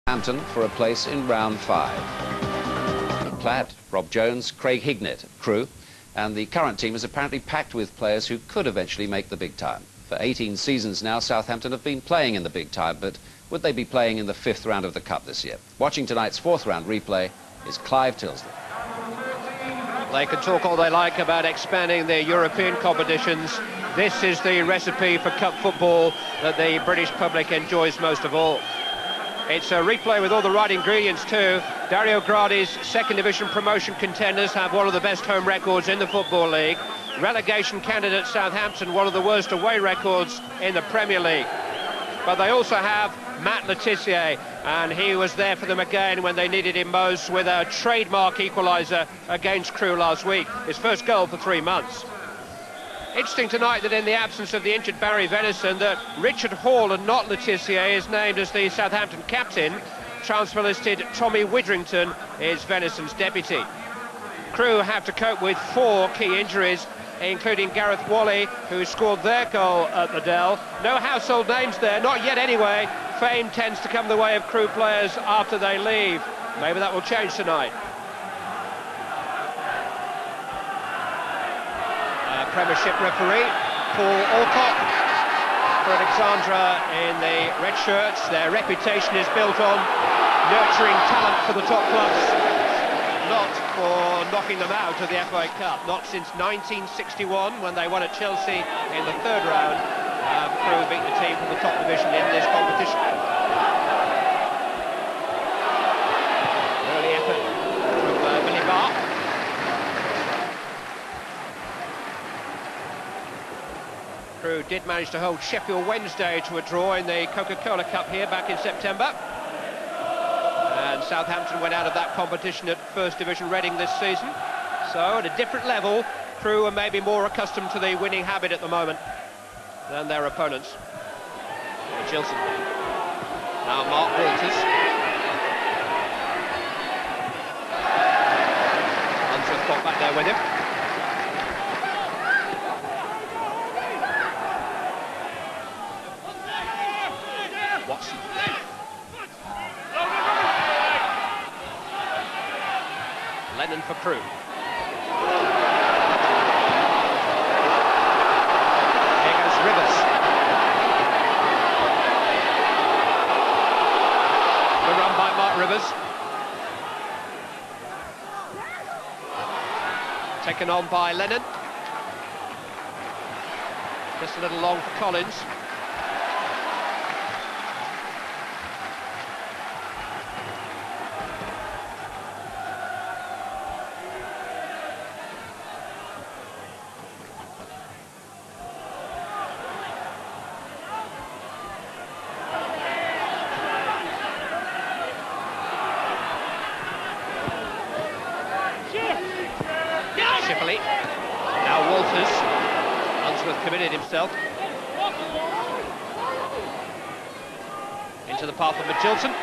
Southampton for a place in round 5. Platt, Rob Jones, Craig Hignett at Crewe, and the current team is apparently packed with players who could eventually make the big time. For 18 seasons now, Southampton have been playing in the big time, but would they be playing in the 5th round of the Cup this year? Watching tonight's 4th round replay is Clive Tilsley. They can talk all they like about expanding their European competitions. This is the recipe for cup football that the British public enjoys most of all. It's a replay with all the right ingredients too. Dario Gradi's second division promotion contenders have one of the best home records in the Football League. Relegation candidate Southampton, one of the worst away records in the Premier League. But they also have Matt Le Tissier, and he was there for them again when they needed him most with a trademark equaliser against Crewe last week. His first goal for 3 months. Interesting tonight that in the absence of the injured Barry Venison, that Richard Hall and not Le Tissier is named as the Southampton captain. Transfer listed Tommy Widrington is Venison's deputy. Crewe have to cope with 4 key injuries, including Gareth Wally, who scored their goal at the Dell. No household names there, not yet anyway. Fame tends to come the way of Crewe players after they leave. Maybe that will change tonight. Premiership referee Paul Alcott for Alexandra in the red shirts. Their reputation is built on nurturing talent for the top clubs, not for knocking them out of the FA Cup. Not since 1961 when they won at Chelsea in the 3rd round. Crewe beat the team from the top division in this competition. Early effort from Billy Barr. Crewe did manage to hold Sheffield Wednesday to a draw in the Coca-Cola Cup here back in September. And Southampton went out of that competition at First Division Reading this season. So at a different level, Crewe are maybe more accustomed to the winning habit at the moment than their opponents. Gilson. Now Mark Walters. Unsworth got back there with him. Watson. Lennon for Crewe. Here goes Rivers. The run by Mark Rivers. Taken on by Lennon. Just a little long for Collins. Now Walters. Unsworth committed himself. Into the path of Magilton.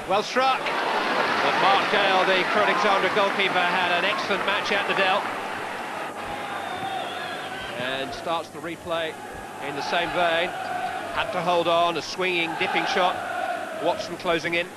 Well struck. But Mark Gale, the Crewe Alexandra goalkeeper, had an excellent match at the Dell. And starts the replay in the same vein. Had to hold on, a swinging, dipping shot. Watson closing in.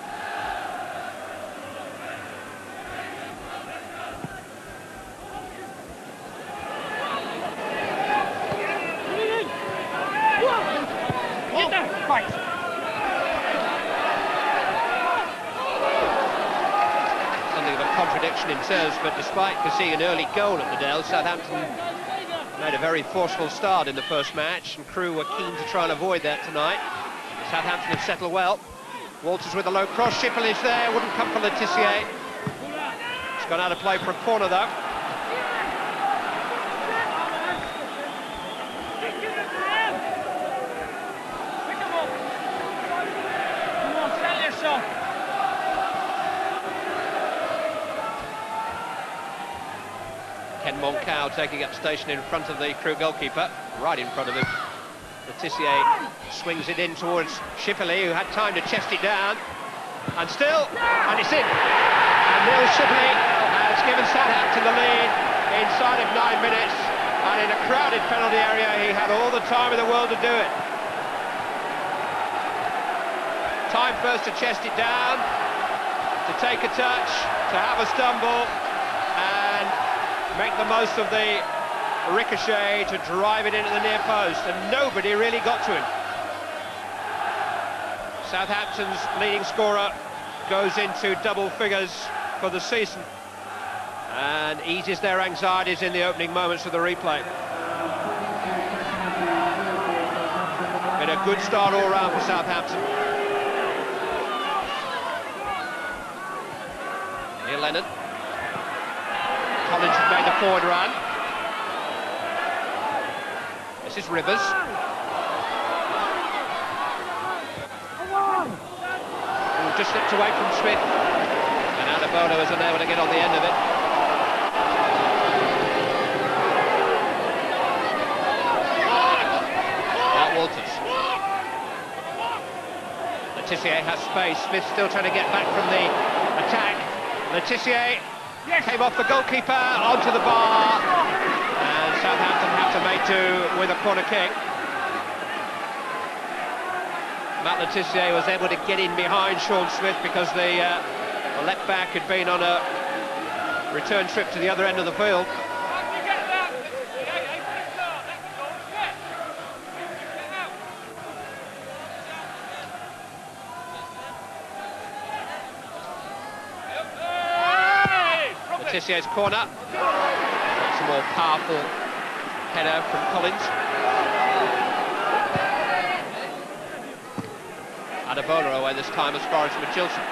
Something of a contradiction in terms, but despite conceding an early goal at the Dell, Southampton made a very forceful start in the first match, and Crewe were keen to try and avoid that tonight. Southampton have settled well. Walters with a low cross, Shippel is there, wouldn't come for Le Tissier. It's gone out of play for a corner though. Ken Moncow taking up station in front of the Crewe goalkeeper, right in front of him. Le Tissier swings it in towards Shipley, who had time to chest it down. And still, and it's in. And Neil Shipley has given Southampton the lead inside of 9 minutes. And in a crowded penalty area, he had all the time in the world to do it. Time first to chest it down, to take a touch, to have a stumble, and make the most of the ricochet to drive it into the near post, and nobody really got to him. Southampton's leading scorer goes into double figures for the season and eases their anxieties in the opening moments of the replay. Been a good start all round for Southampton. Neil Lennon. Collins has made the forward run. This is Rivers. Ooh, just slipped away from Smith. And Adebola was unable to get on the end of it. Mark Walters. Letitia has space. Smith still trying to get back from the attack. Letitia came off the goalkeeper onto the bar, and Southampton have to make do with a corner kick. Matt Letitia was able to get in behind Sean Smith because the left back had been on a return trip to the other end of the field. Letitia's corner. It's a more powerful header from Collins. Adebola away this time as far as Michelson.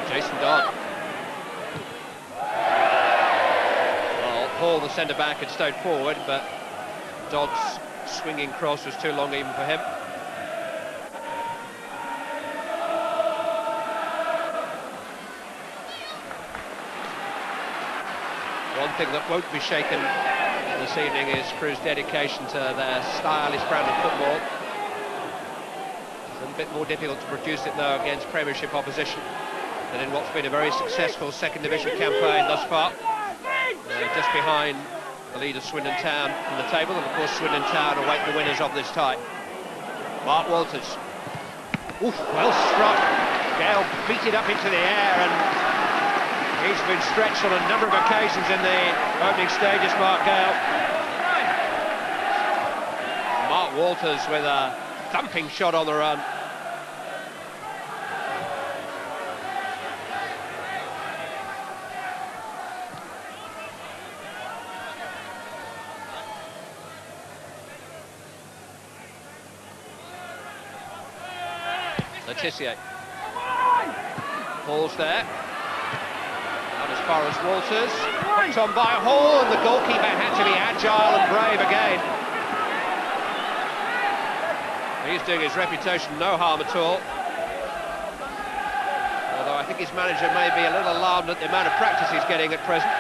Jason Dodd. Well, Hall, the centre-back, had stowed forward, but Dodd's swinging cross was too long even for him. One thing that won't be shaken this evening is Crewe's dedication to their stylish brand of football. It's a little bit more difficult to produce it, though, against Premiership opposition than in what's been a very successful second division campaign thus far. Just behind the lead of Swindon Town on the table, and of course Swindon Town await the winners of this tie. Mark Walters. Oof, well struck. Gale beat it up into the air, and he's been stretched on a number of occasions in the opening stages, Mark Gale. Mark Walters with a thumping shot on the run. Letitia. Ball's there. As far as Walters, hooked on by Hall, and the goalkeeper had to be agile and brave again. He's doing his reputation no harm at all. Although I think his manager may be a little alarmed at the amount of practice he's getting at present.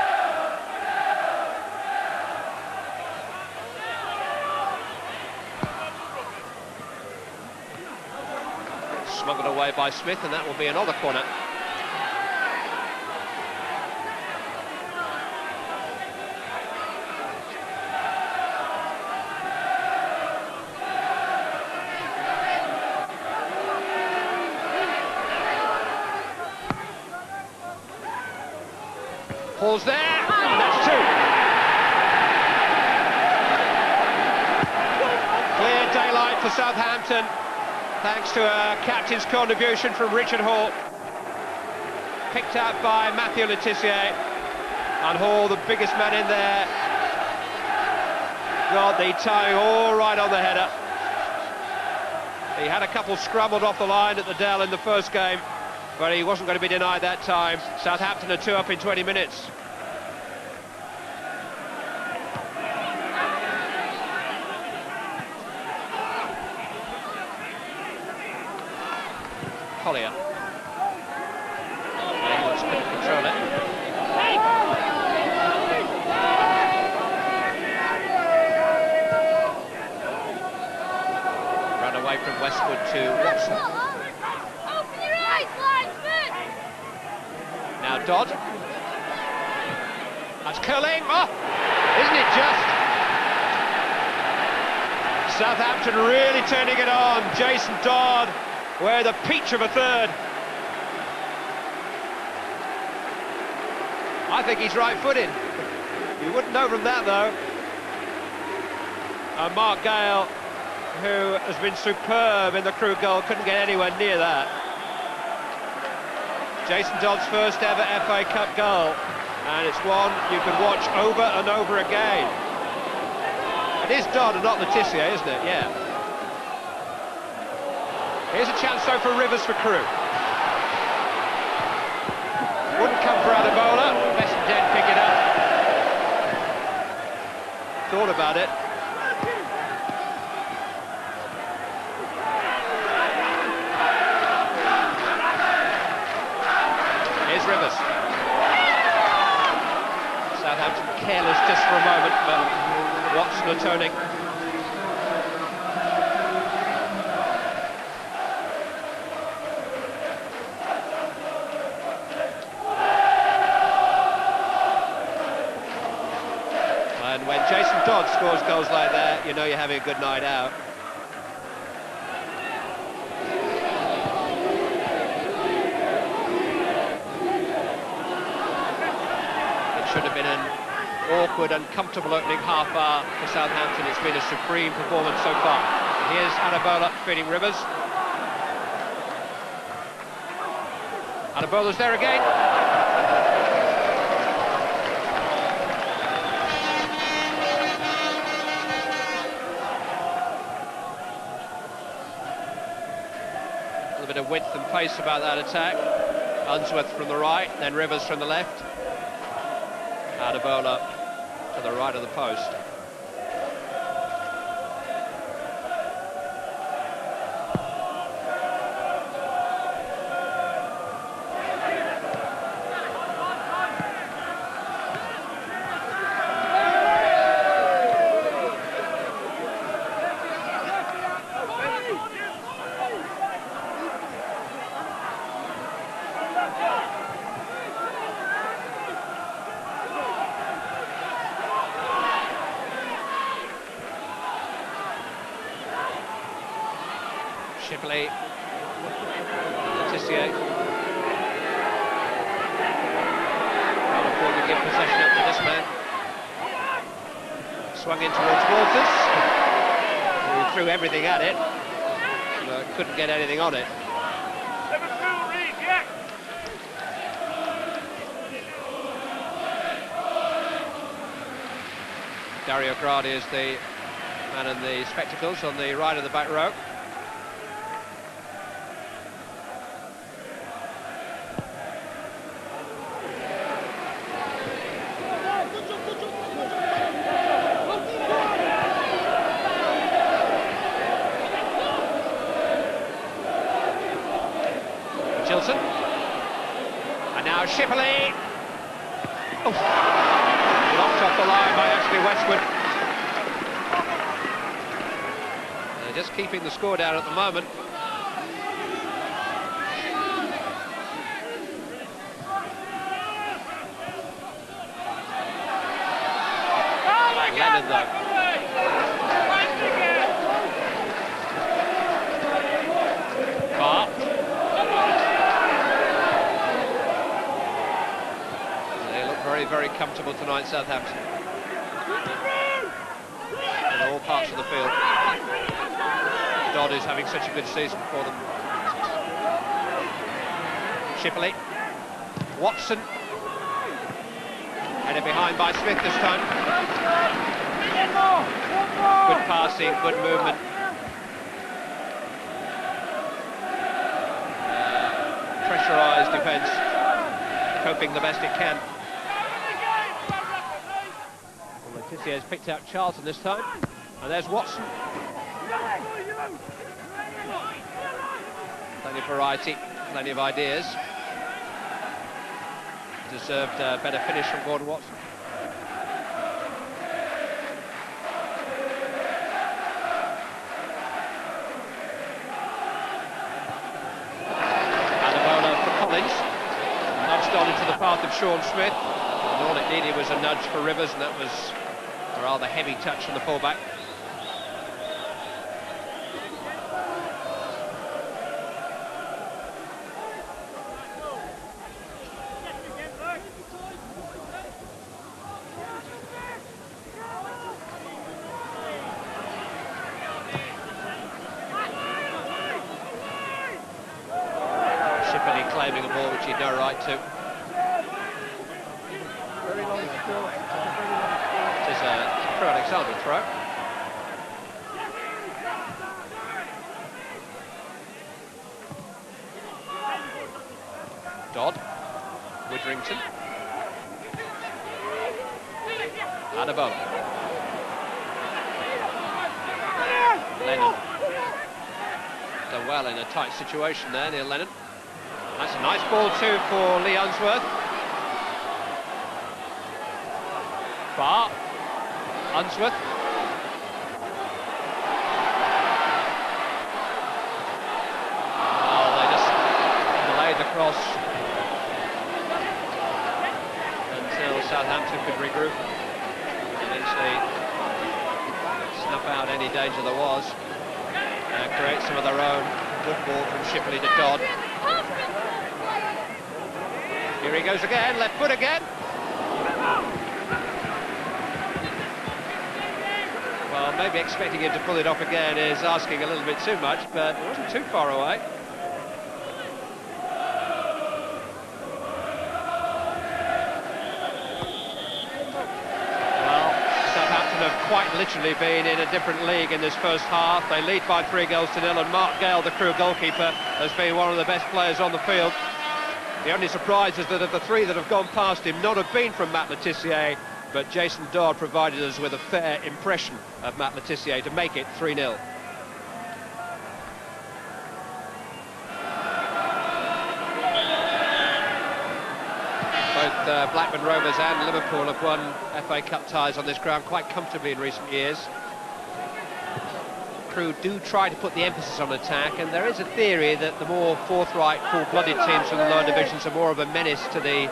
Smuggled away by Smith, and that will be another corner. Hall's there, and that's two. Clear daylight for Southampton, thanks to a captain's contribution from Richard Hall. Picked out by Matthew Letitia, and Hall, the biggest man in there, got the timing all right on the header. He had a couple scrambled off the line at the Dell in the first game, but he wasn't going to be denied that time. Southampton are 2 up in 20 minutes. Collier. Edwards couldn't control it. Run away from Westwood to Watson. Now Dodd. That's curling. Oh, isn't it just? Southampton really turning it on. Jason Dodd, where the peach of a third. I think he's right-footed. You wouldn't know from that, though. And Mark Gale, who has been superb in the Crewe goal, couldn't get anywhere near that. Jason Dodd's first ever FA Cup goal, and it's one you can watch over and over again. It is Dodd and not Letizia, isn't it? Yeah. Here's a chance, though, for Rivers for Crewe. Wouldn't come for Adebola. Fessenden pick it up. Thought about it. Here's Rivers. Southampton careless just for a moment, but Watson are turning. And when Jason Dodd scores goals like that, you know you're having a good night out. It should have been an awkward, uncomfortable opening half hour for Southampton. It's been a supreme performance so far. Here's Adebola feeding Rivers. Adebola's there again. A bit of width and pace about that attack. Unsworth from the right, then Rivers from the left. Adebola to the right of the post. Shipley, Letizia. Can't afford to give possession up to this man. Swung in towards Walters, who threw everything at it, but couldn't get anything on it. Dario Gradi is the man in the spectacles on the right of the back row. Chilton, and now Shipley. Oh. Knocked off the line by Ashley Westwood. They're just keeping the score down at the moment. Lennon, though. Barr. Very comfortable tonight, Southampton, in all parts of the field. Dodd is having such a good season for them. Shipley, Watson, headed behind by Smith this time. Good passing, good movement. Pressurised defence, coping the best it can. Letizia has picked out Charlton this time, and there's Watson. Plenty of variety, plenty of ideas. Deserved a better finish from Gordon Watson. Adebola for Collins, nudged on into the path of Sean Smith, and all it needed was a nudge for Rivers, and that was a rather heavy touch from the fullback. Simply claiming a ball which he had no right to. It is a Crewe Alexandra throw. Dodd, Widdrington, Adebola, Lennon. Done well in a tight situation there, Neil Lennon. That's a nice ball too for Lee Unsworth. Far, Unsworth. Oh, they just delayed the cross until Southampton could regroup and eventually snuff out any danger there was and create some of their own. Good ball from Shipley to Dodd. Here he goes again, left foot again. Well, maybe expecting him to pull it off again is asking a little bit too much, but it wasn't too far away. Have quite literally been in a different league in this first half. They lead by 3-0, and Mark Gale, the Crewe goalkeeper, has been one of the best players on the field. The only surprise is that of the three that have gone past him, none have been from Matt Le Tissier, but Jason Dodd provided us with a fair impression of Matt Le Tissier to make it 3-0. Both Blackburn Rovers and Liverpool have won FA Cup ties on this ground quite comfortably in recent years. Crewe do try to put the emphasis on attack, and there is a theory that the more forthright, full-blooded teams from the lower divisions are more of a menace to the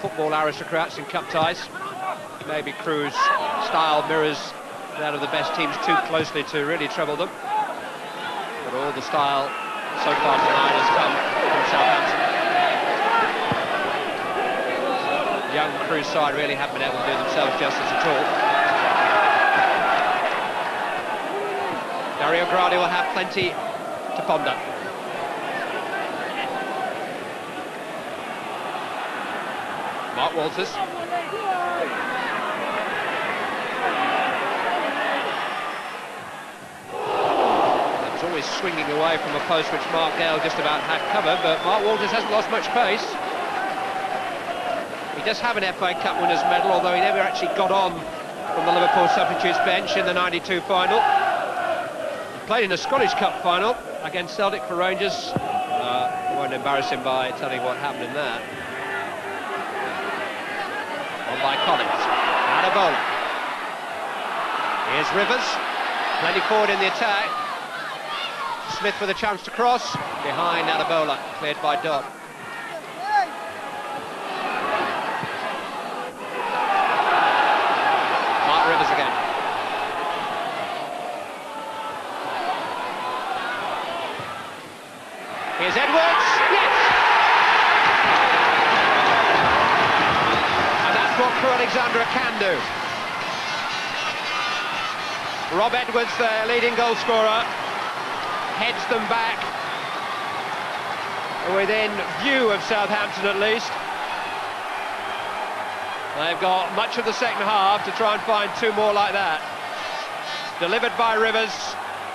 football aristocrats in cup ties. Maybe Crewe's style mirrors that of the best teams too closely to really trouble them. But all the style so far tonight has come from Southampton. Young Crewe side really haven't been able to do themselves justice at all. Dario Gradi will have plenty to ponder. Mark Walters. That was always swinging away from a post which Mark Gale just about had covered, but Mark Walters hasn't lost much pace. He does have an FA Cup winners' medal, although he never actually got on from the Liverpool substitutes bench in the '92 final. He played in the Scottish Cup final against Celtic for Rangers. I won't embarrass him by telling what happened in that. On by Collins. Adebola. Here's Rivers. Plenty forward in the attack. Smith with a chance to cross. Behind Adebola. Cleared by Dodd. Rivers again. Here's Edwards. Yes! And that's what Crewe Alexandra can do. Rob Edwards, their leading goal scorer, heads them back within view of Southampton at least. They've got much of the second half to try and find two more like that. Delivered by Rivers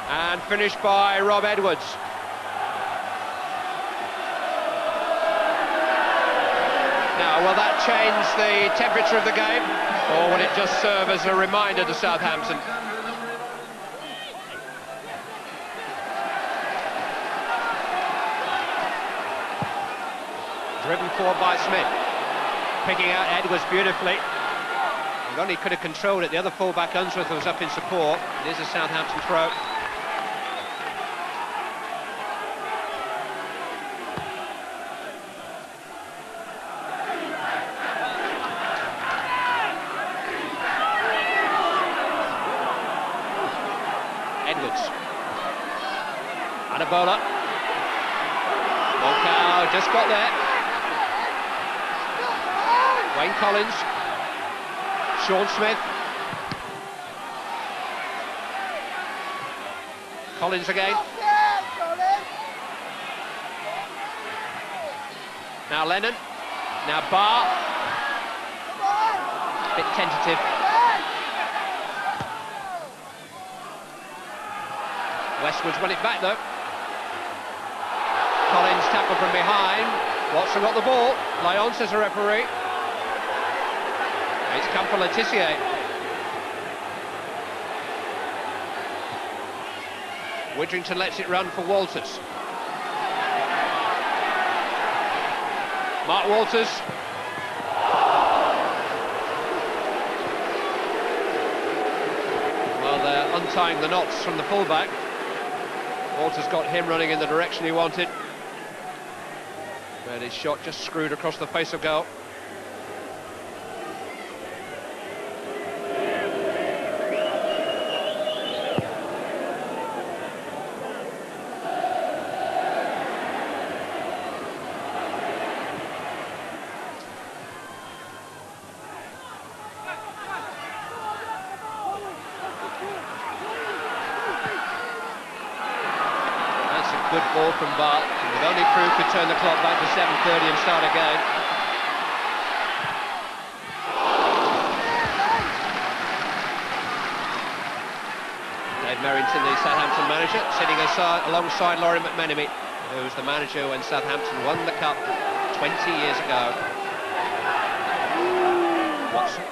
and finished by Rob Edwards. Now, will that change the temperature of the game, or will it just serve as a reminder to Southampton? Driven forward by Smith. Picking out Edwards beautifully. If only could have controlled it. The other fullback, Unsworth, was up in support. It is a Southampton throw. Edwards. Adebola. Moncao just got there. Wayne Collins, Sean Smith, Collins again. Now Lennon. Now Barr. A bit tentative. Westwood's won it back though. Collins tackled from behind. Watson got the ball. Lyon, says the referee. It's come for Letitia. Widrington lets it run for Walters. Mark Walters. Well, they're untying the knots from the fullback. Walters got him running in the direction he wanted. But his shot just screwed across the face of goal. Good ball from Bart. If only Crewe could turn the clock back to 7:30 and start again. Dave Merrington, the Southampton manager, sitting alongside Laurie McMenemy, who was the manager when Southampton won the cup 20 years ago. Watson.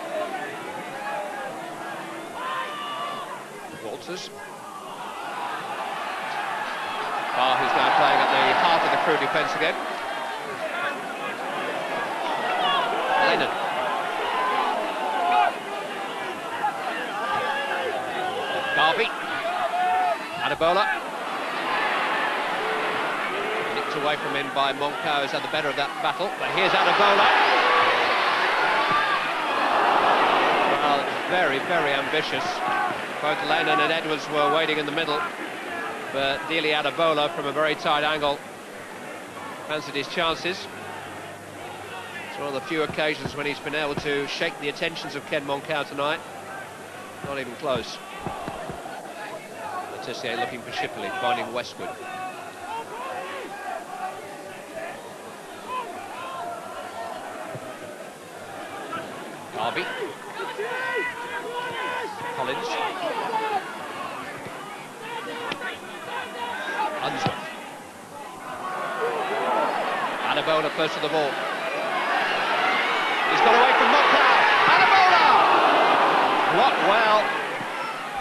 Walters. Barr, who's now playing at the heart of the Crewe defence again. Lennon. Garvey. Adebola. Nicked away from him by Moncao, who's had the better of that battle. But here's Adebola. Well, very, very ambitious. Both Lennon and Edwards were waiting in the middle. But Dele Adebola, from a very tight angle, fancied his chances. It's one of the few occasions when he's been able to shake the attentions of Ken Moncao tonight. Not even close. Letitia looking for Shipley, finding Westwood. Garvey. Collins. Unsworth. Adebola first to the ball. He's got away from Moncao. Adebola! Blocked well.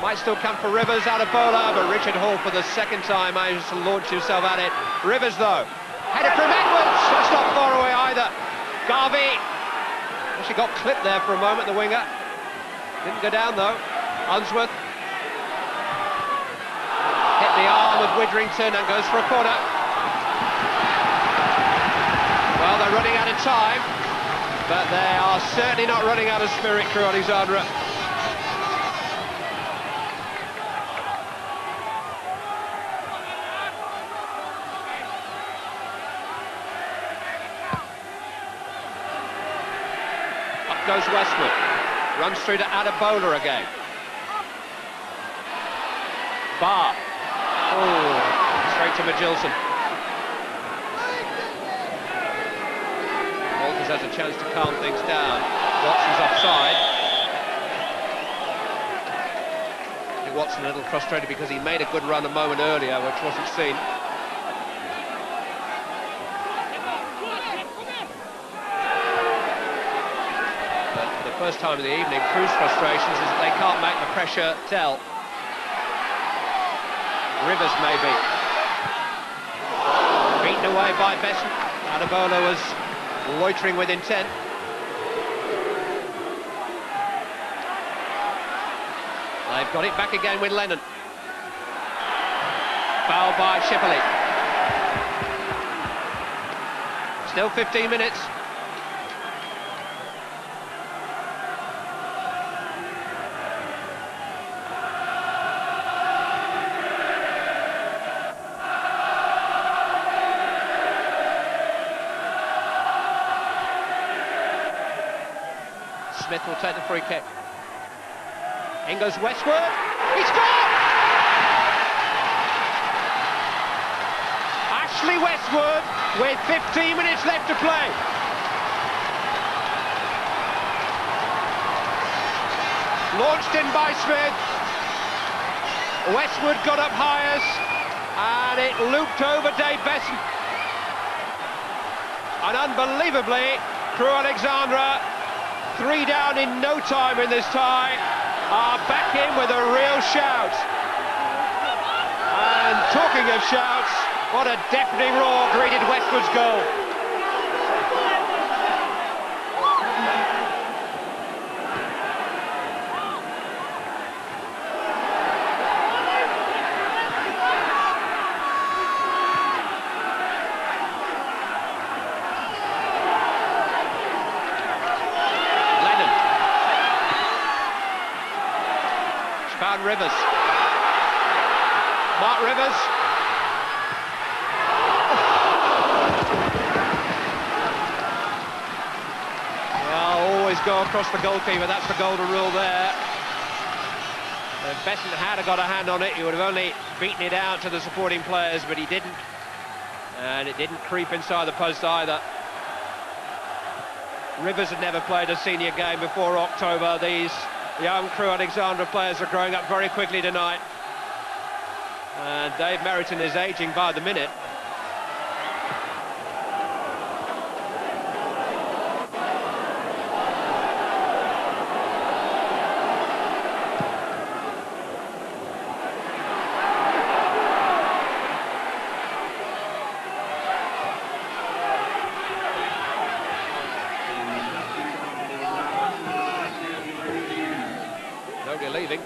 Might still come for Rivers. Adebola, but Richard Hall for the second time managed to launch himself at it. Rivers though. Headed from Edwards. That's not far away either. Garvey. Actually got clipped there for a moment, the winger. Didn't go down though. Unsworth. Hit the arm of Widrington and goes for a corner. Well, they're running out of time, but they are certainly not running out of spirit, Crewe Alexandra. Up goes Westwood. Runs through to Adebola again. Barr. Oh, straight to Magilson. Walters has a chance to calm things down. Watson's offside. I think Watson a little frustrated because he made a good run a moment earlier, which wasn't seen. But for the first time in the evening, Crewe's frustrations is that they can't make the pressure tell. Rivers maybe. Beaten away by Besson. Adebola was loitering with intent. They've got it back again with Lennon. Foul by Shipley. Still 15 minutes. Smith will take the free kick. In goes Westwood. He scored! Ashley Westwood with 15 minutes left to play. Launched in by Smith. Westwood got up highest, and it looped over Dave Besson. And unbelievably, Crewe Alexandra, 3 down in no time in this tie, are back in with a real shout. And talking of shouts, what a deafening roar greeted Westwood's goal. Found Rivers. Mark Rivers. Well, always go across the goalkeeper. That's the golden rule there. If Besson had got a hand on it, he would have only beaten it out to the supporting players, but he didn't. And it didn't creep inside the post either. Rivers had never played a senior game before October. These young Crewe Alexandra players are growing up very quickly tonight. And Dave Merriton is ageing by the minute. Nobody leaving.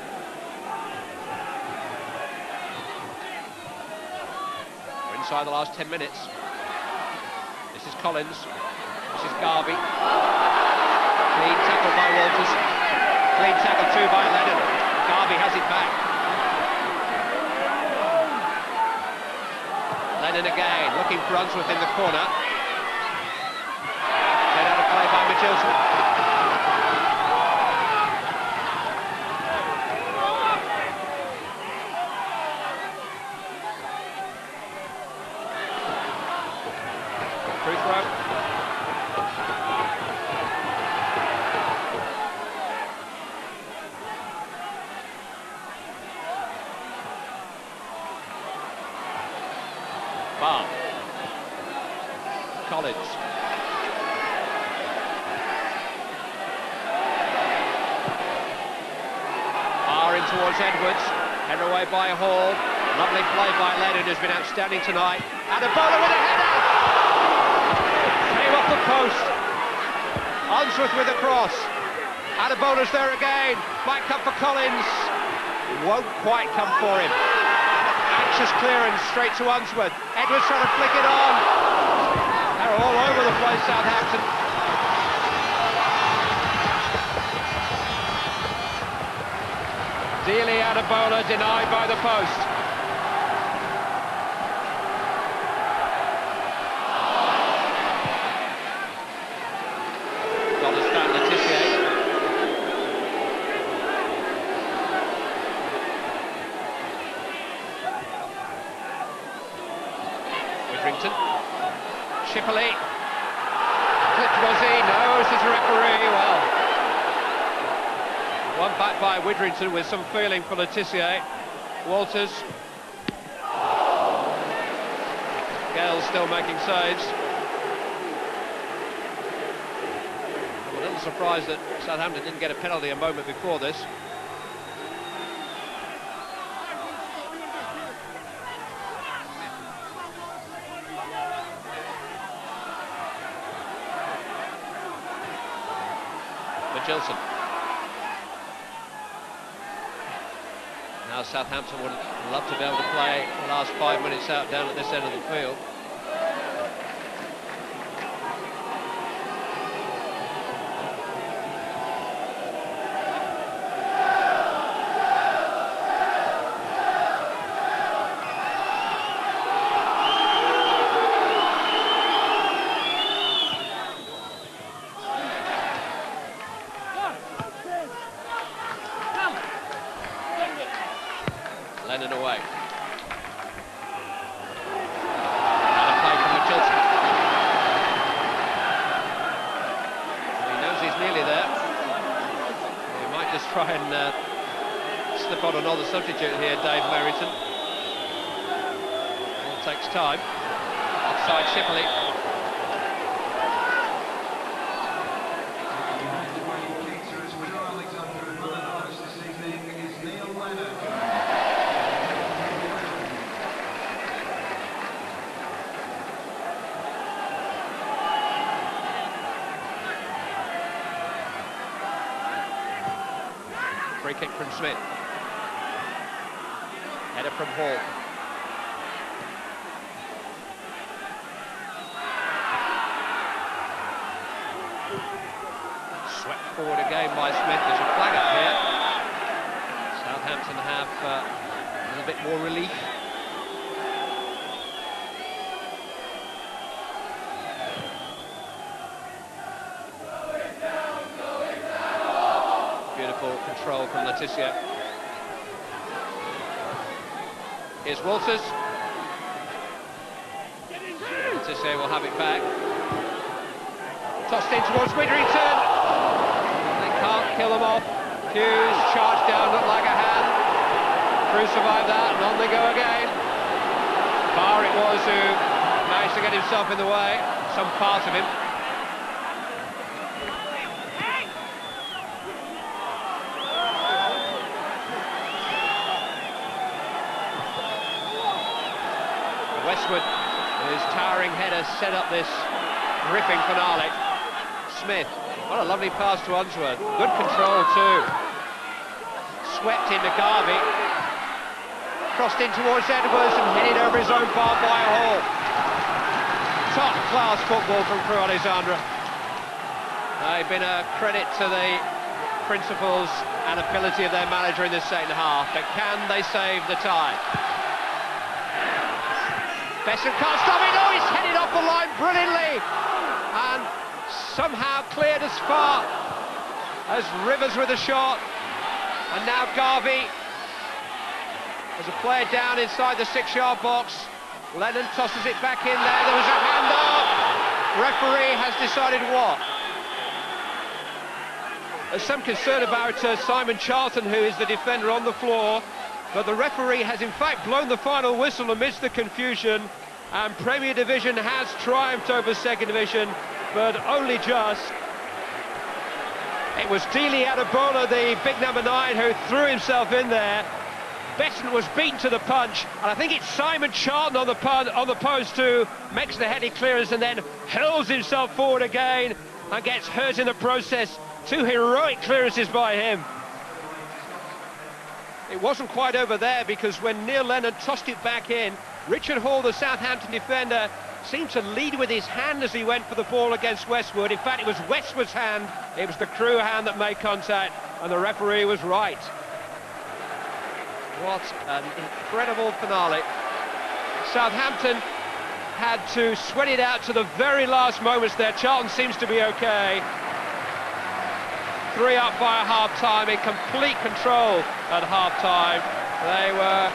We're inside the last 10 minutes. This is Collins. This is Garvey. Clean tackle by Walters. Clean tackle too by Lennon. Garvey has it back. Lennon again, looking for Unsworth in the corner. Get out of play by Magilton. Free throw. Barr. Collins. Barr in towards Edwards. Header away by Hall. Lovely play by Lennon, who's been outstanding tonight. And a bowler with a header! Off the post. Unsworth with a cross. Adebolas there again. Might come for Collins. Won't quite come for him. Anxious clearance straight to Unsworth. Edwards trying to flick it on. They're all over the place, Southampton. Dealey Adebola denied by the post. Shipley. Clipped was he? No, says the referee. Well, one back by Widrington with some feeling for Letitia. Walters. Gale still making saves. I'm a little surprised that Southampton didn't get a penalty a moment before this. Magilton. Now Southampton would love to be able to play the last 5 minutes out down at this end of the field. Lennon away. try and slip on another substitute here, Dave Merrington. All takes time. Offside Shipley. Free kick from Smith. Header from Hall. Swept forward again by Smith. There's a flag up here. Southampton have a little bit more relief. Control from Letitia. Here's Walters. Letitia will have it back. Tossed in towards Witherington. They can't kill them off. Hughes charged down, looked like a hand. Crewe survived that, and on they go again. Barr it was who managed to get himself in the way, some part of him. Westwood, his towering header, set up this ripping finale. Smith, what a lovely pass to Unsworth. Good control too. Swept into Garvey. Crossed in towards Edwards and headed over his own bar by Hall. Top class football from Crewe Alexandra. They've been a credit to the principles and ability of their manager in this second half, but can they save the tie? Besson can't stop it. Oh, he's headed off the line brilliantly and somehow cleared as far as Rivers with a shot. And now Garvey. There's a player down inside the 6-yard box. Lennon tosses it back in there. There was a hand up. Referee has decided what? There's some concern about Simon Charlton, who is the defender, on the floor. But the referee has in fact blown the final whistle amidst the confusion, and Premier Division has triumphed over Second Division, but only just. It was Dele Adebola, the big number 9, who threw himself in there. Besson was beaten to the punch, and I think it's Simon Charlton on the post who makes the heady clearance and then hurls himself forward again and gets hurt in the process. 2 heroic clearances by him. It wasn't quite over there, because when Neil Lennon tossed it back in, Richard Hall, the Southampton defender, seemed to lead with his hand as he went for the ball against Westwood. In fact, it was Westwood's hand, it was the Crewe hand that made contact, and the referee was right. What an incredible finale. Southampton had to sweat it out to the very last moments there. Charlton seems to be okay. 3 up by half-time, in complete control at half-time. They were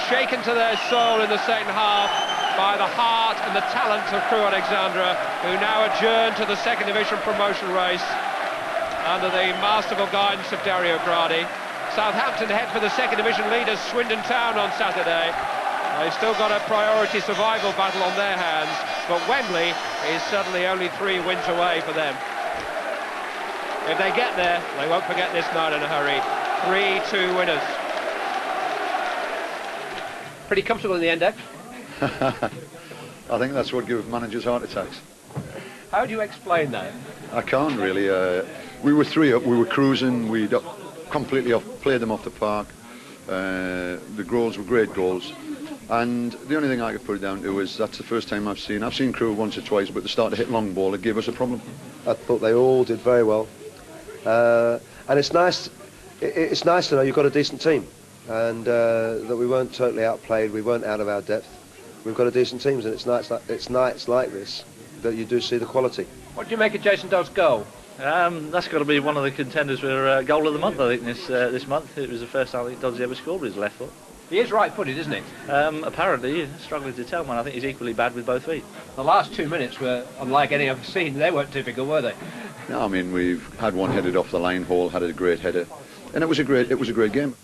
shaken to their soul in the second half by the heart and the talent of Crewe Alexandra, who now adjourn to the Second Division promotion race under the masterful guidance of Dario Gradi. Southampton head for the Second Division leaders Swindon Town on Saturday. They've still got a priority survival battle on their hands, but Wembley is certainly only 3 wins away for them. If they get there, they won't forget this night in a hurry. 3-2 winners. Pretty comfortable in the end, Dave? I think that's what gives managers heart attacks. How do you explain that? I can't really. We were 3 up, we were cruising, we'd completely played them off the park. The goals were great goals. And the only thing I could put it down to is that's the first time I've seen Crewe once or twice, but they started to hit long ball, it gave us a problem. I thought they all did very well. And it's nice to know you've got a decent team, and that we weren't totally outplayed, we weren't out of our depth. We've got a decent team, and it's nights like this that you do see the quality. What do you make of Jason Dodd's goal? That's got to be one of the contenders for goal of the month, I think, this month. It was the first time I think Dodd's ever scored with his left foot. He is right-footed, isn't he? Apparently, struggling to tell, man. I think he's equally bad with both feet. The last 2 minutes were unlike any I've seen. They weren't typical, were they? No, I mean, we've had one headed off the line. Hall had a great header. and it was a great game.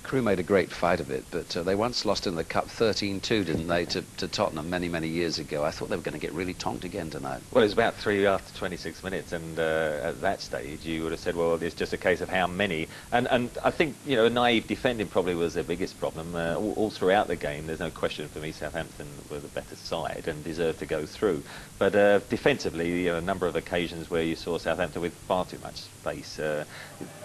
Crewe made a great fight of it, but they once lost in the Cup 13-2, didn't they, to Tottenham many years ago. I thought they were going to get really tonked again tonight. Well, it was about 3 after 26 minutes, and at that stage you would have said, well, it's just a case of how many. And I think, you know, naive defending probably was their biggest problem. All throughout the game, there's no question for me, Southampton were the better side and deserved to go through. But defensively, you know, a number of occasions where you saw Southampton with far too much space,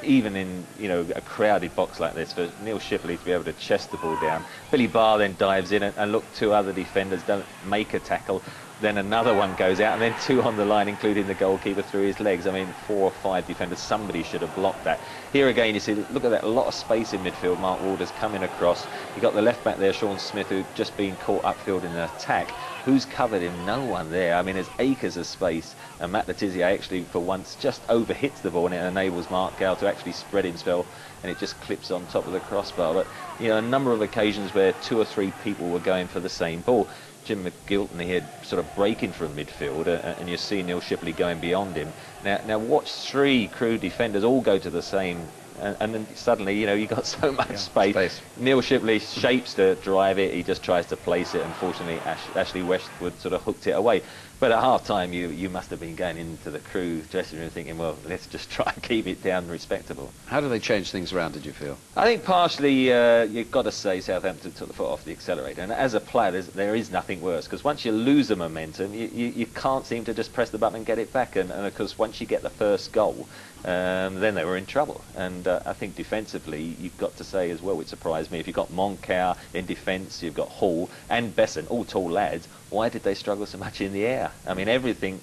even in, you know, a crowded box like this, for Neil Shipley to be able to chest the ball down. Billy Barr then dives in and look, two other defenders don't make a tackle. Then another one goes out, and then two on the line, including the goalkeeper, through his legs. I mean, 4 or 5 defenders, somebody should have blocked that. Here again, you see, look at that, a lot of space in midfield. Mark Walder's coming across. You've got the left back there, Sean Smith, who'd just been caught upfield in an attack. Who's covered him? No one there. I mean, there's acres of space, and Matt Letizia actually, for once, just overhits the ball, and it enables Mark Gale to actually spread himself, and it just clips on top of the crossbar. But, you know, a number of occasions where 2 or 3 people were going for the same ball. Jim McGilton here sort of breaking from midfield, and you see Neil Shipley going beyond him. Now watch 3 Crewe defenders all go to the same, and then suddenly, you know, you got so much space. Neil Shipley shapes to drive it, he just tries to place it. Unfortunately, Ashley Westwood sort of hooked it away. But at half-time, you must have been going into the Crewe dressing room thinking, well, let's just try and keep it down respectable. How do they change things around, did you feel? I think partially, you've got to say Southampton took the foot off the accelerator. And as a player, there is nothing worse, because once you lose the momentum, you can't seem to just press the button and get it back. And of course, once you get the first goal, then they were in trouble. And I think defensively, you've got to say as well, it surprised me, if you've got Moncur in defence, you've got Hall and Besson, all tall lads, why did they struggle so much in the air? I mean, everything,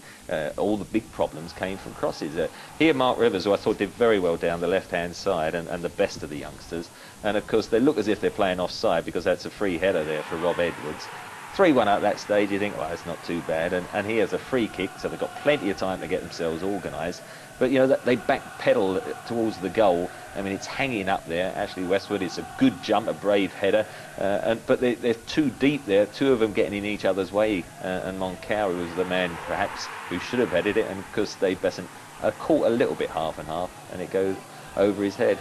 all the big problems came from crosses. Here, Mark Rivers, who I thought did very well down the left-hand side, and the best of the youngsters. And of course, they look as if they're playing offside, because that's a free header there for Rob Edwards. 3-1 at that stage, you think, well, it's not too bad. And he has a free kick, so they've got plenty of time to get themselves organised. But, you know, they backpedal towards the goal. I mean, it's hanging up there. Ashley Westwood, it's a good jump, a brave header. But they're too deep there, 2 of them getting in each other's way. And Moncur was the man, perhaps, who should have headed it. And because Dave Besson caught a little bit half and half, and it goes over his head.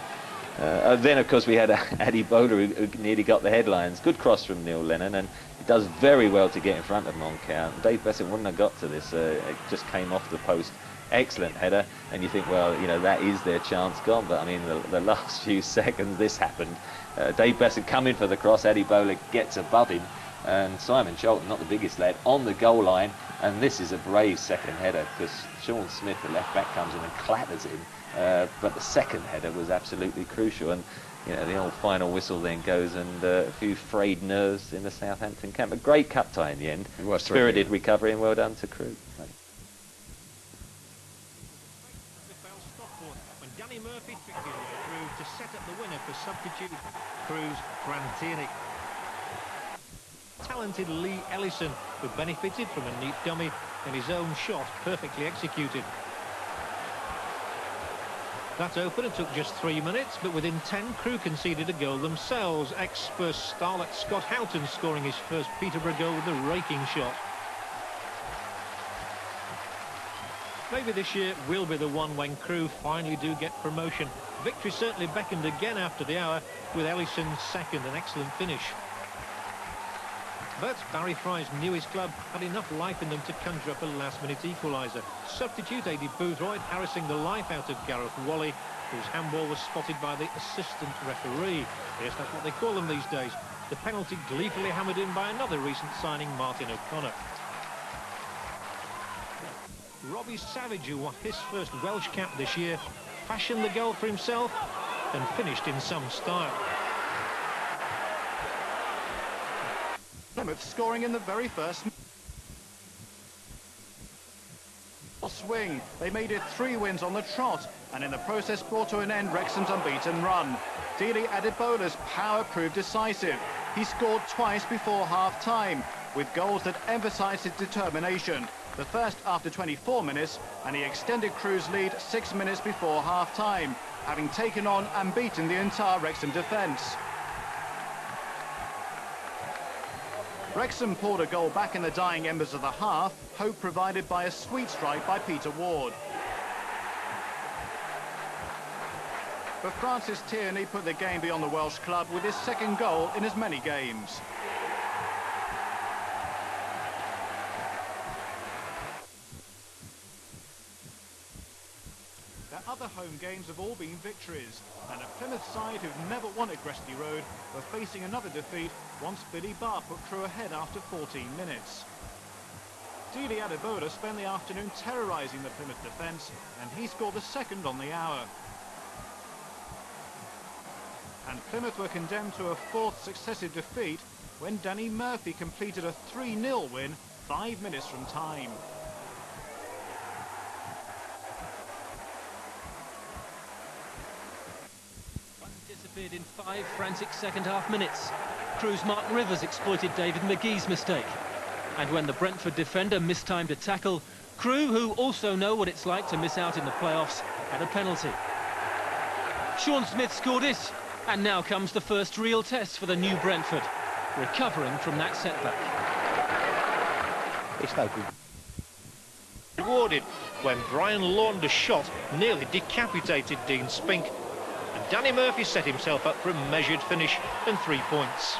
Then, of course, we had Addy Bowler, who nearly got the headlines. Good cross from Neil Lennon, and he does very well to get in front of Moncur. Dave Besson wouldn't have got to this. It just came off the post. Excellent header, and you think, well, you know, that is their chance gone. But I mean, the last few seconds this happened. Dave Besson coming for the cross. Addy Bowler gets above him, and Simon Sholton, not the biggest lad, on the goal line. And this is a brave second header, because Sean Smith, the left back, comes in and clatters him. But the second header was absolutely crucial, and you know, the old final whistle then goes, and a few frayed nerves in the Southampton camp. A great cup tie in the end. It was spirited recovery, and well done to Crewe. When Danny Murphy picked his way through to set up the winner for substitute Crewe's Grant Tierney. Talented Lee Ellison, who benefited from a neat dummy and his own shot perfectly executed. That opener took just 3 minutes, but within 10, Crewe conceded a goal themselves. Ex-Spurs starlet Scott Houghton scoring his first Peterborough goal with a raking shot. Maybe this year will be the one when Crewe finally do get promotion. Victory certainly beckoned again after the hour, with Ellison's second, an excellent finish. But Barry Fry's newest club had enough life in them to conjure up a last-minute equaliser. Substitute Adi Boothroyd harassing the life out of Gareth Wally, whose handball was spotted by the assistant referee. Yes, that's what they call them these days. The penalty gleefully hammered in by another recent signing, Martin O'Connor. Robbie Savage, who won his first Welsh cap this year, fashioned the goal for himself and finished in some style. Plymouth scoring in the very first swing. They made it 3 wins on the trot, and in the process brought to an end Wrexham's unbeaten run. Dele Adebola's power proved decisive. He scored twice before half-time, with goals that emphasised his determination. The first after 24 minutes, and he extended Crewe's lead 6 minutes before half-time, having taken on and beaten the entire Wrexham defence. Wrexham poured a goal back in the dying embers of the half, hope provided by a sweet strike by Peter Ward. But Francis Tierney put the game beyond the Welsh club with his second goal in as many games. Their other home games have all been victories, and a Plymouth side who've never won at Gresty Road were facing another defeat once Billy Barr put Crewe ahead after 14 minutes. Dili Adebola spent the afternoon terrorising the Plymouth defence, and he scored the second on the hour. And Plymouth were condemned to a fourth successive defeat when Danny Murphy completed a 3-0 win 5 minutes from time. Disappeared in 5 frantic second-half minutes. Crewe's Mark Rivers exploited David McGee's mistake. And when the Brentford defender mistimed a tackle, Crewe, who also know what it's like to miss out in the playoffs, had a penalty. Sean Smith scored it, and now comes the first real test for the new Brentford, recovering from that setback. It's no good. Rewarded when Brian Launder's shot nearly decapitated Dean Spink, and Danny Murphy set himself up for a measured finish and 3 points.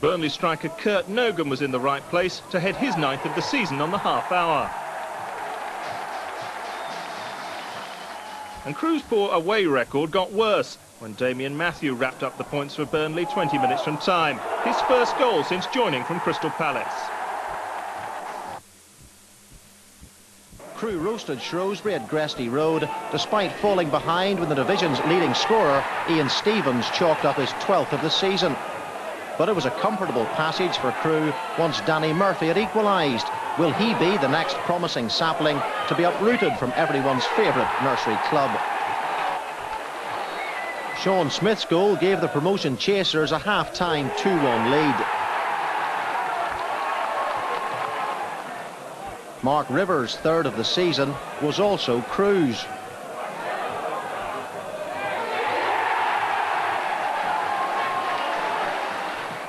Burnley striker Kurt Nogan was in the right place to head his 9th of the season on the half hour. And Crewe's poor away record got worse when Damien Matthew wrapped up the points for Burnley 20 minutes from time. His first goal since joining from Crystal Palace. Crewe roasted Shrewsbury at Gresty Road despite falling behind when the division's leading scorer Ian Stevens chalked up his 12th of the season. But it was a comfortable passage for Crewe once Danny Murphy had equalised. Will he be the next promising sapling to be uprooted from everyone's favourite nursery club? Sean Smith's goal gave the promotion chasers a half-time 2-1 lead. Mark Rivers' 3rd of the season was also Crewe's.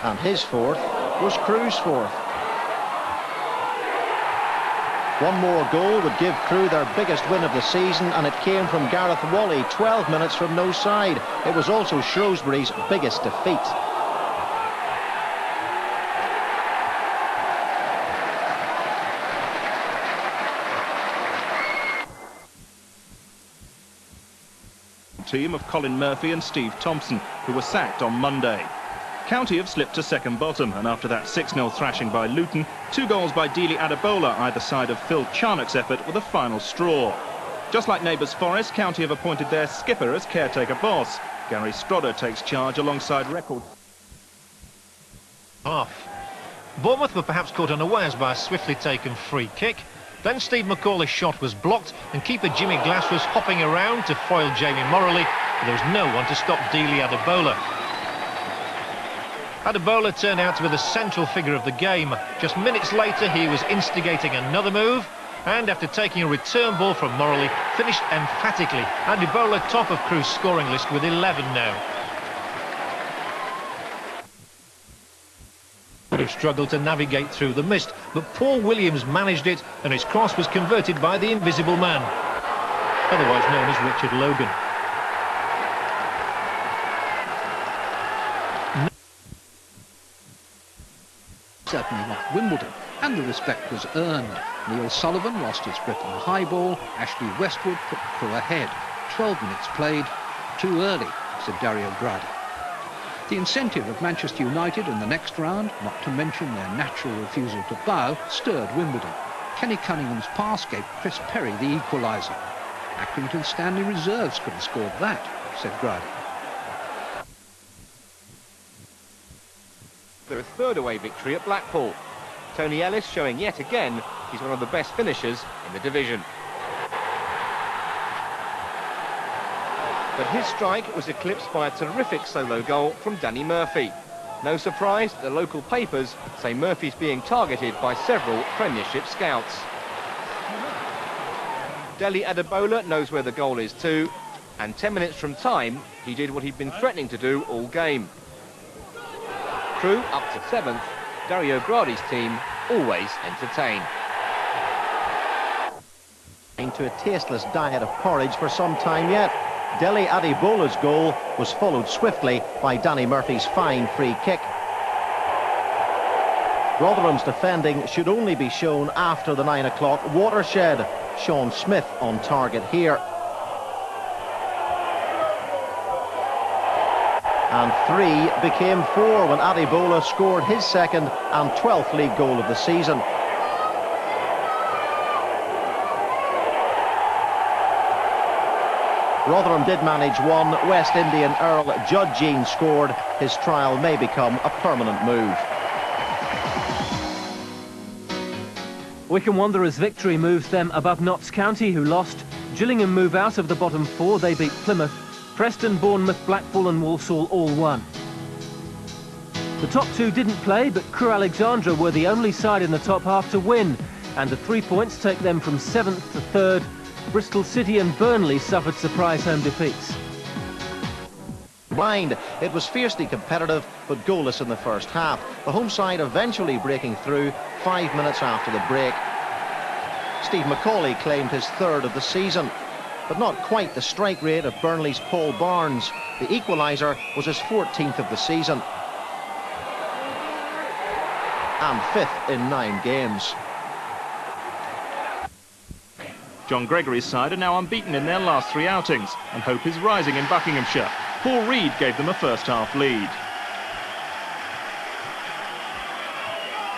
And his 4th was Crewe's 4th. One more goal would give Crewe their biggest win of the season, and it came from Gareth Wally 12 minutes from no side. It was also Shrewsbury's biggest defeat. Team of Colin Murphy and Steve Thompson, who were sacked on Monday. County have slipped to second bottom, and after that 6-0 thrashing by Luton, 2 goals by Dili Adebola either side of Phil Charnock's effort were the final straw. Just like neighbours Forest, County have appointed their skipper as caretaker boss. Gary Strodder takes charge alongside record half. Bournemouth were perhaps caught unawares by a swiftly taken free kick. Then Steve McCauley's shot was blocked, and keeper Jimmy Glass was hopping around to foil Jamie Morley, but there was no one to stop Dili Adebola. Adebola turned out to be the central figure of the game. Just minutes later, he was instigating another move, and after taking a return ball from Morley, finished emphatically. Adebola top of Crewe's scoring list with 11 now. Crewe struggled to navigate through the mist, but Paul Williams managed it, and his cross was converted by the invisible man, otherwise known as Richard Logan. Certainly not Wimbledon, and the respect was earned. Neil Sullivan lost his grip on the high ball. Ashley Westwood put Crewe ahead. 12 minutes played. Too early, said Dario Gradi. The incentive of Manchester United in the next round, not to mention their natural refusal to bow, stirred Wimbledon. Kenny Cunningham's pass gave Chris Perry the equaliser. Accrington Stanley reserves could have scored that, said Gradi. Their 3rd away victory at Blackpool. Tony Ellis showing yet again he's one of the best finishers in the division. But his strike was eclipsed by a terrific solo goal from Danny Murphy. No surprise that the local papers say Murphy's being targeted by several Premiership scouts. Dili Adebola knows where the goal is too, and 10 minutes from time he did what he'd been threatening to do all game. Crewe up to 7th, Dario Gradi's team always entertain. to a tasteless diet of porridge for some time yet. Dele Adebola's goal was followed swiftly by Danny Murphy's fine free kick. Rotherham's defending should only be shown after the 9 o'clock watershed. Sean Smith on target here. And 3 became 4 when Adebola scored his second and 12th league goal of the season. Rotherham did manage one. West Indian Earl Judgeen scored. His trial may become a permanent move. Wycombe Wanderers' victory moves them above Notts County, who lost. Gillingham move out of the bottom 4. They beat Plymouth. Preston, Bournemouth, Blackpool and Walsall all won. The top 2 didn't play, but Crewe Alexandra were the only side in the top half to win. And the 3 points take them from 7th to 3rd. Bristol City and Burnley suffered surprise home defeats. Blind. It was fiercely competitive, but goalless in the first half. The home side eventually breaking through 5 minutes after the break. Steve McCauley claimed his 3rd of the season, but not quite the strike rate of Burnley's Paul Barnes. The equaliser was his 14th of the season. And 5th in 9 games. John Gregory's side are now unbeaten in their last 3 outings, and hope is rising in Buckinghamshire. Paul Reed gave them a first-half lead.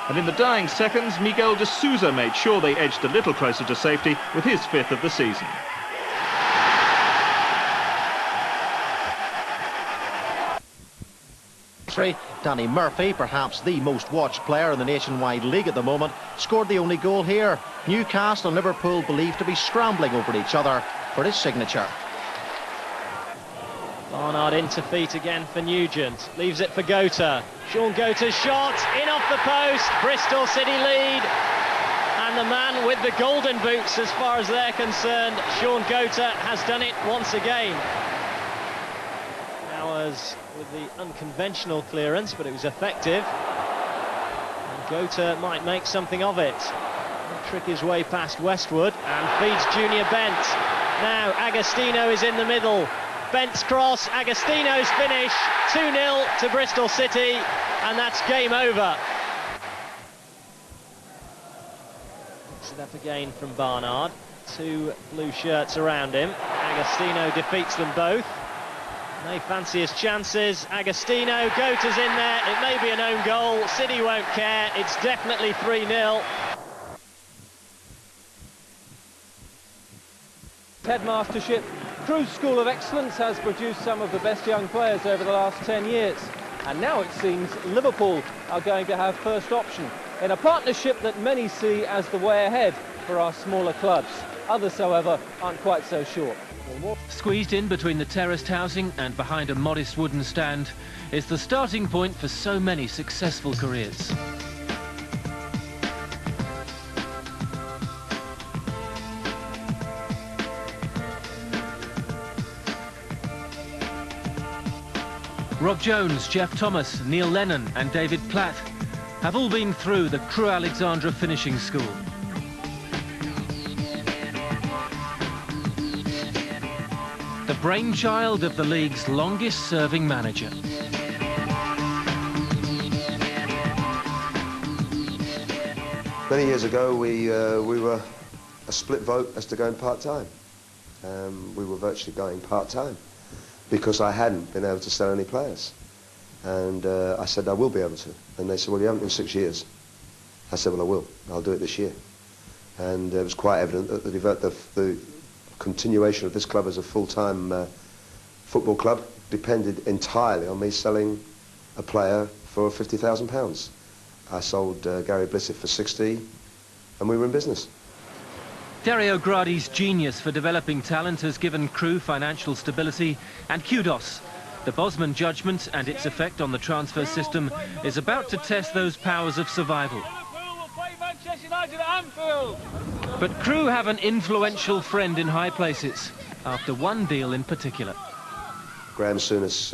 And in the dying seconds, Miguel de Souza made sure they edged a little closer to safety with his 5th of the season. Danny Murphy, perhaps the most watched player in the Nationwide League at the moment, scored the only goal here. Newcastle and Liverpool believed to be scrambling over each other for his signature. Barnard into feet again for Nugent, leaves it for Gota. Sean Gota's shot, in off the post, Bristol City lead. And the man with the golden boots as far as they're concerned, Sean Gota, has done it once again. Bowers with the unconventional clearance, but it was effective. And Gota might make something of it. He'll trick his way past Westwood and feeds Junior Bent. Now Agostino is in the middle. Bent's cross, Agostino's finish, 2-0 to Bristol City, and that's game over. Mix it up again from Barnard. 2 blue shirts around him. Agostino defeats them both. They fancy his chances. Agostino, Gota's in there. It may be an own goal. City won't care. It's definitely 3-0. Headmastership, Crewe School of Excellence has produced some of the best young players over the last 10 years. And now it seems Liverpool are going to have first option in a partnership that many see as the way ahead for our smaller clubs. Others, however, aren't quite so sure. Squeezed in between the terraced housing and behind a modest wooden stand is the starting point for so many successful careers. Rob Jones, Jeff Thomas, Neil Lennon and David Platt have all been through the Crewe Alexandra finishing school. The brainchild of the league's longest-serving manager. Many years ago, we were a split vote as to going part-time. We were virtually going part-time because I hadn't been able to sell any players. And I said, I will be able to. And they said, well, you haven't in 6 years. I said, well, I will. I'll do it this year. And it was quite evident that the continuation of this club as a full-time football club depended entirely on me selling a player for £50,000. I sold Gary Blissett for 60, and we were in business. Dario Gradi's genius for developing talent has given Crewe financial stability and kudos. The Bosman judgment and its effect on the transfer system is about to test those powers of survival. But Crewe have an influential friend in high places, after one deal in particular. Graham Souness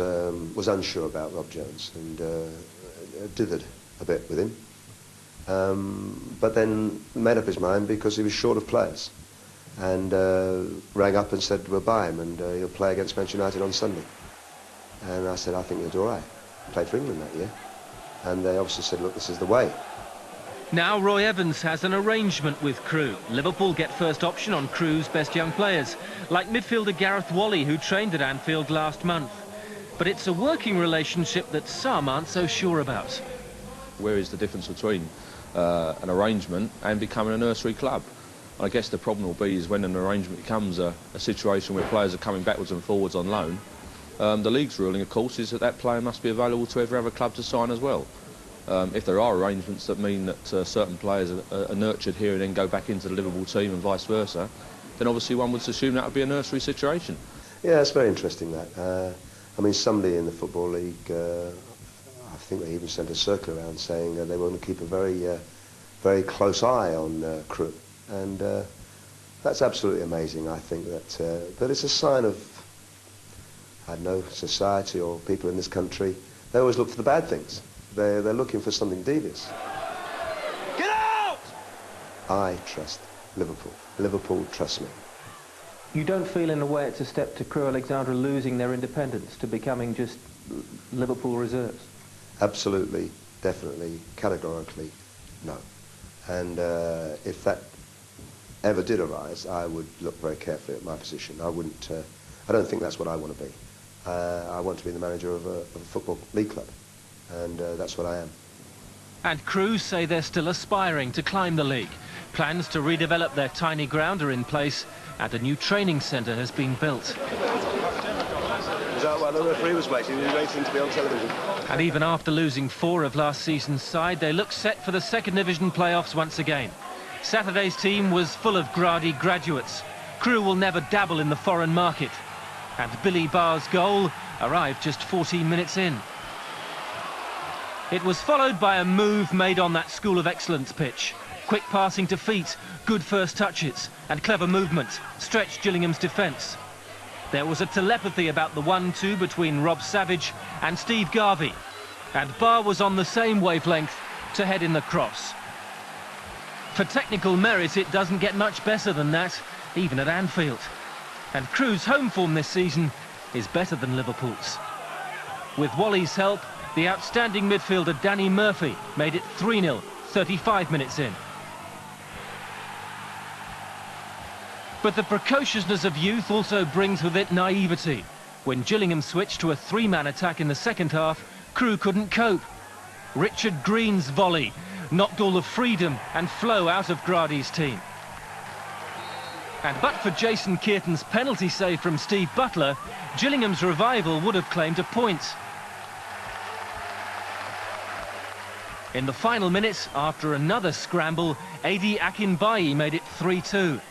was unsure about Rob Jones and dithered a bit with him. But then made up his mind because he was short of players. and rang up and said, we'll buy him and he'll play against Manchester United on Sunday. And I said, I think he'll do all right. Played for England that year. And they obviously said, look, this is the way. Now Roy Evans has an arrangement with Crewe. Liverpool get first option on Crewe's best young players, like midfielder Gareth Wally, who trained at Anfield last month. But it's a working relationship that some aren't so sure about. Where is the difference between an arrangement and becoming a nursery club? And I guess the problem will be is when an arrangement becomes a situation where players are coming backwards and forwards on loan, the league's ruling, of course, is that player must be available to every other club to sign as well. If there are arrangements that mean that certain players are nurtured here and then go back into the Liverpool team and vice versa, then obviously one would assume that would be a nursery situation. Yeah, it's very interesting, that. I mean, somebody in the Football League, I think they even sent a circular around saying they want to keep a very close eye on Crewe. And that's absolutely amazing, I think, that it's a sign of, I don't know, society or people in this country. They always look for the bad things. They're looking for something devious. Get out! I trust Liverpool. Liverpool trusts me. You don't feel in a way it's a step to Crewe Alexandra losing their independence to becoming just Liverpool reserves? Absolutely, definitely, categorically, no. And if that ever did arise, I would look very carefully at my position. I wouldn't. I don't think that's what I want to be. I want to be the manager of a football league club, and that's what I am. And Crewe say they're still aspiring to climb the league. Plans to redevelop their tiny ground are in place, and a new training centre has been built. Is that while the referee was waiting? He was waiting to be on television. And even after losing 4 of last season's side, they look set for the second division playoffs once again. Saturday's team was full of Grady graduates. Crewe will never dabble in the foreign market. And Billy Barr's goal arrived just 14 minutes in. It was followed by a move made on that School of Excellence pitch. Quick passing to feet, good first touches, and clever movement stretched Gillingham's defence. There was a telepathy about the 1-2 between Rob Savage and Steve Garvey, and Barr was on the same wavelength to head in the cross. For technical merit, it doesn't get much better than that, even at Anfield. And Crewe's home form this season is better than Liverpool's. With Wally's help, the outstanding midfielder Danny Murphy made it 3-0, 35 minutes in. But the precociousness of youth also brings with it naivety. When Gillingham switched to a 3-man attack in the second half, Crewe couldn't cope. Richard Green's volley knocked all the freedom and flow out of Grady's team. And but for Jason Kearton's penalty save from Steve Butler, Gillingham's revival would have claimed a point. In the final minutes, after another scramble, Adi Akinbayi made it 3-2.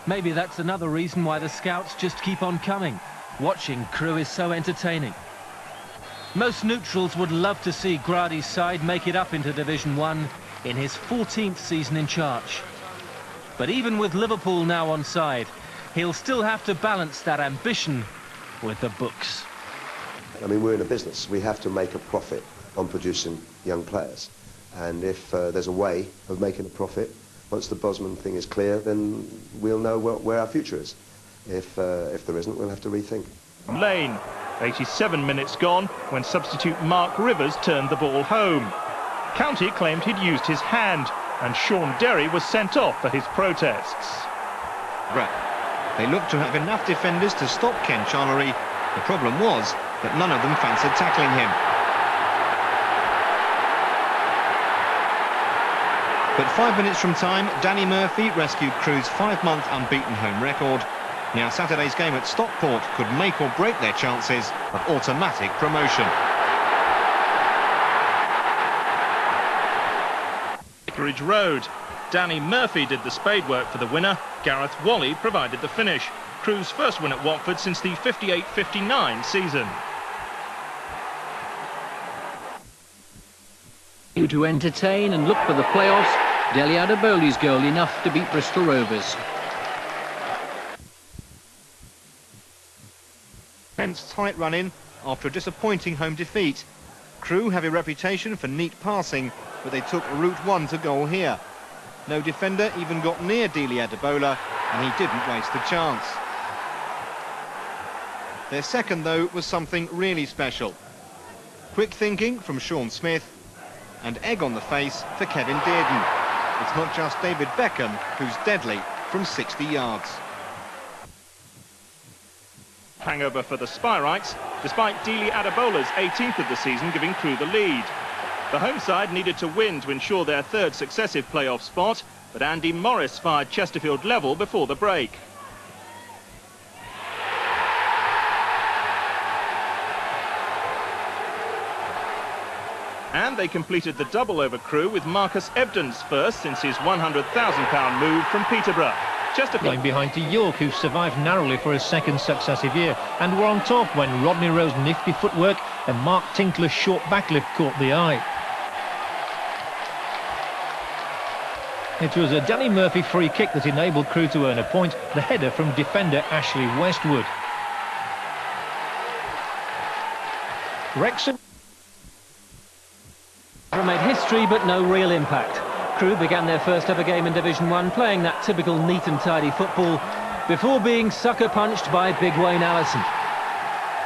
Maybe that's another reason why the scouts just keep on coming. Watching Crewe is so entertaining. Most neutrals would love to see Grady's side make it up into Division 1 in his 14th season in charge. But even with Liverpool now on side, he'll still have to balance that ambition with the books. I mean, we're in a business. We have to make a profit on producing young players. And if there's a way of making a profit, once the Bosman thing is clear, then we'll know where our future is. If there isn't, we'll have to rethink. Lane, 87 minutes gone when substitute Mark Rivers turned the ball home. County claimed he'd used his hand, and Sean Derry was sent off for his protests. They looked to have enough defenders to stop Ken Charlery. The problem was that none of them fancied tackling him. But 5 minutes from time, Danny Murphy rescued Crewe's 5-month unbeaten home record. Now Saturday's game at Stockport could make or break their chances of automatic promotion. Vicarage Road. Danny Murphy did the spade work for the winner. Gareth Wally provided the finish. Crewe's first win at Watford since the 58-59 season. To entertain and look for the playoffs, Dele Adeboli's goal enough to beat Bristol Rovers. Hence tight run-in after a disappointing home defeat. Crewe have a reputation for neat passing, but they took route 1 to goal here. No defender even got near Dele Adebola, and he didn't waste the chance. Their second, though, was something really special. Quick thinking from Sean Smith, and egg on the face for Kevin Dearden. It's not just David Beckham who's deadly from 60 yards. Hangover for the Spyrites, despite Dele Adebola's 18th of the season giving Crewe the lead. The home side needed to win to ensure their third successive playoff spot, but Andy Morris fired Chesterfield level before the break. And they completed the double over Crewe with Marcus Ebden's first since his £100,000 move from Peterborough. Chesterfield Going behind to York, who survived narrowly for his second successive year, and were on top when Rodney Rowe's nifty footwork and Mark Tinkler's short backlift caught the eye. It was a Danny Murphy free kick that enabled Crewe to earn a point, the header from defender Ashley Westwood. Wrexham made history but no real impact. Crewe began their first ever game in Division 1 playing that typical neat and tidy football before being sucker punched by big Wayne Allison.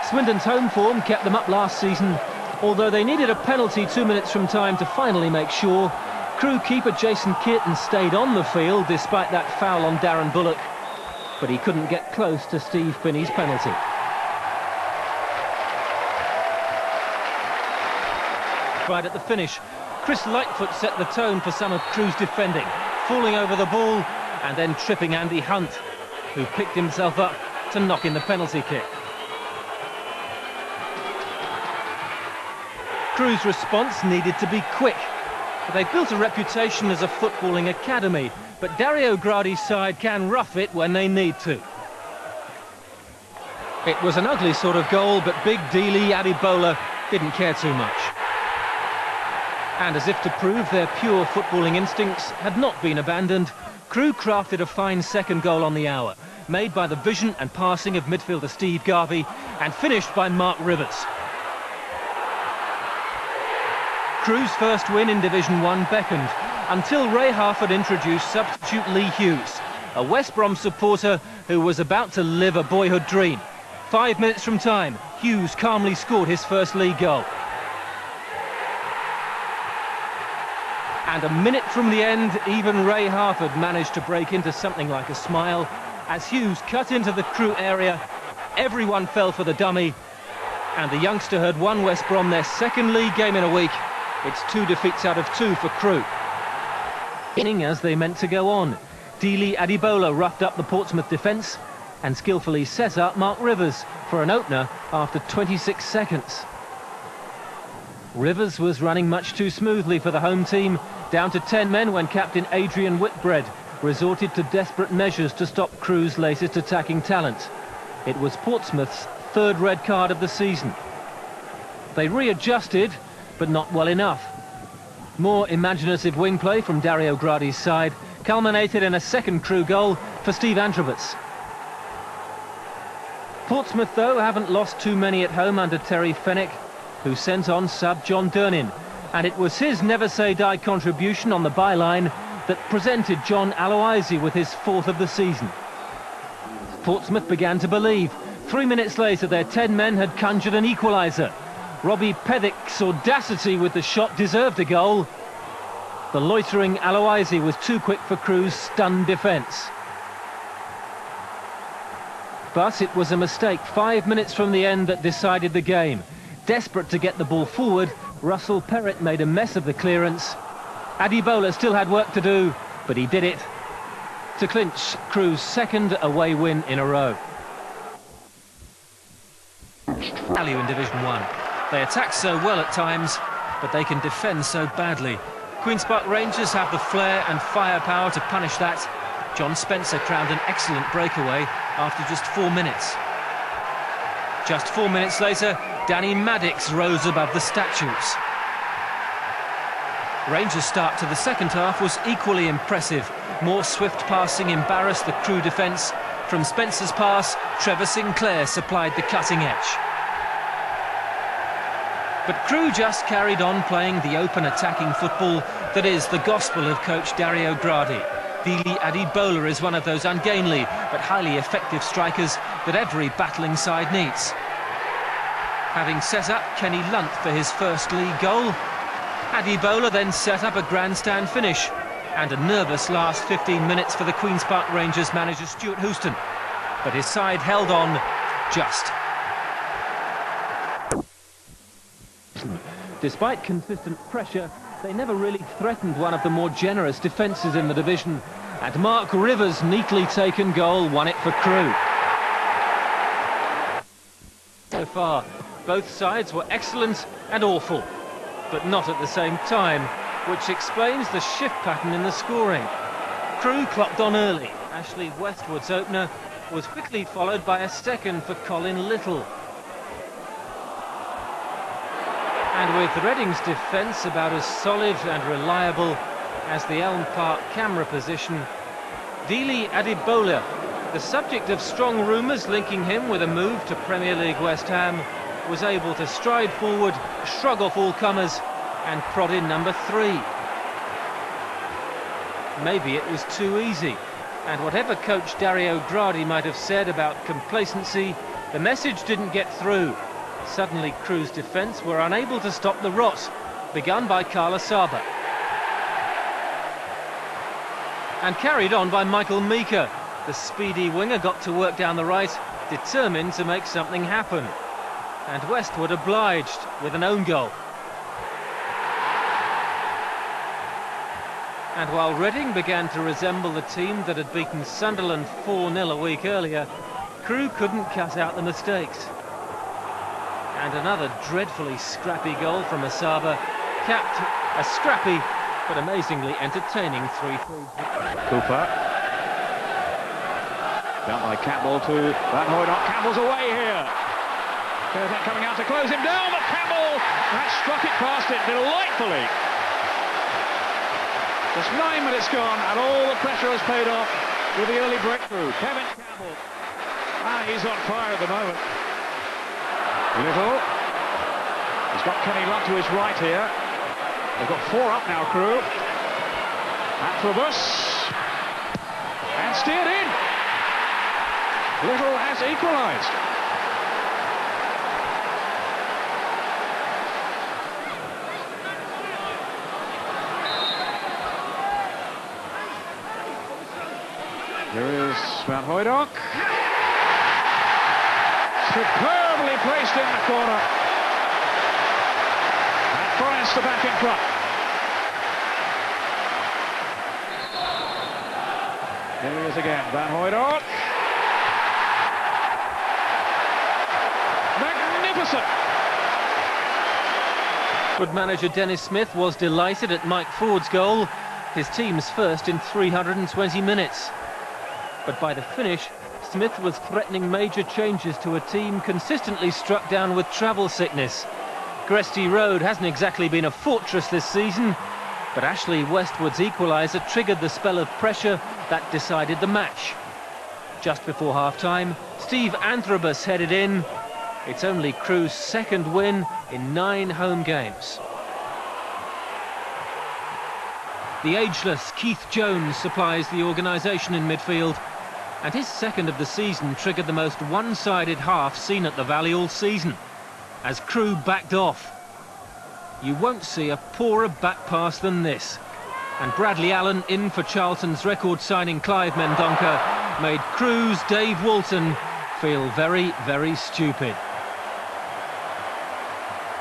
Swindon's home form kept them up last season, although they needed a penalty 2 minutes from time to finally make sure. Crewe keeper Jason Kearton stayed on the field despite that foul on Darren Bullock, but he couldn't get close to Steve Finney's penalty. Right at the finish, Chris Lightfoot set the tone for some of Crewe's defending, falling over the ball and then tripping Andy Hunt, who picked himself up to knock in the penalty kick. Crewe's response needed to be quick. They've built a reputation as a footballing academy, but Dario Gradi's side can rough it when they need to. It was an ugly sort of goal, but big Dele Adebola didn't care too much. And as if to prove their pure footballing instincts had not been abandoned, Crewe crafted a fine second goal on the hour, made by the vision and passing of midfielder Steve Garvey and finished by Mark Rivers. Crewe's first win in Division 1 beckoned until Ray Harford introduced substitute Lee Hughes, a West Brom supporter who was about to live a boyhood dream. 5 minutes from time, Hughes calmly scored his first league goal. And a minute from the end, even Ray Harford managed to break into something like a smile. As Hughes cut into the Crewe area, everyone fell for the dummy, and the youngster had won West Brom their second league game in a week. It's 2 defeats out of 2 for Crewe. Inning as they meant to go on. Dele Adebola roughed up the Portsmouth defence and skillfully set up Mark Rivers for an opener after 26 seconds. Rivers was running much too smoothly for the home team, down to 10 men when captain Adrian Whitbread resorted to desperate measures to stop Crewe's latest attacking talent. It was Portsmouth's third red card of the season. They readjusted, but not well enough. More imaginative wing play from Dario Gradi's side culminated in a second Crewe goal for Steve Antrobus. Portsmouth, though, haven't lost too many at home under Terry Fenwick, who sent on sub John Durnin, and it was his never-say-die contribution on the byline that presented John Aloisi with his 4th of the season. Portsmouth began to believe. 3 minutes later, their 10 men had conjured an equaliser. Robbie Pethick's audacity with the shot deserved a goal. The loitering Aloisi was too quick for Crewe's stunned defence. But it was a mistake 5 minutes from the end that decided the game. Desperate to get the ball forward, Russell Perrett made a mess of the clearance. Adebola still had work to do, but he did it to clinch Crewe's second away win in a row. Value in Division 1. They attack so well at times, but they can defend so badly. Queen's Park Rangers have the flair and firepower to punish that. John Spencer crowned an excellent breakaway after just 4 minutes. Just 4 minutes later, Danny Maddox rose above the statues. Rangers' start to the second half was equally impressive. More swift passing embarrassed the Crewe defence. From Spencer's pass, Trevor Sinclair supplied the cutting edge. But Crewe just carried on playing the open attacking football that is the gospel of coach Dario Gradi. Dili Adibola is one of those ungainly but highly effective strikers that every battling side needs. Having set up Kenny Lunt for his first league goal, Adibola then set up a grandstand finish and a nervous last 15 minutes for the Queen's Park Rangers manager Stuart Houston. But his side held on just. Despite consistent pressure, they never really threatened one of the more generous defences in the division. And Mark Rivers' neatly taken goal won it for Crewe. So far, both sides were excellent and awful, but not at the same time, which explains the shift pattern in the scoring. Crewe clocked on early. Ashley Westwood's opener was quickly followed by a second for Colin Little. And with Reading's defence about as solid and reliable as the Elm Park camera position, Dili Adibola, the subject of strong rumours linking him with a move to Premier League West Ham, was able to stride forward, shrug off all comers and prod in number 3. Maybe it was too easy, and whatever coach Dario Gradi might have said about complacency, the message didn't get through. Suddenly Crewe's defence were unable to stop the rot, begun by Carla Saba. And carried on by Michael Meeker. The speedy winger got to work down the right, determined to make something happen. And Westwood obliged with an own goal. And while Reading began to resemble the team that had beaten Sunderland 4-0 a week earlier, Crewe couldn't cut out the mistakes. And another dreadfully scrappy goal from Asaba capped a scrappy but amazingly entertaining 3-3. Cooper. Down by Campbell to Van Hooydonk. Campbell's away here. Curtin coming out to close him down, but Campbell has struck it past it delightfully. Just 9 minutes gone and all the pressure has paid off with the early breakthrough. Kevin Campbell. And he's on fire at the moment. Little. He's got Kenny Lunt to his right here. They've got 4 up now, Crewe. Atrobus. And steered in. Little has equalised. Here is Van Hooydonk. Superbly placed in the corner. And Forrester back in front. Here he is again, Van Hooydonk. Magnificent! Good manager Dennis Smith was delighted at Mike Ford's goal, his team's first in 320 minutes. But by the finish, Smith was threatening major changes to a team consistently struck down with travel sickness. Gresty Road hasn't exactly been a fortress this season, but Ashley Westwood's equaliser triggered the spell of pressure that decided the match. Just before half-time, Steve Anthrobus headed in. It's only Crewe's second win in 9 home games. The ageless Keith Jones supplies the organisation in midfield, and his second of the season triggered the most one-sided half seen at the Valley all season, as Crewe backed off. You won't see a poorer back pass than this, and Bradley Allen, in for Charlton's record signing Clive Mendonca, made Crewe's Dave Walton feel very, very stupid.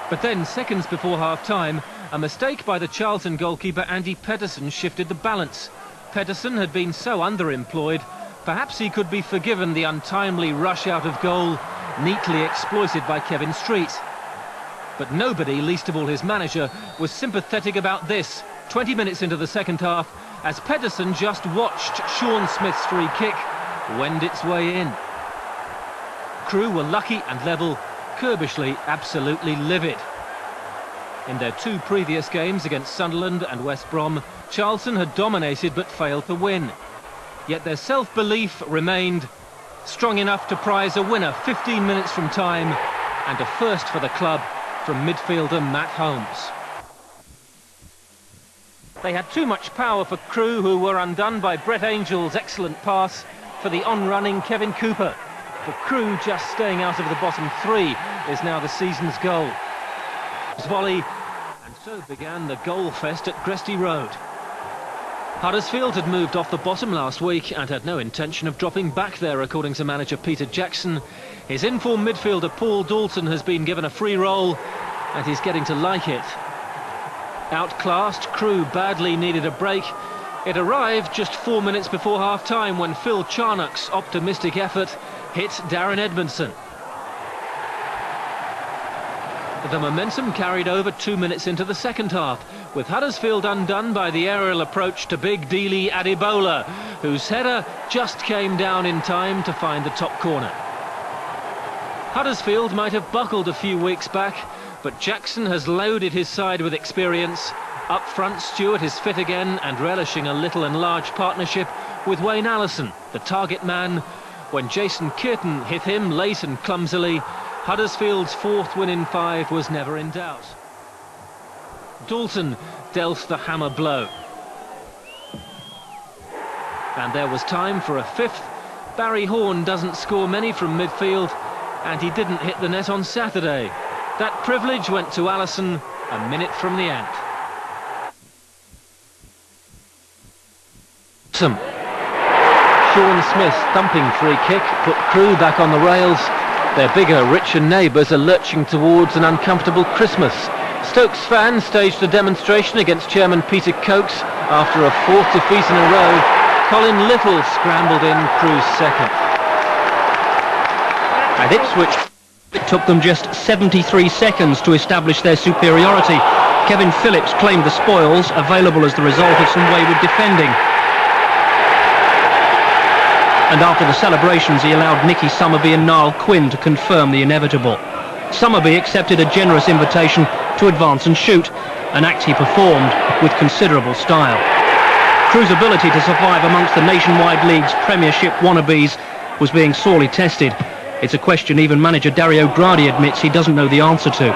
But then, seconds before half-time, a mistake by the Charlton goalkeeper Andy Pedersen shifted the balance. Pedersen had been so underemployed, perhaps he could be forgiven the untimely rush out of goal, neatly exploited by Kevin Street. But nobody, least of all his manager, was sympathetic about this, 20 minutes into the second half, as Pedersen just watched Sean Smith's free kick wend its way in. Crewe were lucky and level, Kirbishley absolutely livid. In their 2 previous games against Sunderland and West Brom, Charlton had dominated but failed to win. Yet their self-belief remained strong enough to prize a winner 15 minutes from time and a first for the club from midfielder Matt Holmes. They had too much power for Crewe, who were undone by Brett Angel's excellent pass for the on-running Kevin Cooper. For Crewe, just staying out of the bottom three is now the season's goal. Volley, and so began the goal fest at Gresty Road. Huddersfield had moved off the bottom last week and had no intention of dropping back there, according to manager Peter Jackson. His informed midfielder Paul Dalton has been given a free role and he's getting to like it. Outclassed, Crewe badly needed a break. It arrived just 4 minutes before half-time when Phil Charnock's optimistic effort hit Darren Edmondson. The momentum carried over 2 minutes into the second half, with Huddersfield undone by the aerial approach to big Dele Adebola, whose header just came down in time to find the top corner. Huddersfield might have buckled a few weeks back, but Jackson has loaded his side with experience. Up front, Stewart is fit again and relishing a little and large partnership with Wayne Allison, the target man. When Jason Kearton hit him late and clumsily, Huddersfield's fourth win in 5 was never in doubt. Dalton dealt the hammer blow. And there was time for a fifth. Barry Horn doesn't score many from midfield, and he didn't hit the net on Saturday. That privilege went to Allison a minute from the end. Sean Smith's thumping free kick put Crewe back on the rails. Their bigger, richer neighbours are lurching towards an uncomfortable Christmas. Stokes fans staged a demonstration against chairman Peter Cokes after a fourth defeat in a row. Colin Little scrambled in Crewe's second. At Ipswich, it took them just 73 seconds to establish their superiority. Kevin Phillips claimed the spoils, available as the result of some wayward defending. And after the celebrations, he allowed Nicky Summerby and Niall Quinn to confirm the inevitable. Summerby accepted a generous invitation to advance and shoot, an act he performed with considerable style. Crewe's ability to survive amongst the Nationwide League's Premiership wannabes was being sorely tested. It's a question even manager Dario Gradi admits he doesn't know the answer to.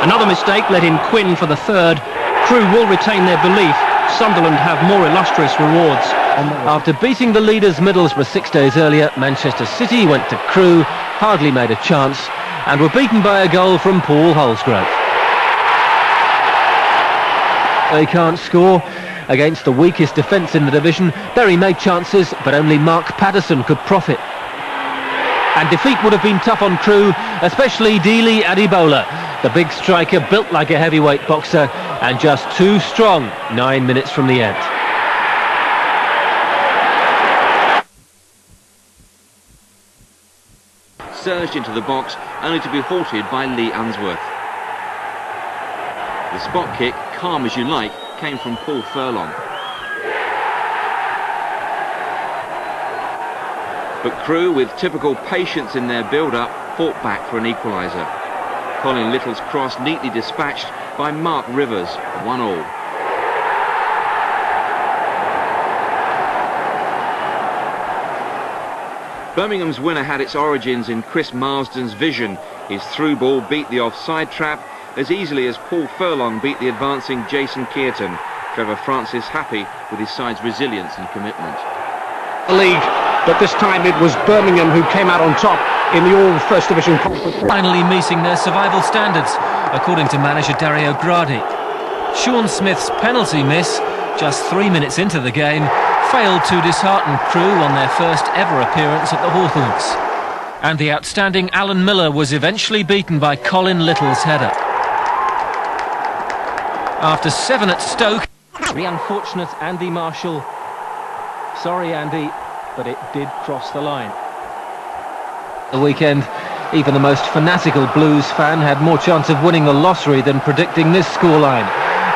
Another mistake let in Quinn for the third. Crewe will retain their belief. Sunderland have more illustrious rewards. After beating the leaders Middlesbrough 6 days earlier, Manchester City went to Crewe, hardly made a chance, and were beaten by a goal from Paul Holsgrove. They can't score. Against the weakest defence in the division, Bury made chances, but only Mark Patterson could profit. And defeat would have been tough on Crewe, especially Dele Adebola, the big striker built like a heavyweight boxer, and just too strong 9 minutes from the end. Surged into the box, only to be halted by Lee Unsworth. The spot kick, calm as you like, came from Paul Furlong. But Crewe, with typical patience in their build-up, fought back for an equaliser. Colin Little's cross neatly dispatched by Mark Rivers, 1-1. Birmingham's winner had its origins in Chris Marsden's vision. His through ball beat the offside trap as easily as Paul Furlong beat the advancing Jason Kearton. Trevor Francis happy with his side's resilience and commitment. The league, but this time it was Birmingham who came out on top in the All First Division Conference. Finally meeting their survival standards, according to manager Dario Gradi. Sean Smith's penalty miss, just 3 minutes into the game, failed to dishearten Crewe on their first ever appearance at the Hawthorns. And the outstanding Alan Miller was eventually beaten by Colin Little's header. After 7 at Stoke, the unfortunate Andy Marshall. Sorry, Andy, but it did cross the line. The weekend, even the most fanatical Blues fan had more chance of winning the lottery than predicting this scoreline.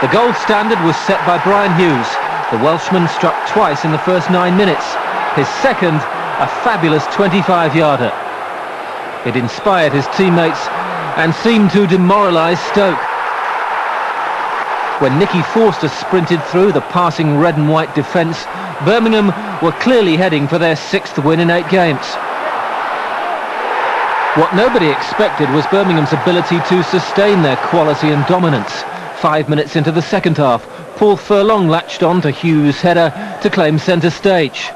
The gold standard was set by Brian Hughes. The Welshman struck twice in the first 9 minutes. His second, a fabulous 25-yarder. It inspired his teammates and seemed to demoralise Stoke. When Nicky Forster sprinted through the passing red and white defence, Birmingham were clearly heading for their 6th win in 8 games. What nobody expected was Birmingham's ability to sustain their quality and dominance. 5 minutes into the second half, Paul Furlong latched on to Hughes' header to claim centre stage.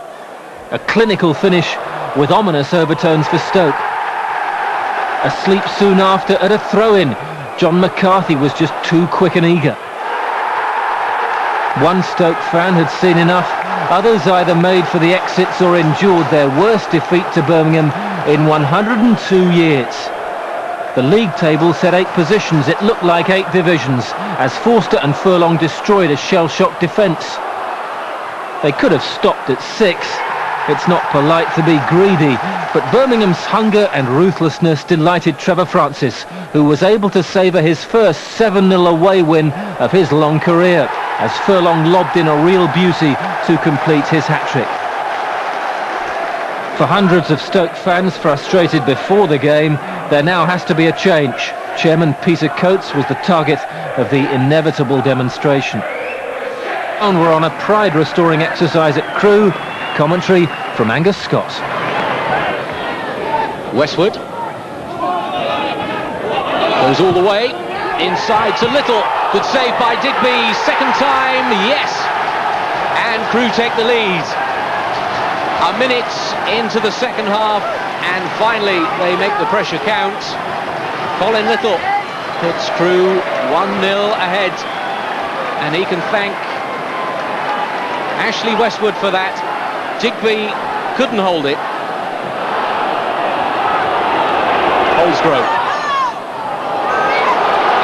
A clinical finish with ominous overtones for Stoke. Asleep soon after at a throw-in, John McCarthy was just too quick and eager. One Stoke fan had seen enough. Others either made for the exits or endured their worst defeat to Birmingham in 102 years. The league table set 8 positions. It looked like 8 divisions as Forster and Furlong destroyed a shell-shocked defence. They could have stopped at 6. It's not polite to be greedy, but Birmingham's hunger and ruthlessness delighted Trevor Francis, who was able to savour his first 7-0 away win of his long career, as Furlong lobbed in a real beauty to complete his hat-trick. For hundreds of Stoke fans frustrated before the game, there now has to be a change. Chairman Peter Coates was the target of the inevitable demonstration. We're on a pride-restoring exercise at Crewe. Commentary from Angus Scott. Westwood goes all the way inside to Little. Good save by Digby. Second time, yes. And Crewe take the lead. A minute into the second half, and finally they make the pressure count. Colin Little puts Crewe 1-0 ahead, and he can thank Ashley Westwood for that. Digby couldn't hold it. Holsgrove.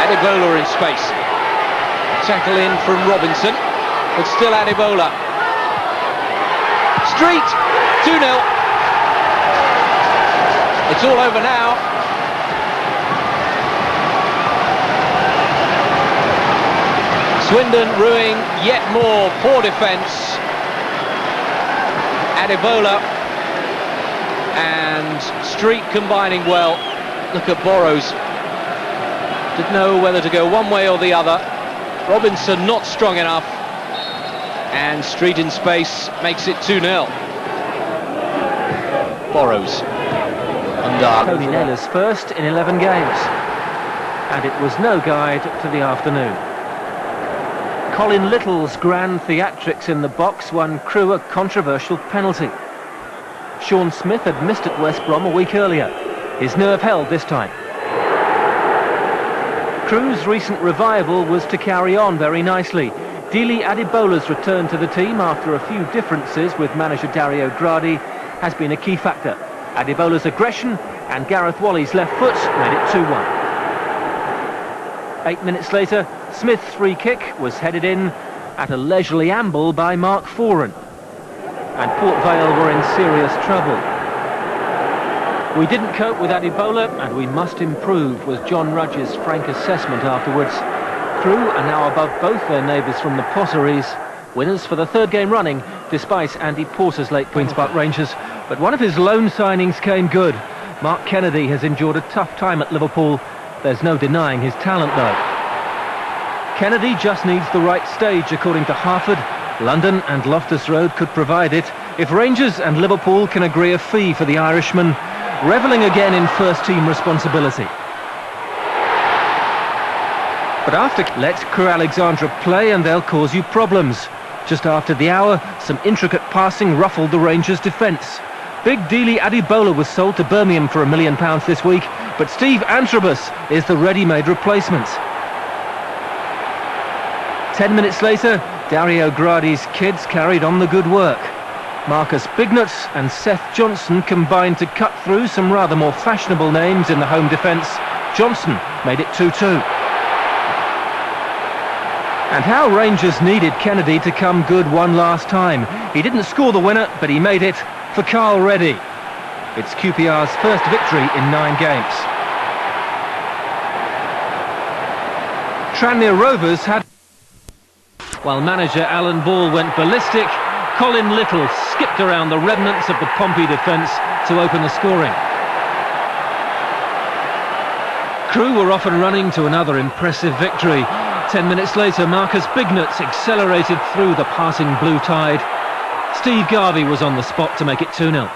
Adebola in space. Tackle in from Robinson, but still Adebola. Street, 2-0. It's all over now. Swindon ruining yet more poor defence. Adebola and Street combining well. Look at Burrows. Didn't know whether to go one way or the other. Robinson not strong enough. And Street in space makes it 2-0. Burrows. Tony Naylor's first in 11 games. And it was no guide to the afternoon. Colin Little's grand theatrics in the box won Crewe a controversial penalty. Sean Smith had missed at West Brom a week earlier. His nerve held this time. Crewe's recent revival was to carry on very nicely. Dili Adebola's return to the team after a few differences with manager Dario Gradi has been a key factor. Adebola's aggression and Gareth Wally's left foot made it 2-1. 8 minutes later, Smith's free kick was headed in at a leisurely amble by Mark Foran. And Port Vale were in serious trouble. We didn't cope with Adebola and we must improve, was John Rudge's frank assessment afterwards. Crewe are now above both their neighbours from the Potteries, winners for the third game running, despite Andy Porter's late Queen's Park Rangers. But one of his loan signings came good. Mark Kennedy has endured a tough time at Liverpool. There's no denying his talent, though. Kennedy just needs the right stage, according to Hartford. London and Loftus Road could provide it. If Rangers and Liverpool can agree a fee for the Irishman, revelling again in first-team responsibility. But after, let Crewe Alexandra play and they'll cause you problems. Just after the hour, some intricate passing ruffled the Rangers' defence. Big Dili Adebola was sold to Birmingham for £1 million this week, but Steve Antrobus is the ready-made replacement. 10 minutes later, Dario Gradi's kids carried on the good work. Marcus Bignut and Seth Johnson combined to cut through some rather more fashionable names in the home defence. Johnson made it 2-2. And how Rangers needed Kennedy to come good one last time. He didn't score the winner, but he made it for Carl Reddy. It's QPR's first victory in 9 games. Tranmere Rovers had... While manager Alan Ball went ballistic, Colin Little skipped around the remnants of the Pompey defence to open the scoring. Crewe were off and running to another impressive victory. 10 minutes later, Marcus Bignut accelerated through the passing blue tide. Steve Garvey was on the spot to make it 2-0.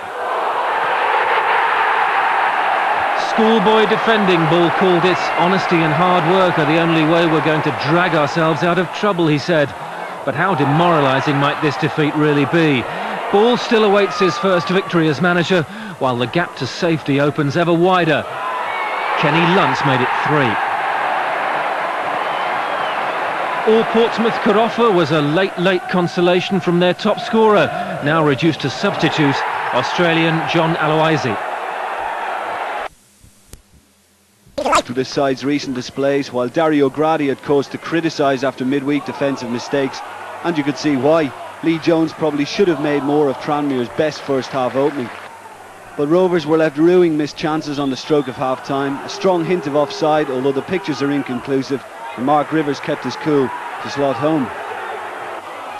schoolboy defending, Ball called it. Honesty and hard work are the only way we're going to drag ourselves out of trouble, he said. But how demoralising might this defeat really be? Ball still awaits his first victory as manager, while the gap to safety opens ever wider. Kenny Luntz made it 3. All Portsmouth could offer was a late consolation from their top scorer, now reduced to substitute, Australian John Aloisi. For this side's recent displays, while Dario Gradi had cause to criticise after midweek defensive mistakes, and you could see why. Lee Jones probably should have made more of Tranmere's best first half opening. But Rovers were left ruining missed chances on the stroke of half time, a strong hint of offside, although the pictures are inconclusive, and Mark Rivers kept his cool to slot home.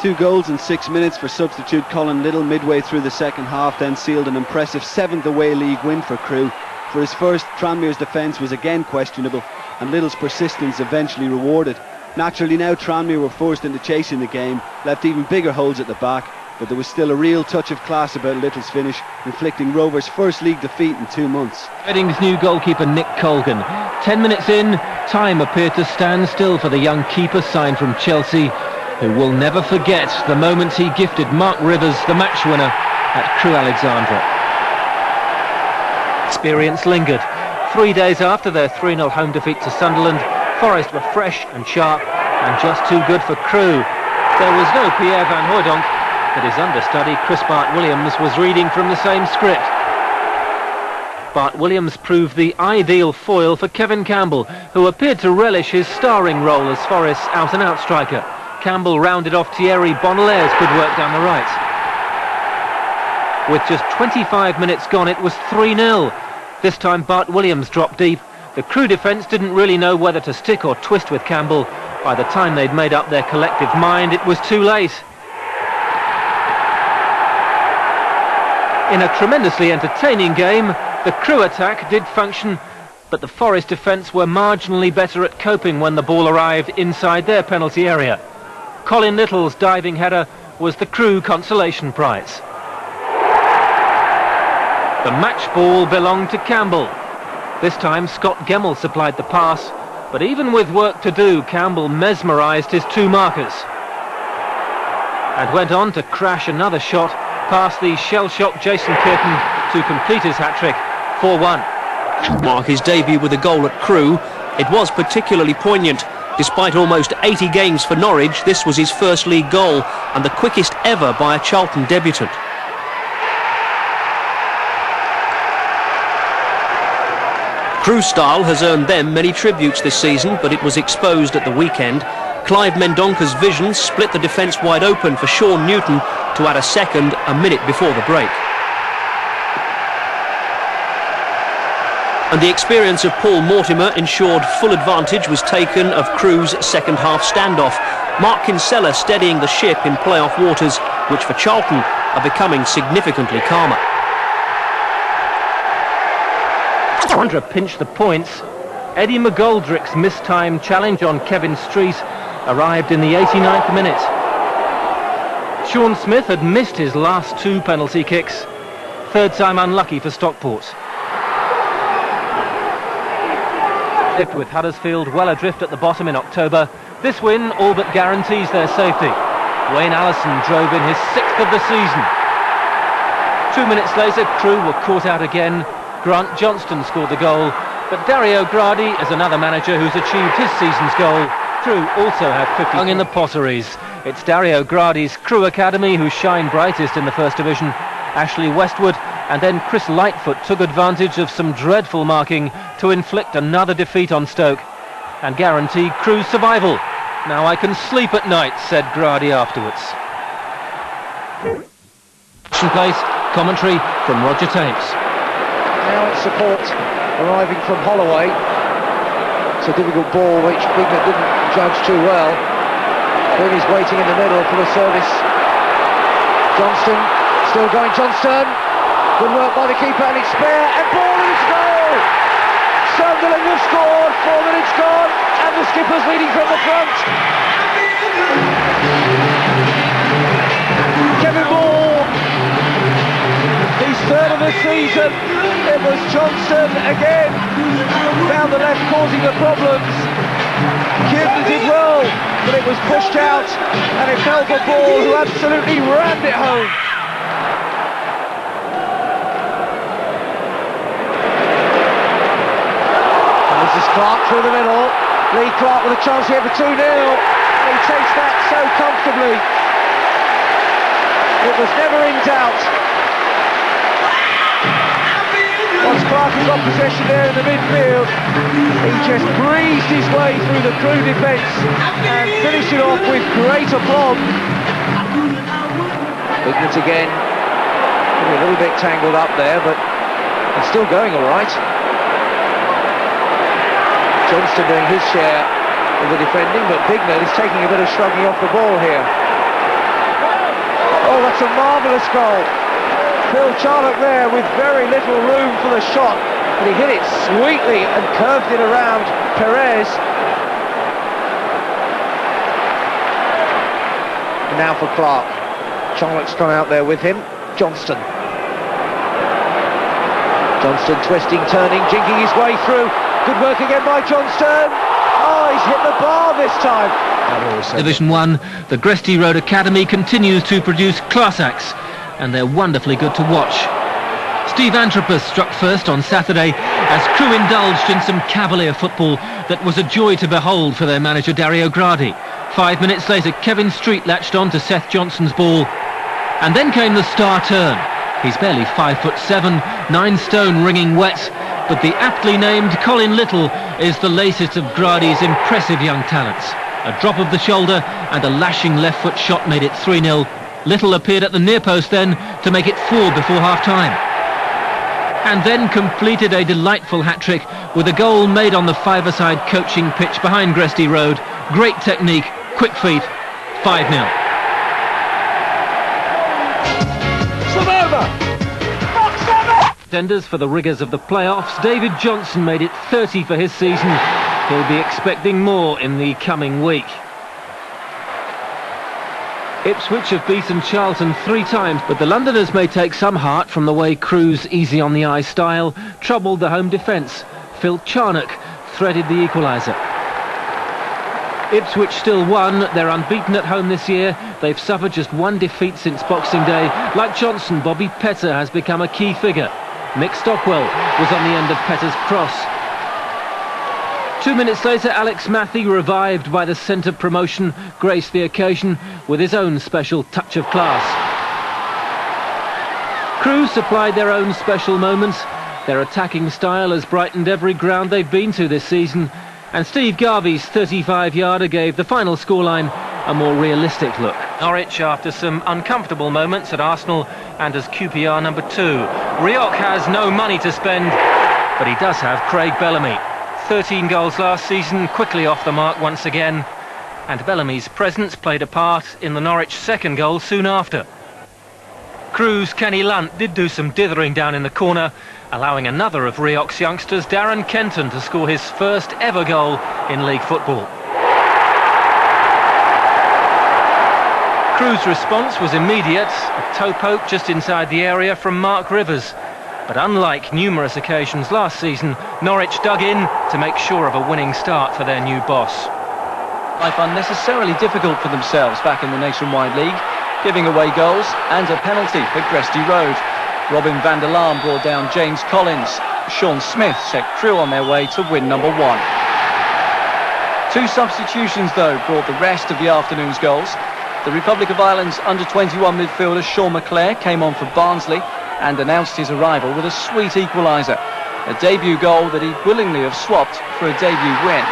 2 goals in 6 minutes for substitute Colin Little midway through the second half then sealed an impressive 7th away league win for Crewe. For his first, Tranmere's defence was again questionable, and Little's persistence eventually rewarded. Naturally now Tranmere were forced into chasing the game, left even bigger holes at the back, but there was still a real touch of class about Little's finish, inflicting Rovers' first league defeat in 2 months. Reading's new goalkeeper Nick Colgan. 10 minutes in, time appeared to stand still for the young keeper signed from Chelsea, who will never forget the moment he gifted Mark Rivers the match winner at Crewe Alexandra. Experience lingered. 3 days after their 3-0 home defeat to Sunderland, Forest were fresh and sharp and just too good for Crewe. There was no Pierre van Hooijdonk, but his understudy Chris Bart Williams was reading from the same script. Bart Williams proved the ideal foil for Kevin Campbell, who appeared to relish his starring role as Forest's out-and-out striker. Campbell rounded off Thierry Bonnelet's good work down the right. With just 25 minutes gone, it was 3-0. This time Bart Williams dropped deep. The Crewe defence didn't really know whether to stick or twist with Campbell. By the time they'd made up their collective mind, it was too late. In a tremendously entertaining game, the Crewe attack did function, but the Forest defence were marginally better at coping when the ball arrived inside their penalty area. Colin Little's diving header was the Crewe consolation prize. The match ball belonged to Campbell. This time Scott Gemmell supplied the pass, but even with work to do, Campbell mesmerised his 2 markers and went on to crash another shot past the shell-shocked Jason Kearton to complete his hat-trick. 4-1. Mark his debut with a goal at Crewe. It was particularly poignant. Despite almost 80 games for Norwich, this was his first league goal and the quickest ever by a Charlton debutant. Crewe's style has earned them many tributes this season, but it was exposed at the weekend. Clive Mendonca's vision split the defence wide open for Sean Newton to add a second a minute before the break. And the experience of Paul Mortimer ensured full advantage was taken of Crewe's second half standoff. Mark Kinsella steadying the ship in playoff waters, which for Charlton are becoming significantly calmer. Alexandra pinched the points. Eddie McGoldrick's mistimed challenge on Kevin Street arrived in the 89th minute. Sean Smith had missed his last 2 penalty kicks. Third time unlucky for Stockport. With Huddersfield well adrift at the bottom in October, this win all but guarantees their safety. Wayne Allison drove in his 6th of the season. 2 minutes later, Crewe were caught out again. Grant Johnston scored the goal, but Dario Gradi is another manager who's achieved his season's goal. Crewe also have 50 hung in the potteries. It's Dario Gradi's Crewe Academy who shine brightest in the First Division. Ashley Westwood and then Chris Lightfoot took advantage of some dreadful marking to inflict another defeat on Stoke and guarantee Crewe's survival. Now I can sleep at night, said Gradi afterwards. Place, commentary from Roger Thames. Now it's support arriving from Holloway. It's a difficult ball which Bigner didn't judge too well. Quinn is waiting in the middle for the service. Johnston still going. Johnston, good work by the keeper, and it's spare, and ball, and it's goal! Sunderland have scored, 4 minutes gone, and the skipper's leading from the front. Kevin Moore, he's third of the season. It was Johnston again, down the left causing the problems. Kearton did well, but it was pushed out, and it fell for Ball, who absolutely rammed it home. And this is Clark through the middle. Lee Clark with a chance here for 2-0. He takes that so comfortably. It was never in doubt. Once Clark has got possession there in the midfield, he just breezed his way through the Crewe defence and finished it off with great aplomb. Hignett again, a little bit tangled up there, but it's still going all right. Johnston doing his share of the defending, but Hignett is taking a bit of shrugging off the ball here. Oh, that's a marvellous goal. Phil Charnock there with very little room for the shot, but he hit it sweetly and curved it around Perez. And now for Clark. Charnock's gone out there with him. Johnston. Johnston twisting, turning, jinking his way through. Good work again by Johnston. Oh, he's hit the bar this time. Division 1, the Gresty Road Academy continues to produce class acts, and they're wonderfully good to watch. Steve Antropos struck first on Saturday as Crewe indulged in some cavalier football that was a joy to behold for their manager Dario Gradi. 5 minutes later, Kevin Street latched on to Seth Johnson's ball, and then came the star turn. He's barely 5'7", 9 stone, wringing wet, but the aptly named Colin Little is the latest of Gradi's impressive young talents. A drop of the shoulder and a lashing left foot shot made it 3-0. Little appeared at the near post then to make it 4 before half-time. And then completed a delightful hat-trick with a goal made on the five-a-side coaching pitch behind Gresty Road. Great technique, quick feet, 5-0. Contenders for the rigours of the playoffs, David Johnson made it 30 for his season. He'll be expecting more in the coming week. Ipswich have beaten Charlton 3 times, but the Londoners may take some heart from the way Crewe's easy-on-the-eye style troubled the home defence. Phil Charnock threaded the equaliser. Ipswich still won. They're unbeaten at home this year. They've suffered just 1 defeat since Boxing Day. Like Johnson, Bobby Petter has become a key figure. Mick Stockwell was on the end of Petter's cross. 2 minutes later, Alex Matthew, revived by the centre promotion, graced the occasion with his own special touch of class. Crewe supplied their own special moments. Their attacking style has brightened every ground they've been to this season, and Steve Garvey's 35-yarder gave the final scoreline a more realistic look. Norwich, after some uncomfortable moments at Arsenal and as QPR number 2. Rioch has no money to spend, but he does have Craig Bellamy. 13 goals last season, quickly off the mark once again, and Bellamy's presence played a part in the Norwich second goal soon after. Crewe's Kenny Lunt did do some dithering down in the corner, allowing another of Rioch's youngsters, Darren Kenton, to score his first ever goal in league football. Crewe's response was immediate, a toe poke just inside the area from Mark Rivers. But unlike numerous occasions last season, Norwich dug in to make sure of a winning start for their new boss. Life unnecessarily difficult for themselves back in the Nationwide League, giving away goals and a penalty at Gresty Road. Robin van der Laan brought down James Collins. Sean Smith set Crewe on their way to win number 1. 2 substitutions, though, brought the rest of the afternoon's goals. The Republic of Ireland's under-21 midfielder Sean McClare came on for Barnsley and announced his arrival with a sweet equaliser, a debut goal that he'd willingly have swapped for a debut win.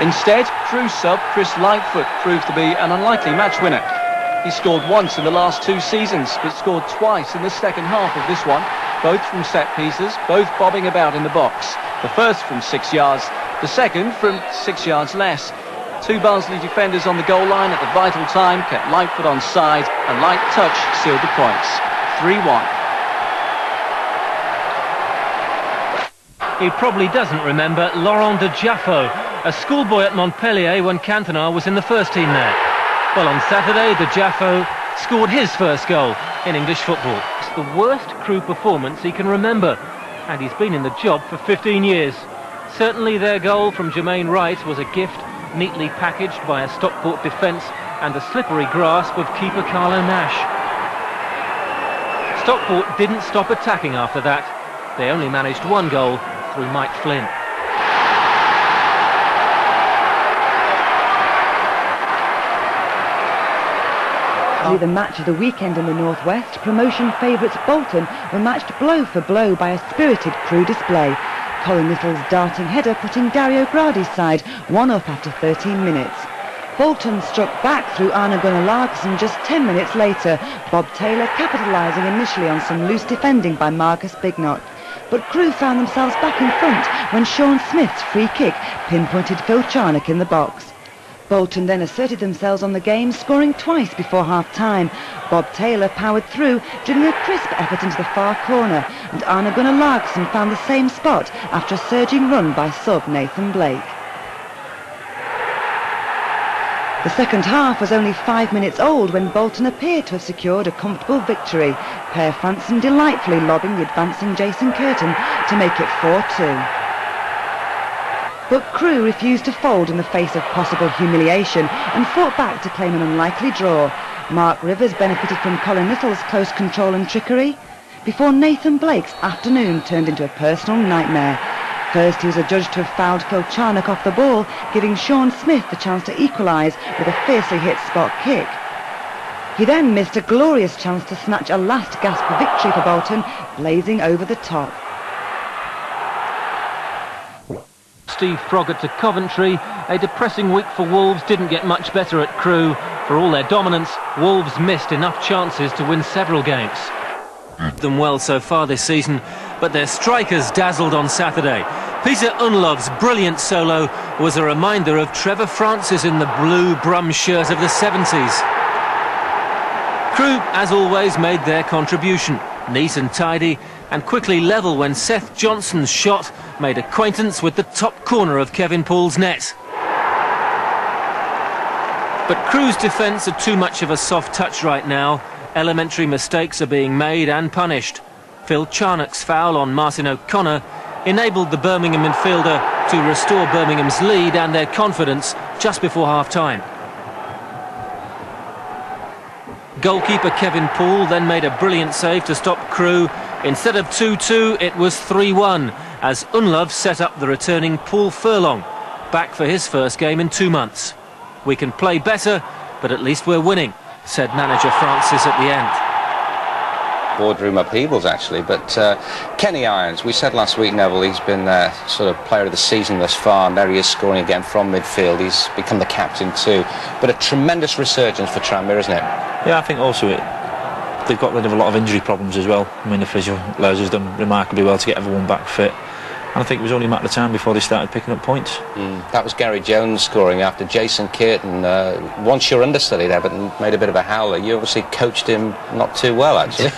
Instead, Crewe sub Chris Lightfoot proved to be an unlikely match winner. He scored once in the last 2 seasons, but scored twice in the second half of this one, both from set pieces, both bobbing about in the box. The first from 6 yards, the second from 6 yards less. 2 Barnsley defenders on the goal line at the vital time kept Lightfoot on side. A light touch sealed the points. 3-1. He probably doesn't remember Laurent de Jaffo, a schoolboy at Montpellier when Cantona was in the first team there. Well, on Saturday, de Jaffo scored his first goal in English football. It's the worst Crewe performance he can remember, and he's been in the job for 15 years. Certainly their goal from Jermaine Wright was a gift, neatly packaged by a Stockport defence and the slippery grasp of keeper Carlo Nash. Stockport didn't stop attacking after that. They only managed one goal through Mike Flynn. The match of the weekend in the Northwest, promotion favourites Bolton were matched blow for blow by a spirited Crewe display. Colin Little's darting header putting Dario Gradi's side 1-up after 13 minutes. Bolton struck back through Arne Gunnar Larsson just 10 minutes later, Bob Taylor capitalising initially on some loose defending by Marcus Bignot. But Crewe found themselves back in front when Sean Smith's free kick pinpointed Phil Charnock in the box. Bolton then asserted themselves on the game, scoring twice before half-time. Bob Taylor powered through, dribbling a crisp effort into the far corner, and Arne Gunnar Larsson found the same spot after a surging run by sub Nathan Blake. The second half was only 5 minutes old when Bolton appeared to have secured a comfortable victory. Per Franson delightfully lobbing the advancing Jason Curtin to make it 4-2. But Crewe refused to fold in the face of possible humiliation and fought back to claim an unlikely draw. Mark Rivers benefited from Colin Little's close control and trickery, before Nathan Blake's afternoon turned into a personal nightmare. First he was adjudged to have fouled Phil Charnock off the ball, giving Sean Smith the chance to equalise with a fiercely hit spot kick. He then missed a glorious chance to snatch a last gasp victory for Bolton, blazing over the top. Steve Froggatt to Coventry. A depressing week for Wolves didn't get much better at Crewe. For all their dominance, Wolves missed enough chances to win several games. Them well so far this season, but their strikers dazzled on Saturday. Peter Unlov's brilliant solo was a reminder of Trevor Francis in the blue Brum shirt of the 70s. Crewe, as always, made their contribution, neat and tidy, and quickly level when Seth Johnson's shot made acquaintance with the top corner of Kevin Poole's net. But Crewe's defence are too much of a soft touch right now. Elementary mistakes are being made and punished. Phil Charnock's foul on Martin O'Connor enabled the Birmingham midfielder to restore Birmingham's lead and their confidence just before half-time. Goalkeeper Kevin Poole then made a brilliant save to stop Crewe. Instead of 2-2, it was 3-1, as Unlov set up the returning Paul Furlong, back for his first game in 2 months. We can play better, but at least we're winning, said manager Francis at the end. Boardroom upheavals, actually, but Kenny Irons, we said last week, Neville, he's been sort of player of the season thus far, and there he is scoring again from midfield. He's become the captain too, but a tremendous resurgence for Tranmere, isn't it? Yeah, I think also they've got rid of a lot of injury problems as well. I mean, the physio Lowe's has done remarkably well to get everyone back fit. And I think it was only a matter of time before they started picking up points. That was Gary Jones scoring after Jason Curtin, once your understudy there, but made a bit of a howler. You obviously coached him not too well, actually.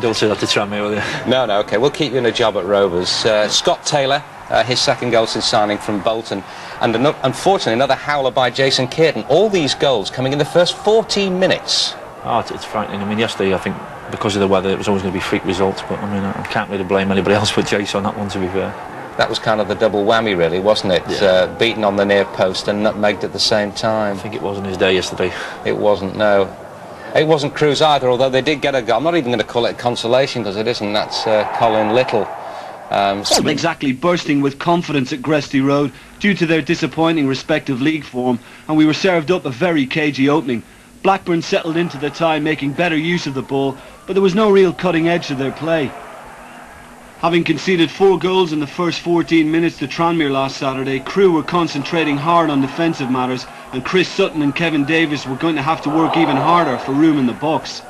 Don't say that to Tranmere, will you? No, okay, we'll keep you in a job at Rovers. Scott Taylor, his second goal since signing from Bolton, and unfortunately another howler by Jason Curtin. All these goals coming in the first 14 minutes. Oh, it's frightening. I mean, yesterday, I think, because of the weather, it was always going to be freak results, but I mean, I can't really blame anybody else but Jace on that one, to be fair. That was kind of the double whammy, really, wasn't it? Yeah. Beaten on the near post and nutmegged at the same time. I think it wasn't his day yesterday. It wasn't, no. It wasn't Crewe's either, although they did get a goal. I'm not even going to call it a consolation, because it isn't. That's Colin Little. Exactly bursting with confidence at Gresty Road due to their disappointing respective league form, and we were served up a very cagey opening. Blackburn settled into the tie, making better use of the ball, but there was no real cutting edge to their play. Having conceded 4 goals in the first 14 minutes to Tranmere last Saturday, Crewe were concentrating hard on defensive matters, and Chris Sutton and Kevin Davis were going to have to work even harder for room in the box.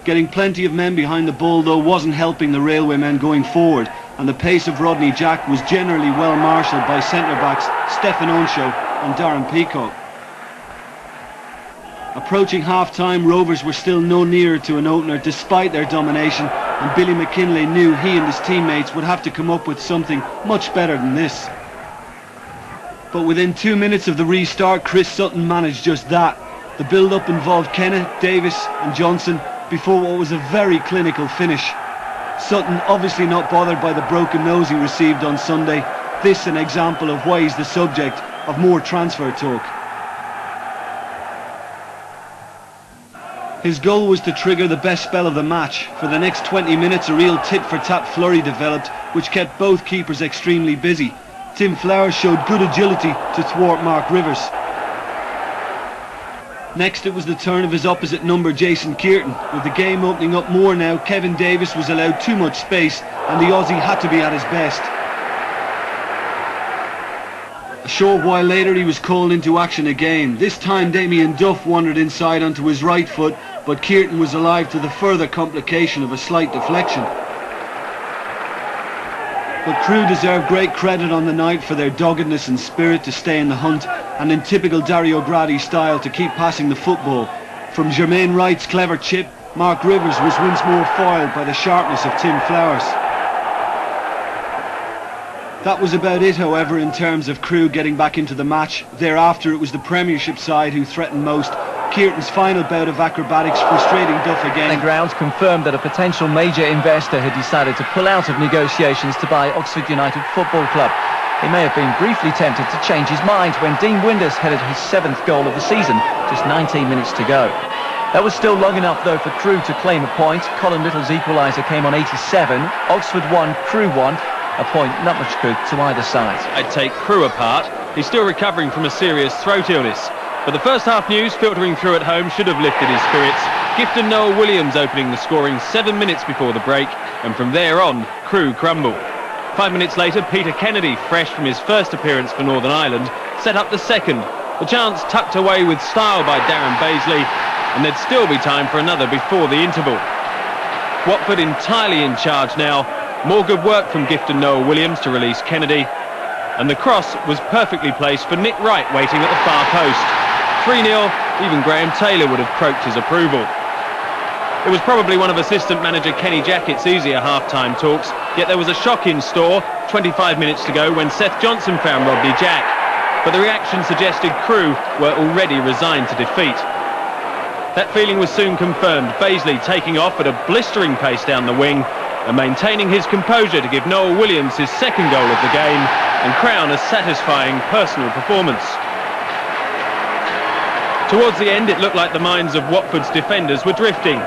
Getting plenty of men behind the ball, though, wasn't helping the Railway men going forward, and the pace of Rodney Jack was generally well marshalled by centre-backs Stefan Onsho and Darren Peacock. Approaching half-time, Rovers were still no nearer to an opener despite their domination, and Billy McKinlay knew he and his teammates would have to come up with something much better than this. But within 2 minutes of the restart, Chris Sutton managed just that. The build-up involved Kennett, Davis and Johnson before what was a very clinical finish. Sutton obviously not bothered by the broken nose he received on Sunday. This an example of why he's the subject of more transfer talk. His goal was to trigger the best spell of the match. For the next 20 minutes a real tit-for-tat flurry developed, which kept both keepers extremely busy. Tim Flowers showed good agility to thwart Mark Rivers. Next it was the turn of his opposite number, Jason Kearton. With the game opening up more now, Kevin Davis was allowed too much space and the Aussie had to be at his best. A short while later he was called into action again. This time Damien Duff wandered inside onto his right foot, but Kearton was alive to the further complication of a slight deflection. But Crewe deserved great credit on the night for their doggedness and spirit to stay in the hunt, and in typical Dario Gradi style to keep passing the football. From Jermaine Wright's clever chip, Mark Rivers was once more foiled by the sharpness of Tim Flowers. That was about it, however, in terms of Crewe getting back into the match. Thereafter it was the Premiership side who threatened most. Kearton's final bout of acrobatics frustrating Duff again. The grounds confirmed that a potential major investor had decided to pull out of negotiations to buy Oxford United Football Club. He may have been briefly tempted to change his mind when Dean Windus headed his 7th goal of the season, just 19 minutes to go. That was still long enough though for Crewe to claim a point. Colin Little's equaliser came on 87, Oxford won, Crewe won. A point not much good to either side. I'd take Crewe apart. He's still recovering from a serious throat illness. But the first half news filtering through at home should have lifted his spirits. Gifton Noel Williams opening the scoring 7 minutes before the break, and from there on, Crewe crumbled. 5 minutes later, Peter Kennedy, fresh from his first appearance for Northern Ireland, set up the second. The chance tucked away with style by Darren Baisley, and there'd still be time for another before the interval. Watford entirely in charge now. More good work from Gifton Noel Williams to release Kennedy, and the cross was perfectly placed for Nick Wright waiting at the far post. 3-0, even Graham Taylor would have croaked his approval. It was probably one of assistant manager Kenny Jackett's easier half-time talks, yet there was a shock in store 25 minutes to go when Seth Johnson found Rodney Jack, but the reaction suggested Crewe were already resigned to defeat. That feeling was soon confirmed, Baisley taking off at a blistering pace down the wing and maintaining his composure to give Noel Williams his second goal of the game and crown a satisfying personal performance. Towards the end, it looked like the minds of Watford's defenders were drifting.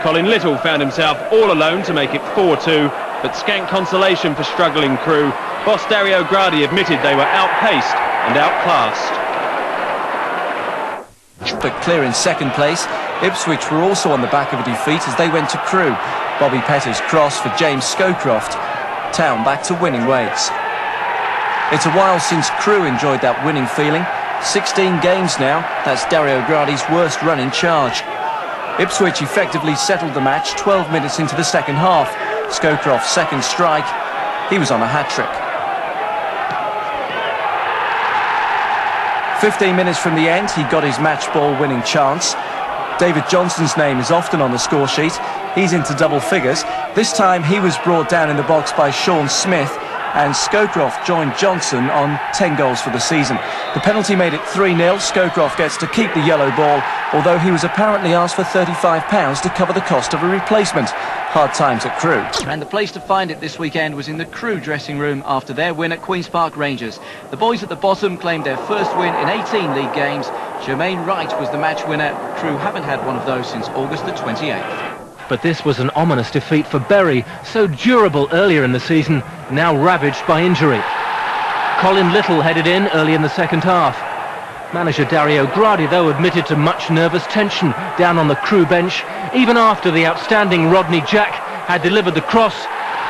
Colin Little found himself all alone to make it 4-2, but scant consolation for struggling Crewe. Boss Dario Gradi admitted they were outpaced and outclassed. But clear in second place, Ipswich were also on the back of a defeat as they went to Crewe. Bobby Petter's cross for James Scowcroft. Town back to winning ways. It's a while since Crewe enjoyed that winning feeling. 16 games now, that's Dario Gradi's worst run in charge. Ipswich effectively settled the match 12 minutes into the second half. Scowcroft's second strike, he was on a hat-trick. 15 minutes from the end, he got his match ball winning chance. David Johnson's name is often on the score sheet. He's into double figures. This time he was brought down in the box by Sean Smith, and Scowcroft joined Johnson on 10 goals for the season. The penalty made it 3-0. Scowcroft gets to keep the yellow ball, although he was apparently asked for £35 to cover the cost of a replacement. Hard times at Crewe. And the place to find it this weekend was in the Crewe dressing room after their win at Queen's Park Rangers. The boys at the bottom claimed their first win in 18 league games. Jermaine Wright was the match winner. Crewe haven't had one of those since August the 28th. But this was an ominous defeat for Bury, so durable earlier in the season, now ravaged by injury. Colin Little headed in early in the second half. Manager Dario Gradi, though, admitted to much nervous tension down on the Crewe bench. Even after the outstanding Rodney Jack had delivered the cross,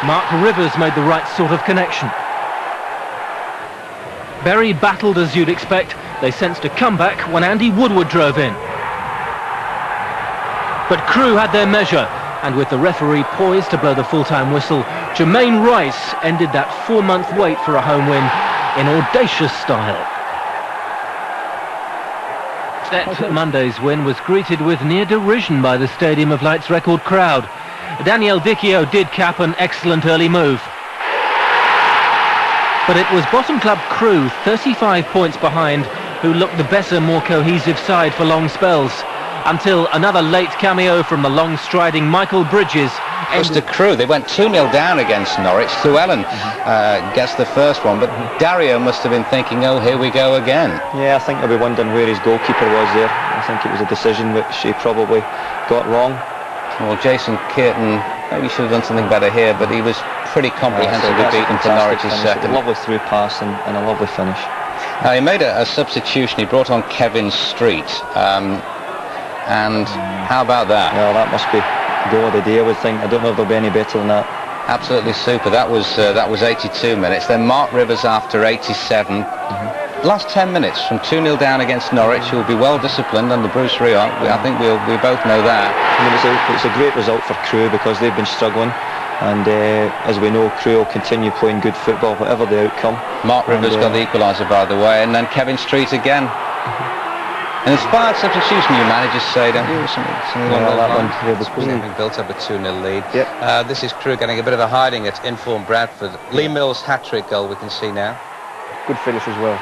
Mark Rivers made the right sort of connection. Bury battled as you'd expect. They sensed a comeback when Andy Woodward drove in. But Crewe had their measure, and with the referee poised to blow the full-time whistle, Jermaine Rice ended that 4-month wait for a home win in audacious style. That Monday's win was greeted with near derision by the Stadium of Light's record crowd. Daniel Dicchio did cap an excellent early move. But it was bottom club Crewe, 35 points behind, who looked the better, more cohesive side for long spells, until another late cameo from the long-striding Michael Bridges. Goes to Crewe. They went 2-0 down against Norwich. Llewellyn gets the first one, but Dario must have been thinking, oh, here we go again. Yeah, I think he'll be wondering where his goalkeeper was there. I think it was a decision which he probably got wrong. Well, Jason Kearton maybe should have done something better here, but he was pretty comprehensively beaten for Norwich's second. A lovely through pass and a lovely finish. He made a substitution. He brought on Kevin Street. And how about that? Yeah, that must be goal of the day, I would think. I don't know if there'll be any better than that. Absolutely super. That was 82 minutes. Then Mark Rivers after 87. Last 10 minutes from 2-0 down against Norwich, who will be well disciplined under Bruce Rioch. I think we both know that. I mean, it's a great result for Crewe because they've been struggling. And as we know, Crewe will continue playing good football, whatever the outcome. Mark Rivers got the equaliser, by the way, and then Kevin Street again. An inspired substitution, you managers say, don't you? Something along that one. Having built up a 2-0 lead. Yep. This is Crewe getting a bit of a hiding at informed Bradford. Lee Mills' hat-trick goal we can see now. Good finish as well.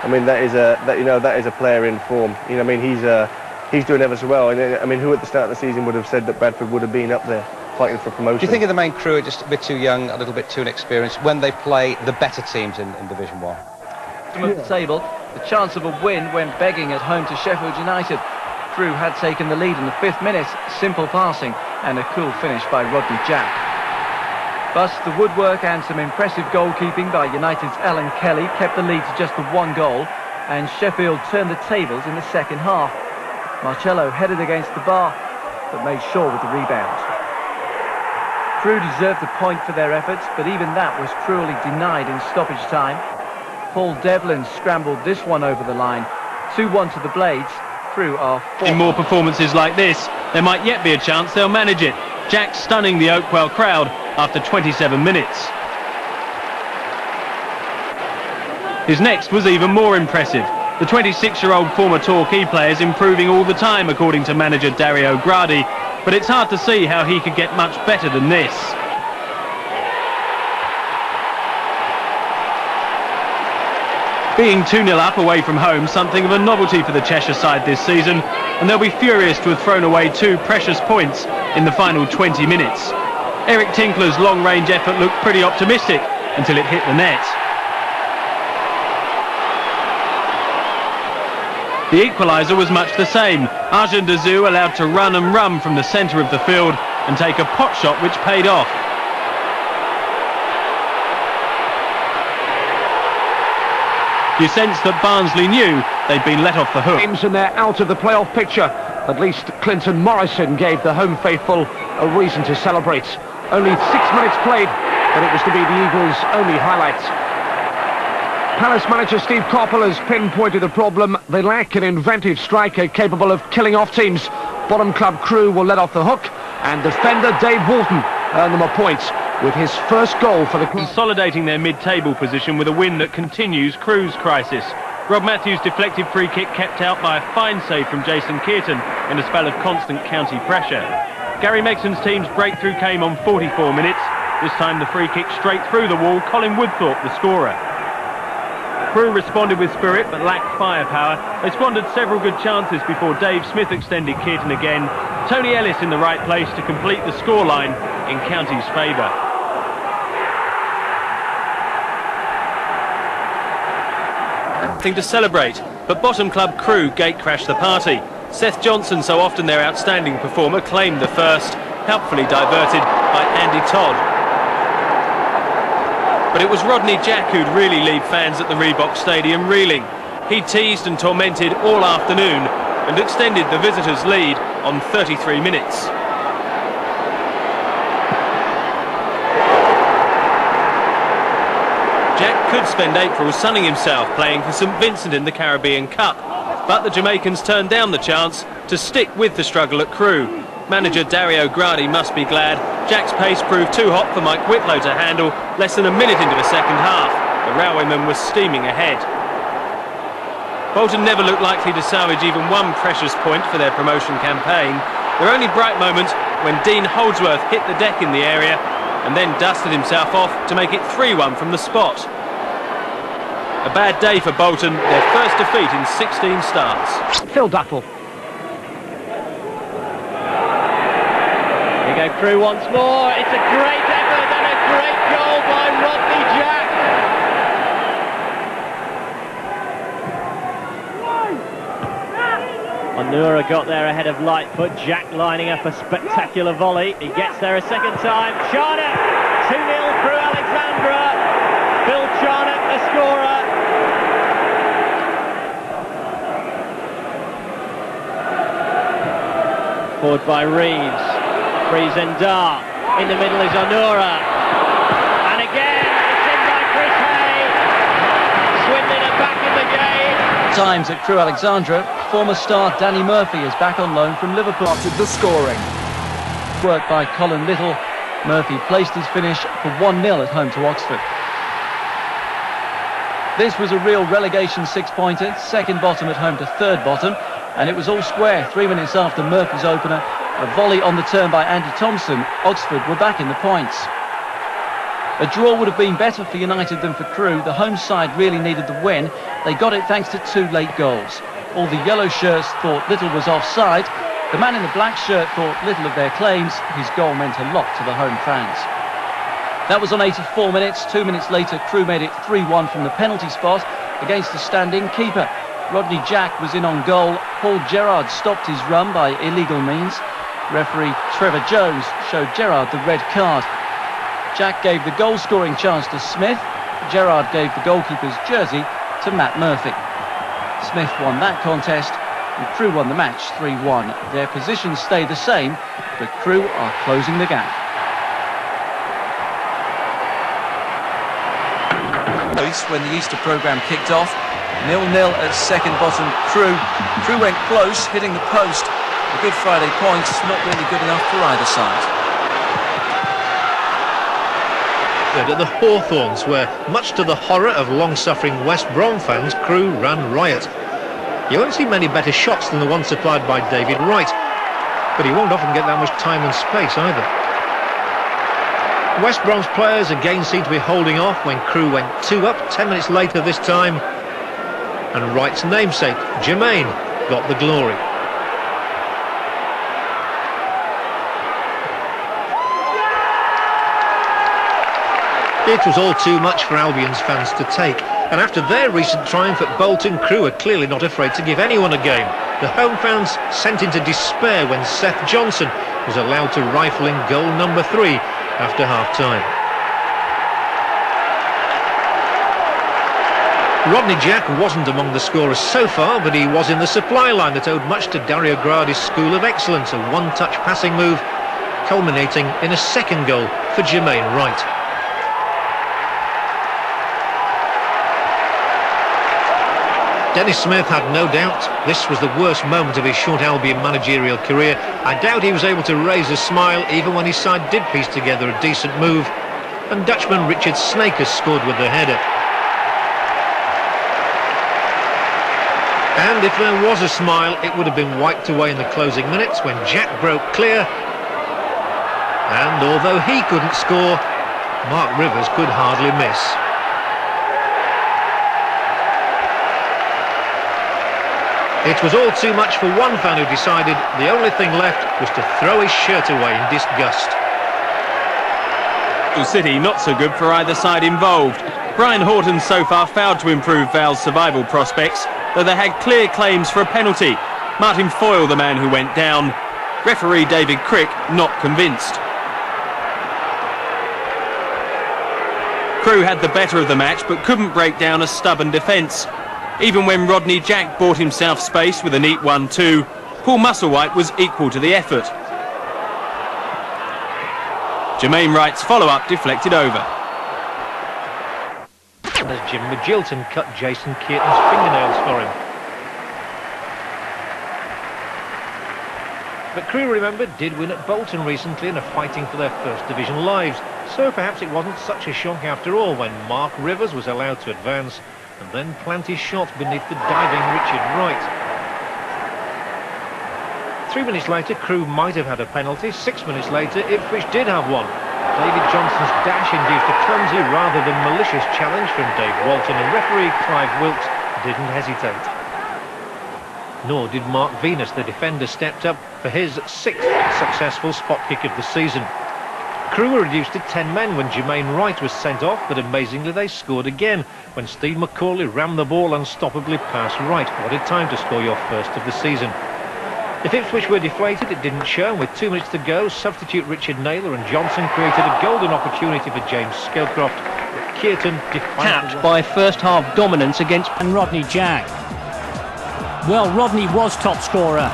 I mean, that is a player in form. You know, I mean, he's doing ever so well. And I mean, who at the start of the season would have said that Bradford would have been up there fighting for promotion? Do you think of the main Crewe are just a bit too young, a little bit too inexperienced when they play the better teams in Division 1? Of the table, the chance of a win went begging at home to Sheffield United. Crewe had taken the lead in the 5th minute, simple passing and a cool finish by Rodney Jack. But the woodwork and some impressive goalkeeping by United's Alan Kelly kept the lead to just the 1 goal, and Sheffield turned the tables in the second half. Marcello headed against the bar, but made sure with the rebound. Crewe deserved a point for their efforts, but even that was cruelly denied in stoppage time. Paul Devlin scrambled this one over the line. 2-1 to the Blades. Crewe are 4. In more performances like this, there might yet be a chance they'll manage it. Jack stunning the Oakwell crowd after 27 minutes. His next was even more impressive. The 26-year-old former Torquay player is improving all the time, according to manager Dario Gradi, but it's hard to see how he could get much better than this. Being 2-0 up away from home, something of a novelty for the Cheshire side this season, and they'll be furious to have thrown away 2 precious points in the final 20 minutes. Eric Tinkler's long-range effort looked pretty optimistic until it hit the net. The equaliser was much the same. Arjun Dazou allowed to run and run from the centre of the field and take a pot shot which paid off. You sense that Barnsley knew they'd been let off the hook. And they're out of the playoff picture. At least Clinton Morrison gave the home faithful a reason to celebrate. Only 6 minutes played, but it was to be the Eagles' only highlight. Palace manager Steve Coppell has pinpointed the problem. They lack an inventive striker capable of killing off teams. Bottom club Crewe will let off the hook, and defender Dave Walton earned them a point with his first goal for the club. Consolidating their mid-table position with a win that continues Crewe's crisis. Rob Matthews' deflected free kick kept out by a fine save from Jason Kearton in a spell of constant county pressure. Gary Megson's team's breakthrough came on 44 minutes. This time the free kick straight through the wall, Colin Woodthorpe the scorer. Crewe responded with spirit but lacked firepower. They squandered several good chances before Dave Smith extended Kearton again. Tony Ellis in the right place to complete the scoreline in County's favour. Thing to celebrate, but bottom club Crewe gate-crashed the party. Seth Johnson, so often their outstanding performer, claimed the first, helpfully diverted by Andy Todd. But it was Rodney Jack who'd really leave fans at the Reebok Stadium reeling. He teased and tormented all afternoon and extended the visitors' lead on 33 minutes. Jack could spend April sunning himself playing for St Vincent in the Caribbean Cup, but the Jamaicans turned down the chance to stick with the struggle at Crewe. Manager Dario Gradi must be glad. Jack's pace proved too hot for Mike Whitlow to handle. Less than a minute into the second half, the Railwayman was steaming ahead. Bolton never looked likely to salvage even one precious point for their promotion campaign. Their only bright moment when Dean Holdsworth hit the deck in the area and then dusted himself off to make it 3-1 from the spot. A bad day for Bolton, their first defeat in 16 starts. Phil Dapple. Here go Crewe once more. It's a great effort and a great goal by Rodney Jack. Onura got there ahead of Lightfoot. Jack lining up a spectacular volley. He gets there a second time. Charnock, 2-0 Crewe Alexandra. Phil Charnock, the scorer. Forward by Reeves. Friesendar. In the middle is Onura. And again, it's in by Chris Hay. Swindon are back in the game. Times at Crewe Alexandra, former star Danny Murphy is back on loan from Liverpool. The scoring. Work by Colin Little. Murphy placed his finish for 1-0 at home to Oxford. This was a real relegation six-pointer, second bottom at home to third bottom, and it was all square 3 minutes after Murphy's opener. A volley on the turn by Andy Thompson. Oxford were back in the points. A draw would have been better for United than for Crewe. The home side really needed the win. They got it thanks to 2 late goals. All the yellow shirts thought Little was offside. The man in the black shirt thought little of their claims. His goal meant a lot to the home fans. That was on 84 minutes. 2 minutes later, Crewe made it 3-1 from the penalty spot against the standing keeper. Rodney Jack was in on goal. Paul Gerrard stopped his run by illegal means. Referee Trevor Jones showed Gerrard the red card. Jack gave the goal-scoring chance to Smith. Gerrard gave the goalkeeper's jersey to Matt Murphy. Smith won that contest and Crewe won the match 3-1. Their positions stay the same, but Crewe are closing the gap. When the Easter programme kicked off, 0-0 at second bottom Crewe. Crewe went close, hitting the post. A Good Friday point, not really good enough for either side. At the Hawthorns, where, much to the horror of long-suffering West Brom fans, Crewe ran riot. You won't see many better shots than the one supplied by David Wright, but he won't often get that much time and space either. West Brom's players again seemed to be holding off when Crewe went 2 up 10 minutes later this time, and Wright's namesake, Jermaine, got the glory. It was all too much for Albion's fans to take, and after their recent triumph at Bolton, Crewe are clearly not afraid to give anyone a game. The home fans sent into despair when Seth Johnson was allowed to rifle in goal number 3 after half-time. Rodney Jack wasn't among the scorers so far, but he was in the supply line that owed much to Dario Gradi's school of excellence, a one-touch passing move, culminating in a second goal for Jermaine Wright. Dennis Smith had no doubt this was the worst moment of his short Albion managerial career. I doubt he was able to raise a smile even when his side did piece together a decent move, and Dutchman Richard Snakers scored with the header. And if there was a smile, it would have been wiped away in the closing minutes when Jack broke clear, and although he couldn't score, Mark Rivers could hardly miss. It was all too much for one fan who decided the only thing left was to throw his shirt away in disgust. City not so good for either side involved. Brian Horton so far failed to improve Val's survival prospects, though they had clear claims for a penalty. Martin Foyle, the man who went down. Referee David Crick not convinced. Crewe had the better of the match but couldn't break down a stubborn defence. Even when Rodney Jack bought himself space with a neat 1-2, Paul Musselwhite was equal to the effort. Jermaine Wright's follow-up deflected over. As Jim Magilton cut Jason Keaton's fingernails for him. But Crewe, remember, did win at Bolton recently and are fighting for their first division lives. So perhaps it wasn't such a shock after all when Mark Rivers was allowed to advance and then plant his shot beneath the diving Richard Wright. 3 minutes later, Crewe might have had a penalty. 6 minutes later, Ipswich did have one. David Johnson's dash induced a clumsy rather than malicious challenge from Dave Walton, and referee Clive Wilkes didn't hesitate. Nor did Mark Venus. The defender stepped up for his 6th successful spot kick of the season. Crewe were reduced to 10 men when Jermaine Wright was sent off, but amazingly they scored again when Steve McCauley rammed the ball unstoppably past Wright. What a time to score your first of the season. If Ipswich were deflated, it didn't show, and with 2 minutes to go, substitute Richard Naylor and Johnson created a golden opportunity for James Scowcroft, but Kearton capped by first-half dominance against Rodney Jack. Well, Rodney was top scorer.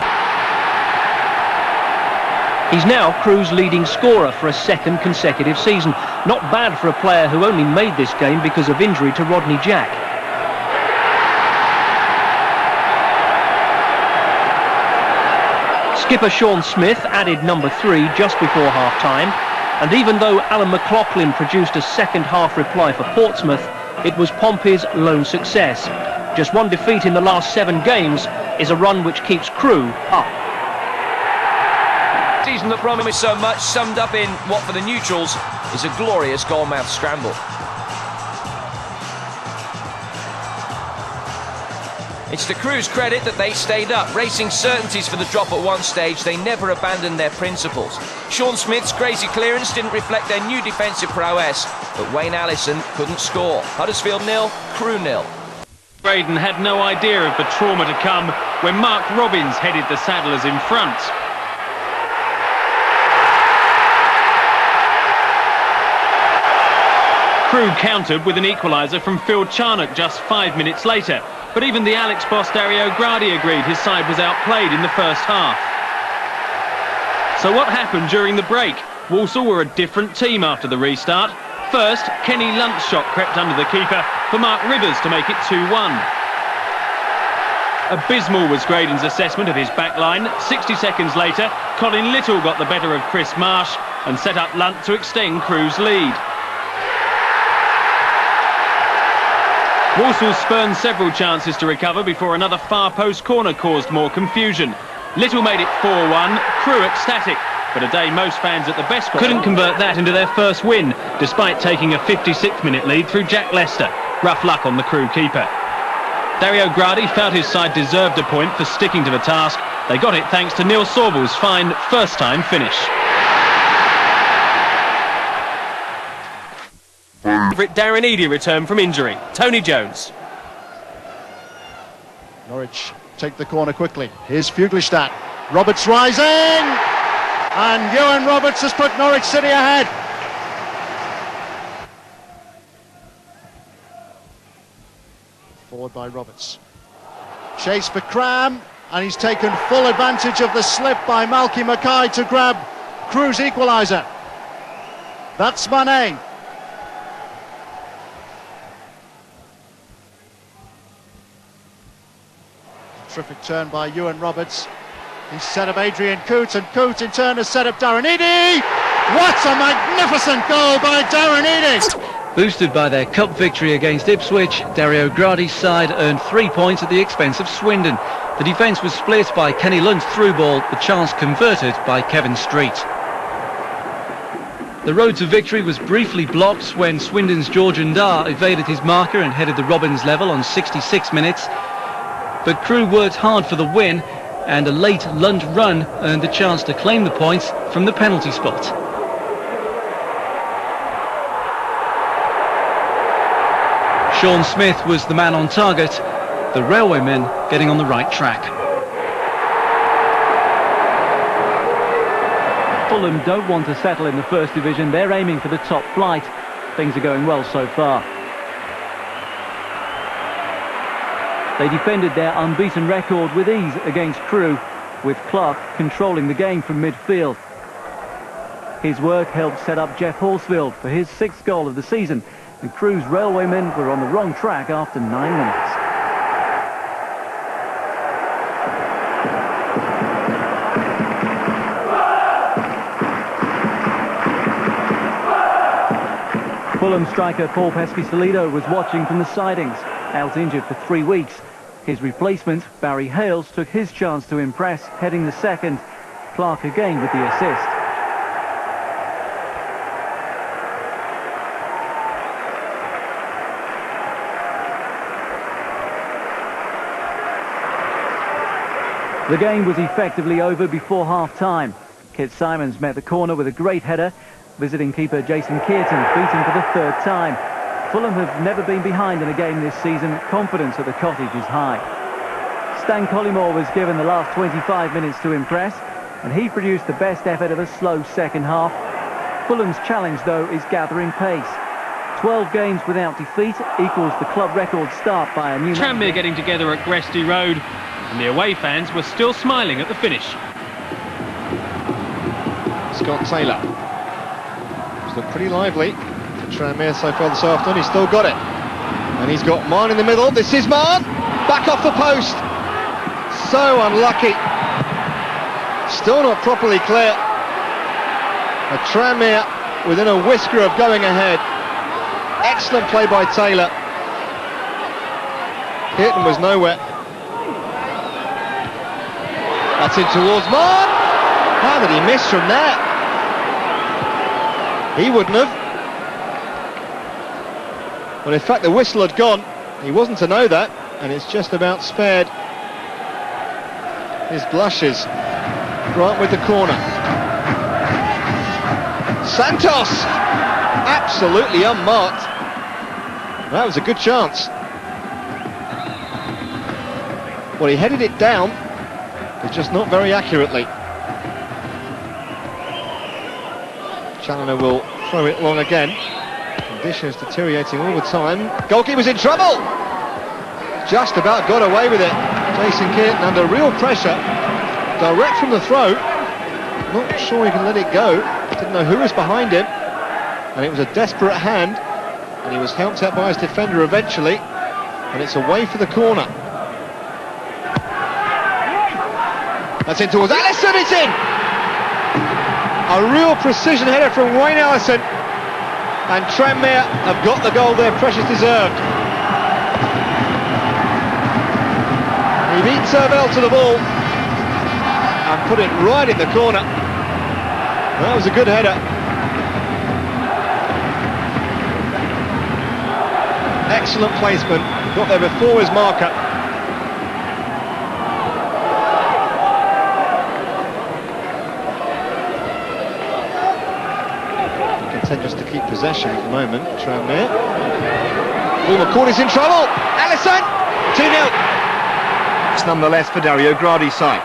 He's now Crewe's leading scorer for a 2nd consecutive season. Not bad for a player who only made this game because of injury to Rodney Jack. Skipper Sean Smith added number 3 just before half-time, and even though Alan McLaughlin produced a second-half reply for Portsmouth, it was Pompey's lone success. Just 1 defeat in the last 7 games is a run which keeps Crewe up. Season that promised so much, summed up in what for the neutrals is a glorious goalmouth scramble. It's to Crewe's credit that they stayed up, racing certainties for the drop at one stage. They never abandoned their principles. Sean Smith's crazy clearance didn't reflect their new defensive prowess, but Wayne Allison couldn't score. Huddersfield 0, Crewe 0. Braden had no idea of the trauma to come when Mark Robbins headed the Saddlers in front. Crewe countered with an equaliser from Phil Charnock just 5 minutes later, but even the Alex boss Dario Gradi agreed his side was outplayed in the first half. So what happened during the break? Walsall were a different team after the restart. First, Kenny Lunt's shot crept under the keeper for Mark Rivers to make it 2-1. Abysmal was Graydon's assessment of his back line. 60 seconds later, Colin Little got the better of Chris Marsh and set up Lunt to extend Crewe's lead. Walsall spurned several chances to recover before another far post corner caused more confusion. Little made it 4-1, Crewe ecstatic, but a day most fans at the best couldn't convert that into their first win, despite taking a 56-minute lead through Jack Lester. Rough luck on the Crewe keeper. Dario Gradi felt his side deserved a point for sticking to the task. They got it thanks to Neil Sorbel's fine first-time finish. Darren Eadie returned from injury. Tony Jones. Norwich take the corner quickly. Here's Fuglestad. Roberts rising! And Ewan Roberts has put Norwich City ahead. Forward by Roberts. Chase for Cram, and he's taken full advantage of the slip by Malky Mackay to grab Crewe's equaliser. That's Mane. Terrific turn by Ewan Roberts. He's set up Adrian Coote, and Coote in turn has set up Darren Eadie. What a magnificent goal by Darren Eadie! Boosted by their cup victory against Ipswich, Dario Gradi's side earned 3 points at the expense of Swindon. The defence was split by Kenny Lunt's through ball, the chance converted by Kevin Street. The road to victory was briefly blocked when Swindon's George Ndar evaded his marker and headed the Robins level on 66 minutes. But Crewe worked hard for the win, and a late Lunt run earned the chance to claim the points from the penalty spot. Sean Smith was the man on target, the Railwaymen getting on the right track. Fulham don't want to settle in the First Division. They're aiming for the top flight. Things are going well so far. They defended their unbeaten record with ease against Crewe, with Clark controlling the game from midfield. His work helped set up Jeff Horsfield for his 6th goal of the season, and Crewe's Railwaymen were on the wrong track after 9 minutes. Fulham striker Paul Pesky-Salido was watching from the sidings, out injured for 3 weeks. His replacement, Barry Hales, took his chance to impress, heading the second. Clark again with the assist. The game was effectively over before half-time. Kit Simons met the corner with a great header. Visiting keeper Jason Kearton beat him for the third time. Fulham have never been behind in a game this season. Confidence at the Cottage is high. Stan Collymore was given the last 25 minutes to impress, and he produced the best effort of a slow second half. Fulham's challenge, though, is gathering pace. 12 games without defeat equals the club record start by a new... Tranmere getting together at Gresty Road, and the away fans were still smiling at the finish. Scott Taylor. It's looked pretty lively for Tranmere so far this afternoon. He's still got it. And he's got Mann in the middle. This is Mann. Back off the post. So unlucky. Still not properly clear. A Tranmere within a whisker of going ahead. Excellent play by Taylor. Kearton was nowhere. That's in towards Mann. How did he miss from there? He wouldn't have. Well, in fact, the whistle had gone. He wasn't to know that, and it's just about spared his blushes. Grant with the corner. Santos! Absolutely unmarked. That was a good chance. Well, he headed it down, but just not very accurately. Challoner will throw it long again. Conditions deteriorating all the time. Goalkeeper's in trouble! Just about got away with it. Jason Kearton under real pressure. Direct from the throw. Not sure he can let it go. Didn't know who was behind him. And it was a desperate hand. And he was helped out by his defender eventually. And it's away for the corner. That's in towards Allison, it's in! A real precision header from Wayne Allison. And Tranmere have got the goal their precious deserved. He beat Servell to the ball and put it right in the corner. That was a good header. Excellent placement. Got there before his marker. Content just to keep possession at the moment, Tranmere. Paul McCourty's in trouble. Allison! 2-0. It's nonetheless for Dario Gradi's side.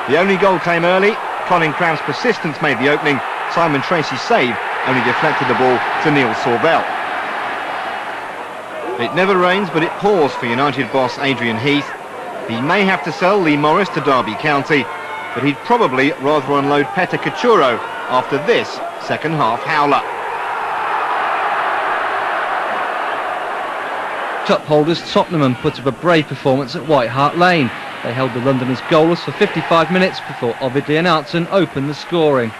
The only goal came early. Colin Cram's persistence made the opening. Simon Tracy's save only deflected the ball to Neil Sorvell. It never rains, but it pours for United boss Adrian Heath. He may have to sell Lee Morris to Derby County, but he'd probably rather unload Peter Cachuro after this second half howler. Cup holders Tottenham put up a brave performance at White Hart Lane. They held the Londoners goalless for 55 minutes before Ovid Leonardson opened the scoring.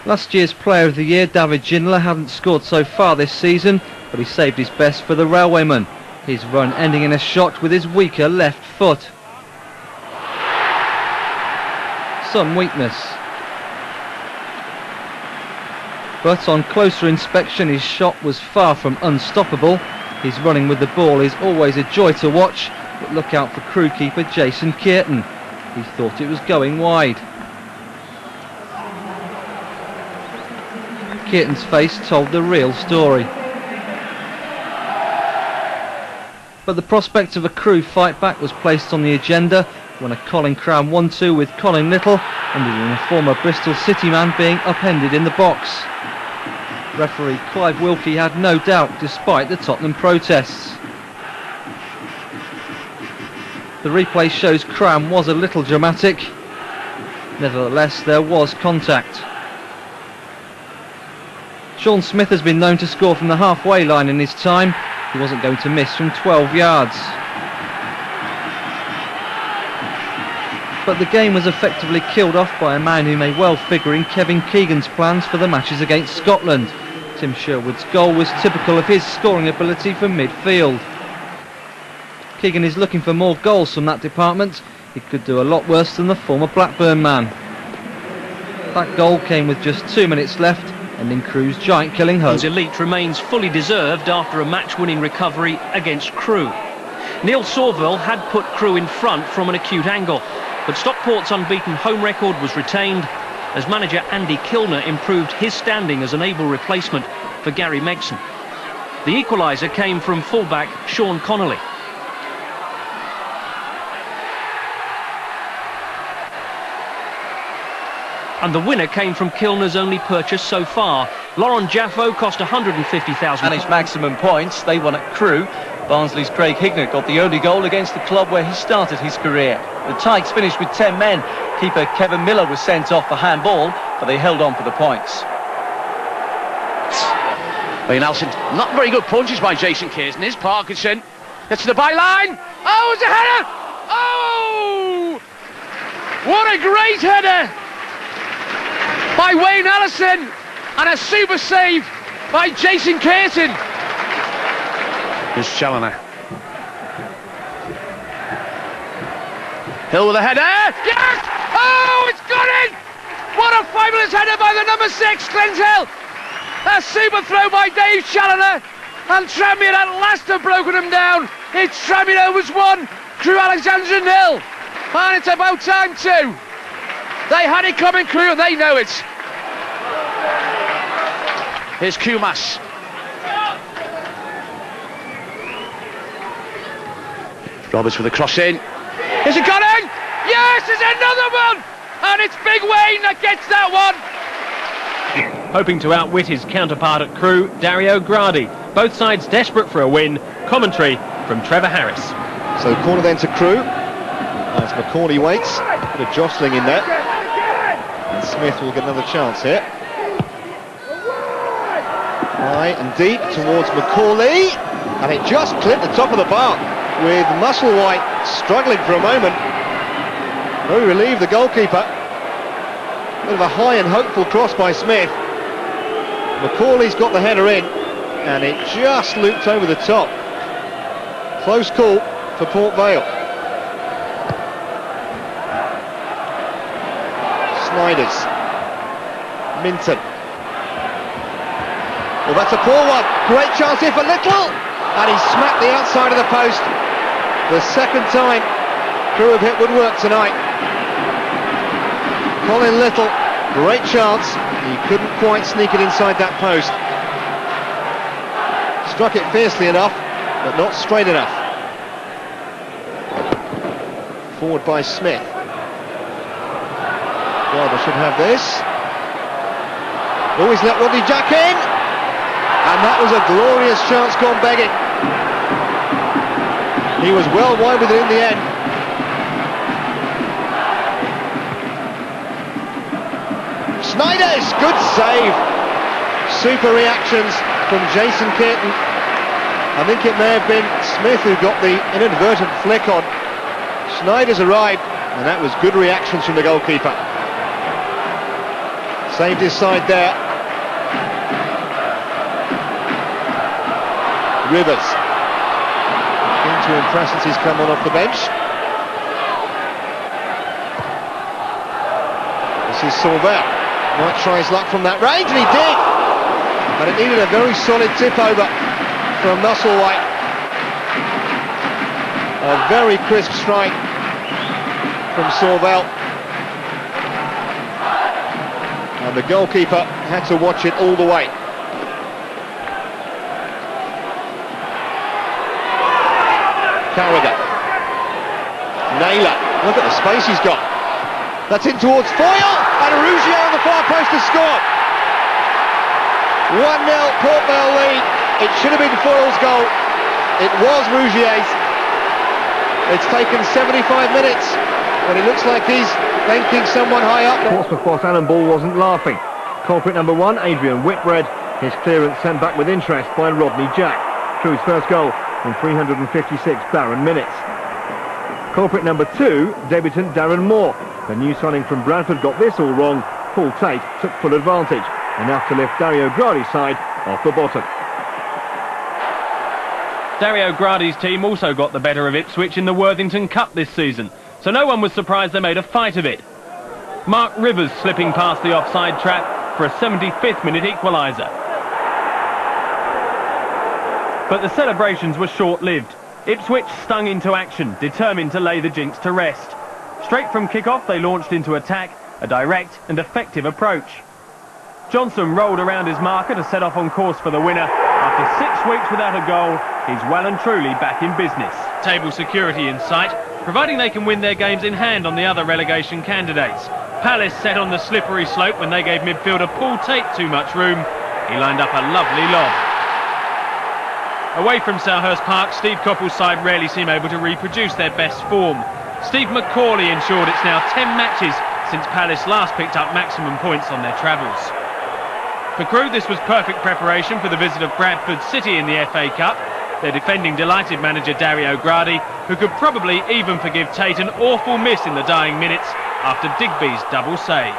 Last year's Player of the Year, David Ginola, hadn't scored so far this season, but he saved his best for the Railwayman. His run ending in a shot with his weaker left foot. Some weakness. But on closer inspection, his shot was far from unstoppable. His running with the ball is always a joy to watch, but look out for Crewe keeper Jason Kearton. He thought it was going wide. Kearton's face told the real story. But the prospect of a Crewe fight back was placed on the agenda when a Colin Cram 1-2 with Colin Little ended in a former Bristol City man being upended in the box. Referee Clive Wilkie had no doubt despite the Tottenham protests. The replay shows Cram was a little dramatic. Nevertheless, there was contact. Sean Smith has been known to score from the halfway line in his time. He wasn't going to miss from 12 yards. But the game was effectively killed off by a man who may well figure in Kevin Keegan's plans for the matches against Scotland. Tim Sherwood's goal was typical of his scoring ability from midfield. Keegan is looking for more goals from that department. He could do a lot worse than the former Blackburn man. That goal came with just 2 minutes left, ending Crewe's giant-killing hope. Elite remains fully deserved after a match-winning recovery against Crewe. Neil Sauville had put Crewe in front from an acute angle, but Stockport's unbeaten home record was retained as manager Andy Kilner improved his standing as an able replacement for Gary Megson. The equaliser came from fullback Sean Connolly. And the winner came from Kilner's only purchase so far. Laurent Jaffo cost £150,000. And his maximum points, they won at Crewe. Barnsley's Craig Hignett got the only goal against the club where he started his career. The Tykes finished with 10 men. Keeper Kevin Miller was sent off for handball, but they held on for the points. Nelson, not very good punches by Jason Kearton. Here's Parkinson. Gets to the byline. Oh, it's a header! Oh! What a great header by Wayne Allison, and a super save by Jason Kearton. Here's Challoner. Hill with a header. Yes! Oh, it's gone in! What a fabulous header by the number 6, Clint Hill. A super throw by Dave Challoner, and Tranmere at last have broken him down. It's Tranmere Rovers 1, Crewe Alexandra 0, and it's about time too. They had it coming, Crewe, and they know it. Here's Kumas. Roberts with a cross in. Is it gone in? Yes, there's another one! And it's Big Wayne that gets that one. Hoping to outwit his counterpart at Crewe, Dario Gradi. Both sides desperate for a win. Commentary from Trevor Harris. So corner then to Crewe, as McCauley waits. A bit of jostling in there. And Smith will get another chance here. High and deep towards McCauley. And it just clipped the top of the bar, with Musselwhite struggling for a moment. Very relieved, the goalkeeper. Bit of a high and hopeful cross by Smith. McCauley's got the header in, and it just looped over the top. Close call for Port Vale. Snyders. Minton. Well, that's a poor one. Great chance here for Little, and he smacked the outside of the post. The second time Crewe have hit woodwork tonight. Colin Little, great chance. He couldn't quite sneak it inside that post. Struck it fiercely enough, but not straight enough. Forward by Smith. Garber should have this. Always let Rodney Jack in. And that was a glorious chance gone begging. He was well wide with it in the end. Snyders, good save. Super reactions from Jason Kearton. I think it may have been Smith who got the inadvertent flick on. Snyders arrived, and that was good reactions from the goalkeeper. Saved his side there. Rivers. Keen to impress as he's come on off the bench. This is Sauville. Might try his luck from that range, and he did. But it needed a very solid tip over from Musselwhite. A very crisp strike from Sauville. And the goalkeeper had to watch it all the way. Carragher. Naylor. Look at the space he's got. That's in towards Foyle, and Rougier on the far post to score. 1-0 Port Vale lead. It should have been Foyle's goal. It was Rougier's. It's taken 75 minutes, but it looks like he's thanking someone high up. Portsmouth boss Alan Ball wasn't laughing. Culprit number 1, Adrian Whitbread. His clearance sent back with interest by Rodney Jack. Crewe's first goal in 356 barren minutes. Culprit number 2, debutant Darren Moore. The new signing from Bradford got this all wrong. Paul Tate took full advantage, enough to lift Dario Gradi's side off the bottom. Dario Gradi's team also got the better of Ipswich in the Worthington Cup this season, so no one was surprised they made a fight of it. Mark Rivers slipping past the offside trap for a 75th minute equaliser. But the celebrations were short-lived. Ipswich stung into action, determined to lay the jinx to rest. Straight from kick-off, they launched into attack, a direct and effective approach. Johnson rolled around his marker to set off on course for the winner. After 6 weeks without a goal, he's well and truly back in business. Table security in sight, providing they can win their games in hand on the other relegation candidates. Palace set on the slippery slope when they gave midfielder Paul Tate too much room. He lined up a lovely lob. Away from Selhurst Park, Steve Coppell's side rarely seem able to reproduce their best form. Steve McCauley ensured it's now 10 matches since Palace last picked up maximum points on their travels. For Crewe, this was perfect preparation for the visit of Bradford City in the FA Cup. Their defending delighted manager Dario Gradi, who could probably even forgive Tate an awful miss in the dying minutes after Digby's double save.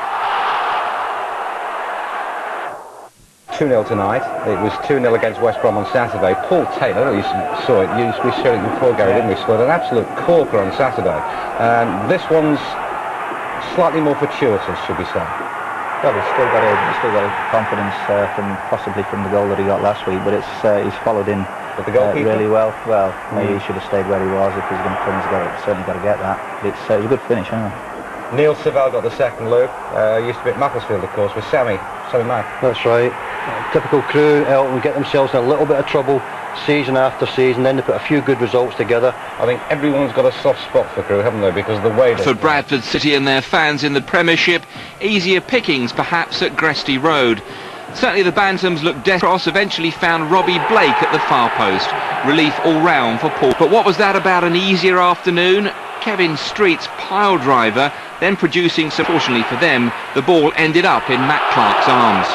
2-0 tonight. It was 2-0 against West Brom on Saturday. Paul Tate, I don't know you saw it, we showed it before, Gary, didn't we? Scored an absolute corker on Saturday. This one's slightly more fortuitous, should we say? Well, he's still got a confidence possibly from the goal that he got last week, but he's followed in really well. Well, maybe he should have stayed where he was if he's going to come. He's certainly got to get that. But it was a good finish, anyway. Neil Savell got the second, Luke. Used to be at Macclesfield, of course, with Sammy Mack. That's right. Typical Crewe, Elton get themselves in a little bit of trouble season after season, then they put a few good results together. I think everyone's got a soft spot for Crewe, haven't they, because of the way for Bradford City and their fans in the Premiership, easier pickings perhaps at Gresty Road. Certainly the Bantams looked desperate. Cross eventually found Robbie Blake at the far post. Relief all round for Paul. But what was that about an easier afternoon? Kevin Street's pile driver, then producing, fortunately for them, the ball ended up in Matt Clark's arms.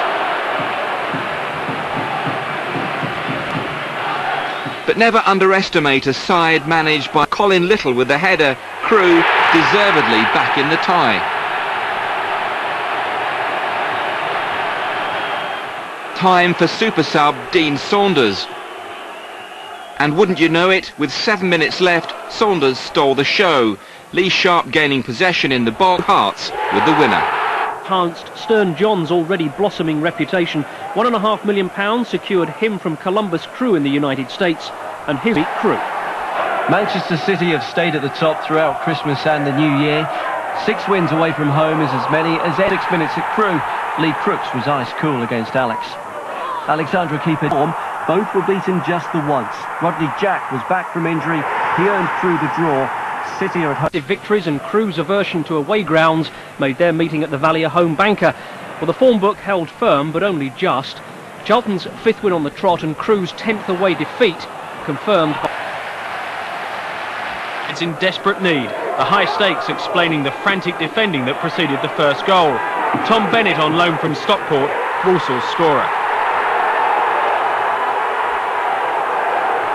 But never underestimate a side managed by Colin Little with the header. Crewe deservedly back in the tie. Time for super sub Dean Saunders. And wouldn't you know it, with 7 minutes left, Saunders stole the show. Lee Sharp gaining possession in the box, Hearts with the winner. Enhanced Stern John's already blossoming reputation. £1.5 million secured him from Columbus Crewe in the United States, and his beat Crewe. Manchester City have stayed at the top throughout Christmas and the New Year. 6 wins away from home is as many as 6 minutes at Crewe. Lee Crooks was ice cool against Alex. Alexandra keeper form. Both were beaten just the once. Rodney Jack was back from injury. He earned through the draw. City are at home. Victories and Crewe's aversion to away grounds made their meeting at the Valley a home banker. Well, the form book held firm, but only just. Charlton's 5th win on the trot and Crewe's 10th away defeat confirmed. It's in desperate need. The high stakes explaining the frantic defending that preceded the first goal. Tom Bennett on loan from Stockport, Walsall's scorer.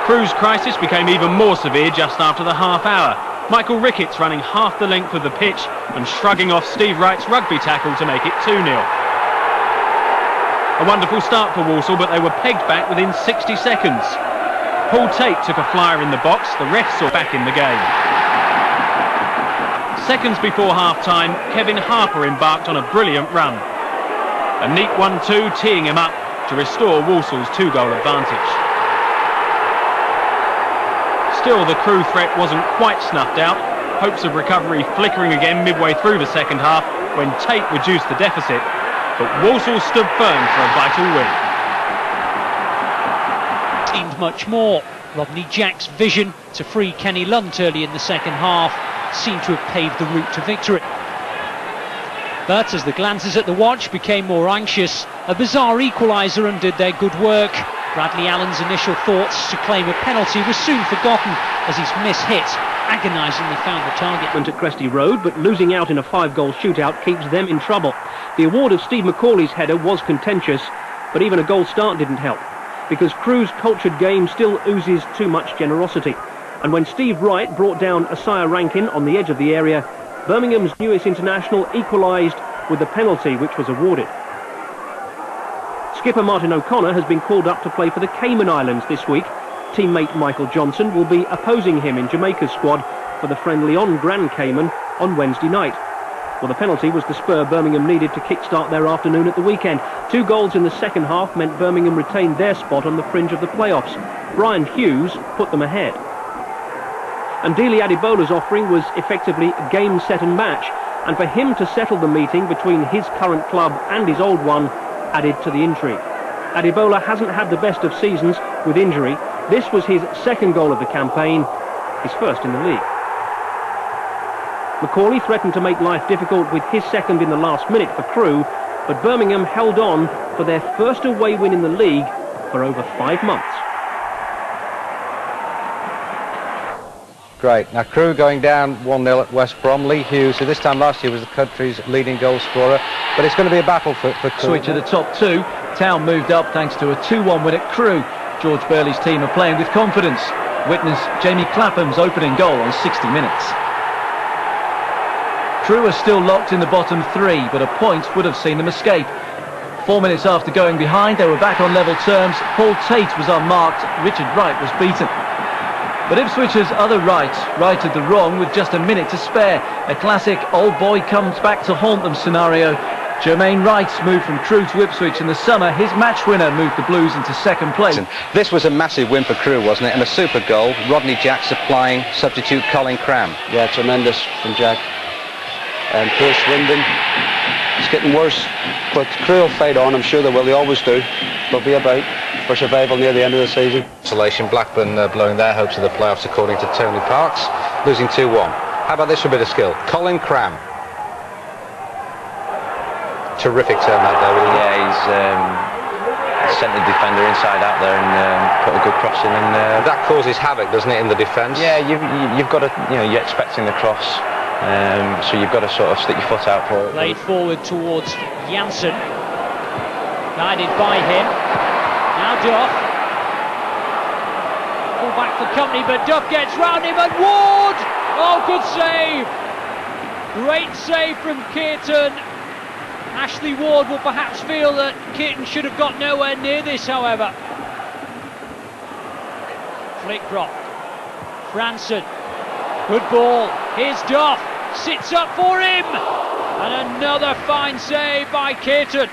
Crewe's crisis became even more severe just after the half hour. Michael Ricketts running half the length of the pitch and shrugging off Steve Wright's rugby tackle to make it 2-0. A wonderful start for Walsall, but they were pegged back within 60 seconds. Paul Tate took a flyer in the box, the refs saw back in the game. Seconds before half-time, Kevin Harper embarked on a brilliant run. A neat 1-2 teeing him up to restore Walsall's 2-goal advantage. Still, the Crewe threat wasn't quite snuffed out. Hopes of recovery flickering again midway through the second half when Tate reduced the deficit. But Walsall stood firm for a vital win. Seemed much more. Rodney Jack's vision to free Kenny Lunt early in the second half seemed to have paved the route to victory. But as the glances at the watch became more anxious, a bizarre equaliser undid their good work. Bradley Allen's initial thoughts to claim a penalty was soon forgotten as his miss hit agonisingly found the target. Went at Gresty Road, but losing out in a 5-goal shootout keeps them in trouble. The award of Steve McCauley's header was contentious, but even a goal start didn't help, because Crewe's cultured game still oozes too much generosity. And when Steve Wright brought down Isaiah Rankin on the edge of the area, Birmingham's newest international equalised with the penalty which was awarded. Skipper Martin O'Connor has been called up to play for the Cayman Islands this week. Teammate Michael Johnson will be opposing him in Jamaica's squad for the friendly on Grand Cayman on Wednesday night. Well, the penalty was the spur Birmingham needed to kickstart their afternoon at the weekend. 2 goals in the second half meant Birmingham retained their spot on the fringe of the playoffs. Brian Hughes put them ahead. and Dele Adebola's offering was effectively game, set and match, and for him to settle the meeting between his current club and his old one added to the intrigue. Adebola hasn't had the best of seasons with injury. This was his second goal of the campaign, his first in the league. Macaulay threatened to make life difficult with his second in the last minute for Crewe, but Birmingham held on for their first away win in the league for over 5 months. Great. Now Crewe going down 1-0 at West Brom. Lee Hughes, who this time last year was the country's leading goal scorer, but it's going to be a battle for Crewe. Switch of the top two. Town moved up thanks to a 2-1 win at Crewe. George Burley's team are playing with confidence. Witness Jamie Clapham's opening goal on 60 minutes. Crewe are still locked in the bottom three, but a point would have seen them escape. 4 minutes after going behind, they were back on level terms. Paul Tate was unmarked. Richard Wright was beaten. But Ipswich's other Wright righted the wrong with just a minute to spare. A classic old boy comes back to haunt them scenario. Jermaine Wright's move from Crewe to Ipswich in the summer. His match winner moved the Blues into second place. This was a massive win for Crewe, wasn't it? And a super goal. Rodney Jack supplying substitute Colin Cram. Yeah, tremendous from Jack. And poor Swindon. It's getting worse, but Crewe will fight on. I'm sure they will. They always do. They'll be about for survival near the end of the season. Consolation, Blackburn blowing their hopes of the playoffs according to Tony Parks, losing 2-1. How about this for a bit of skill? Colin Cram. Terrific turn that there. Yeah, he's sent the defender inside out there and put a good cross in, and that causes havoc, doesn't it, in the defence? Yeah, you've got to, you're expecting the cross, so you've got to sort of stick your foot out for it. Played forward towards Janssen, guided by him. Now Duff. Full back for company, but Duff gets round him, and Ward! Oh, good save! Great save from Kearton. Ashley Ward will perhaps feel that Kearton should have got nowhere near this, however. Flickcroft. Franson. Good ball. Here's Duff. Sits up for him. And another fine save by Kearton.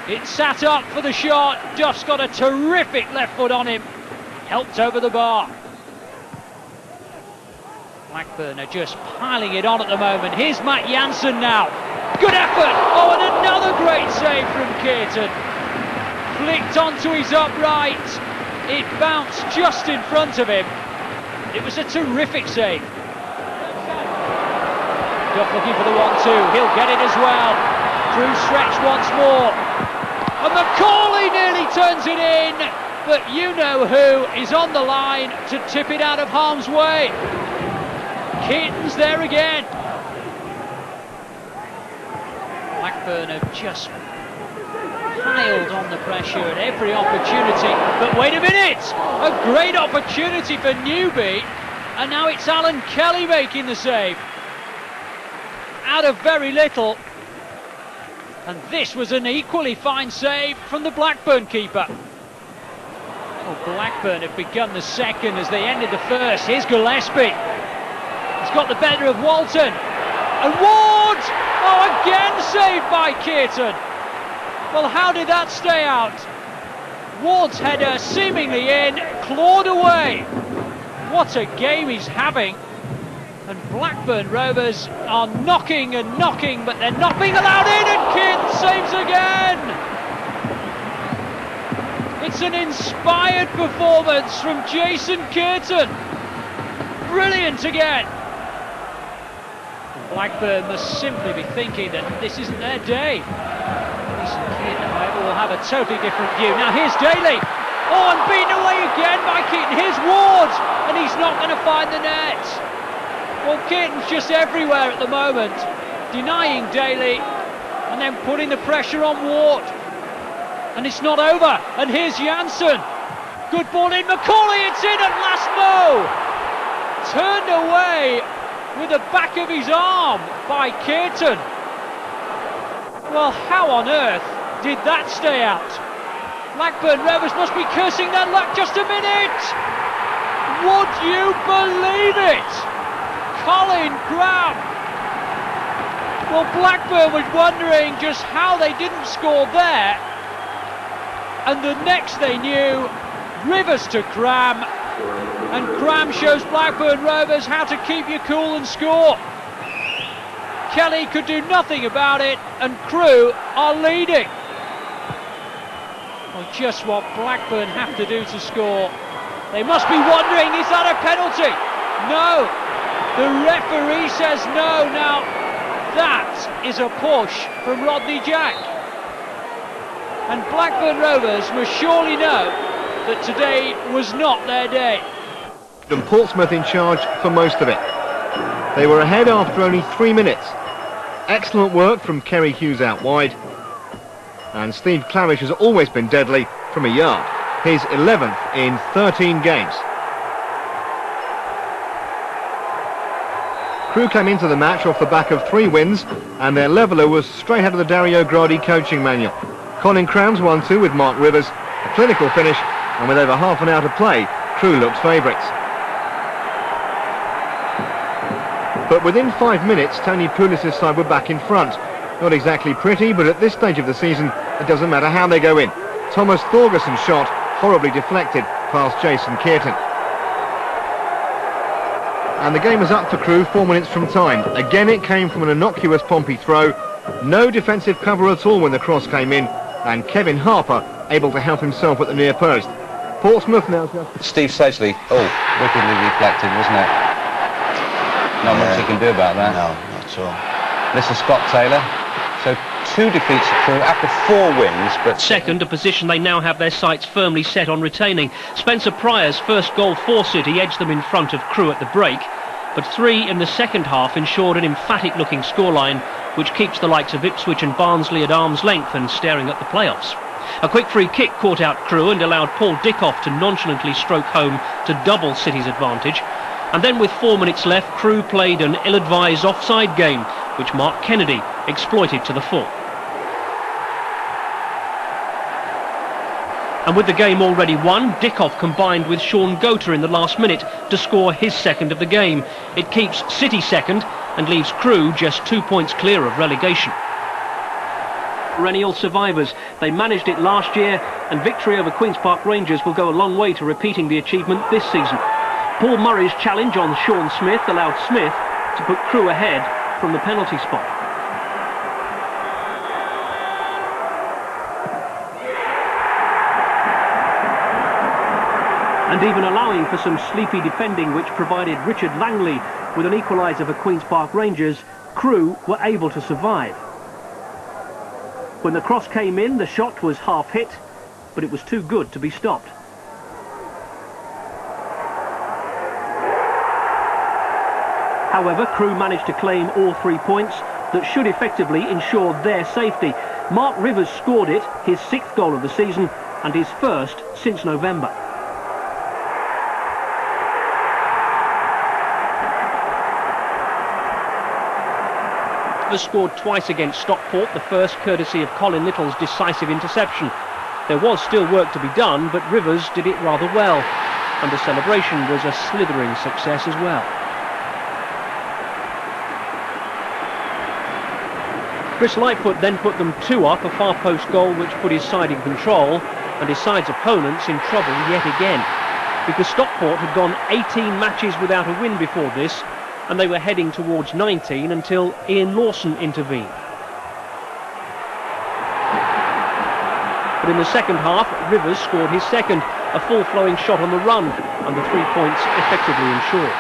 It sat up for the shot. Duff's got a terrific left foot on him. Helped over the bar. Blackburn are just piling it on at the moment. Here's Matt Janssen now. Good effort! Oh, and another great save from Kearton. Flicked onto his upright. It bounced just in front of him. It was a terrific save. Duff looking for the 1-2. He'll get it as well. Crewe stretch once more. And Macaulay nearly turns it in. But you know who is on the line to tip it out of harm's way. Kearton's there again. Blackburn have just piled on the pressure at every opportunity. But wait a minute! A great opportunity for Newby. And now it's Alan Kelly making the save. Out of very little. And this was an equally fine save from the Blackburn keeper. Oh, Blackburn have begun the second as they ended the first. Here's Gillespie. He's got the better of Walton. And Ward! Oh, again saved by Kearton. Well, how did that stay out? Ward's header seemingly in, clawed away. What a game he's having. And Blackburn Rovers are knocking and knocking, but they're not being allowed in, and Kearton saves again. It's an inspired performance from Jason Kearton. Brilliant again. Blackburn must simply be thinking that this isn't their day. Jason Kearton, however, will have a totally different view. Now here's Daly. Oh, and beaten away again by Kearton. Here's Ward, and he's not going to find the net. Well, Kearton's just everywhere at the moment, denying Daly and then putting the pressure on Ward. And it's not over. And here's Janssen. Good ball in. Macaulay, it's in at last mo. Turned away with the back of his arm by Kearton. Well, how on earth did that stay out? Blackburn Rovers must be cursing their luck. Just a minute! Would you believe it? Colin Cram. Well, Blackburn was wondering just how they didn't score there. And the next they knew, Rivers to Cram. And Cram shows Blackburn Rovers how to keep you cool and score. Kelly could do nothing about it, and Crewe are leading. Well, just what Blackburn have to do to score. They must be wondering, is that a penalty? No, the referee says no. Now, that is a push from Rodney Jack. And Blackburn Rovers must surely know that today was not their day. And Portsmouth in charge for most of it. They were ahead after only 3 minutes. Excellent work from Kerry Hughes out wide. And Steve Claridge has always been deadly from a yard. His 11th in 13 games. Crewe came into the match off the back of 3 wins, and their leveller was straight out of the Dario Gradi coaching manual. Colin Crams 1-2 with Mark Rivers, a clinical finish, and with over half an hour to play, Crewe looked favourites. But within 5 minutes, Tony Poulis' side were back in front. Not exactly pretty, but at this stage of the season, it doesn't matter how they go in. Thomas Thorgerson's shot, horribly deflected past Jason Kearton. And the game was up for Crewe 4 minutes from time. Again, it came from an innocuous Pompey throw. No defensive cover at all when the cross came in, and Kevin Harper able to help himself at the near post. Portsmouth now... Steve Sedgley, wickedly deflected, wasn't it? Not much you can do about that. No, not at all. This is Scott Taylor. So 2 defeats for Crewe after 4 wins, but... Second, a position they now have their sights firmly set on retaining. Spencer Pryor's first goal for City edged them in front of Crewe at the break, but 3 in the second half ensured an emphatic-looking scoreline, which keeps the likes of Ipswich and Barnsley at arm's length and staring at the playoffs. A quick free kick caught out Crewe and allowed Paul Dickoff to nonchalantly stroke home to double City's advantage. And then with 4 minutes left, Crewe played an ill-advised offside game, which Mark Kennedy exploited to the full. And with the game already won, Dickoff combined with Sean Goater in the last minute to score his second of the game. It keeps City second and leaves Crewe just 2 points clear of relegation. Perennial survivors. They managed it last year, and victory over Queen's Park Rangers will go a long way to repeating the achievement this season. Paul Murray's challenge on Sean Smith allowed Smith to put Crewe ahead from the penalty spot. And even allowing for some sleepy defending, which provided Richard Langley with an equaliser for Queen's Park Rangers, Crewe were able to survive. When the cross came in, the shot was half hit, but it was too good to be stopped. However, Crewe managed to claim all 3 points that should effectively ensure their safety. Mark Rivers scored it, his 6th goal of the season, and his first since November. Rivers scored twice against Stockport, the first courtesy of Colin Little's decisive interception. There was still work to be done, but Rivers did it rather well, and the celebration was a slithering success as well. Chris Lightfoot then put them 2 up, a far post goal which put his side in control and his side's opponents in trouble yet again, because Stockport had gone 18 matches without a win before this, and they were heading towards 19 until Ian Lawson intervened. But in the second half, Rivers scored his second, a full-flowing shot on the run, and the 3 points effectively ensured.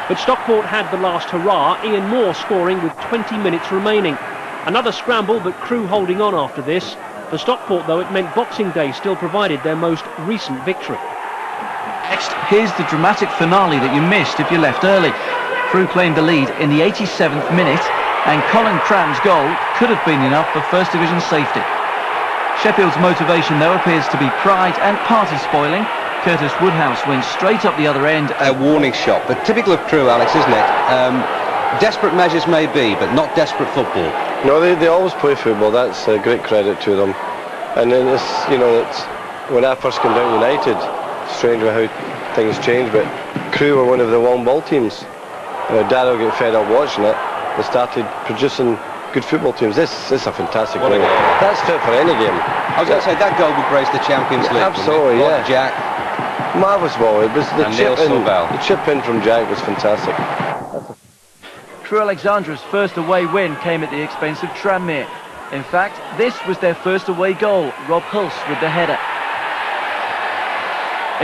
But Stockport had the last hurrah, Ian Moore scoring with 20 minutes remaining. Another scramble, but Crewe holding on after this. For Stockport, though, it meant Boxing Day still provided their most recent victory. Next, here's the dramatic finale that you missed if you left early. Crewe claimed the lead in the 87th minute, and Colin Cram's goal could have been enough for First Division safety. Sheffield's motivation, though, appears to be pride and party spoiling. Curtis Woodhouse went straight up the other end. A warning shot, but typical of Crewe, Alex, isn't it? Desperate measures may be, but not desperate football. No, they always play football. That's a great credit to them. And then it's, you know, it's when I first came down United, strange how things changed, but Crewe were one of the long ball teams. Darryl got fed up watching it and started producing good football teams. This is a fantastic goal. That's fit for any game. I was going to say that goal would grace the Champions League. Absolutely, yeah. Jack. Marvellous ball. It was the chip in from Jack was fantastic. Crewe Alexandra's first away win came at the expense of Tranmere. In fact, this was their first away goal, Rob Hulse with the header.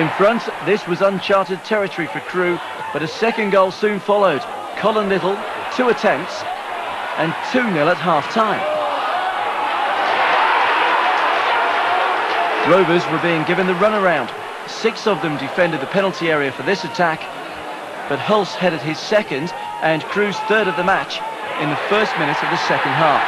In front, this was uncharted territory for Crewe, but a second goal soon followed. Colin Little, 2 attempts, and 2-0 at half-time. Rovers were being given the runaround. 6 of them defended the penalty area for this attack, but Hulse headed his second and Crewe's third of the match in the first minute of the second half.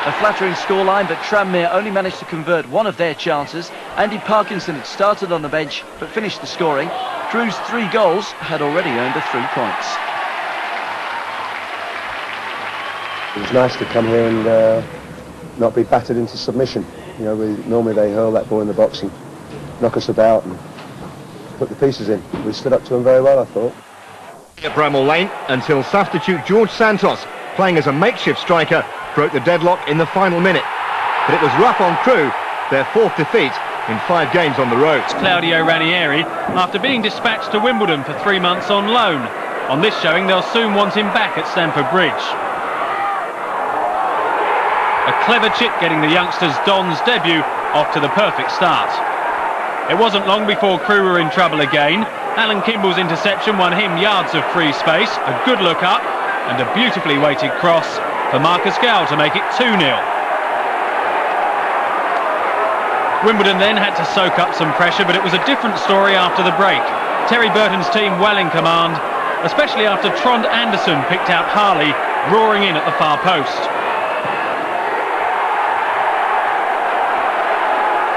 A flattering scoreline, but Tranmere only managed to convert one of their chances. Andy Parkinson had started on the bench but finished the scoring. Crewe's 3 goals had already earned the 3 points. It was nice to come here and not be battered into submission. You know, normally they hurl that ball in the box and knock us about and put the pieces in. We stood up to them very well, I thought. At Bramall Lane until substitute George Santos, playing as a makeshift striker, broke the deadlock in the final minute. But it was rough on Crewe, their 4th defeat in 5 games on the road. It's Claudio Ranieri, after being dispatched to Wimbledon for 3 months on loan. On this showing, they'll soon want him back at Stamford Bridge. A clever chip getting the youngsters' Don's debut off to the perfect start. It wasn't long before Crewe were in trouble again. Alan Kimball's interception won him yards of free space, a good look up, and a beautifully weighted cross for Marcus Gow to make it 2-0. Wimbledon then had to soak up some pressure, but it was a different story after the break. Terry Burton's team well in command, especially after Trond Anderson picked out Harley, roaring in at the far post.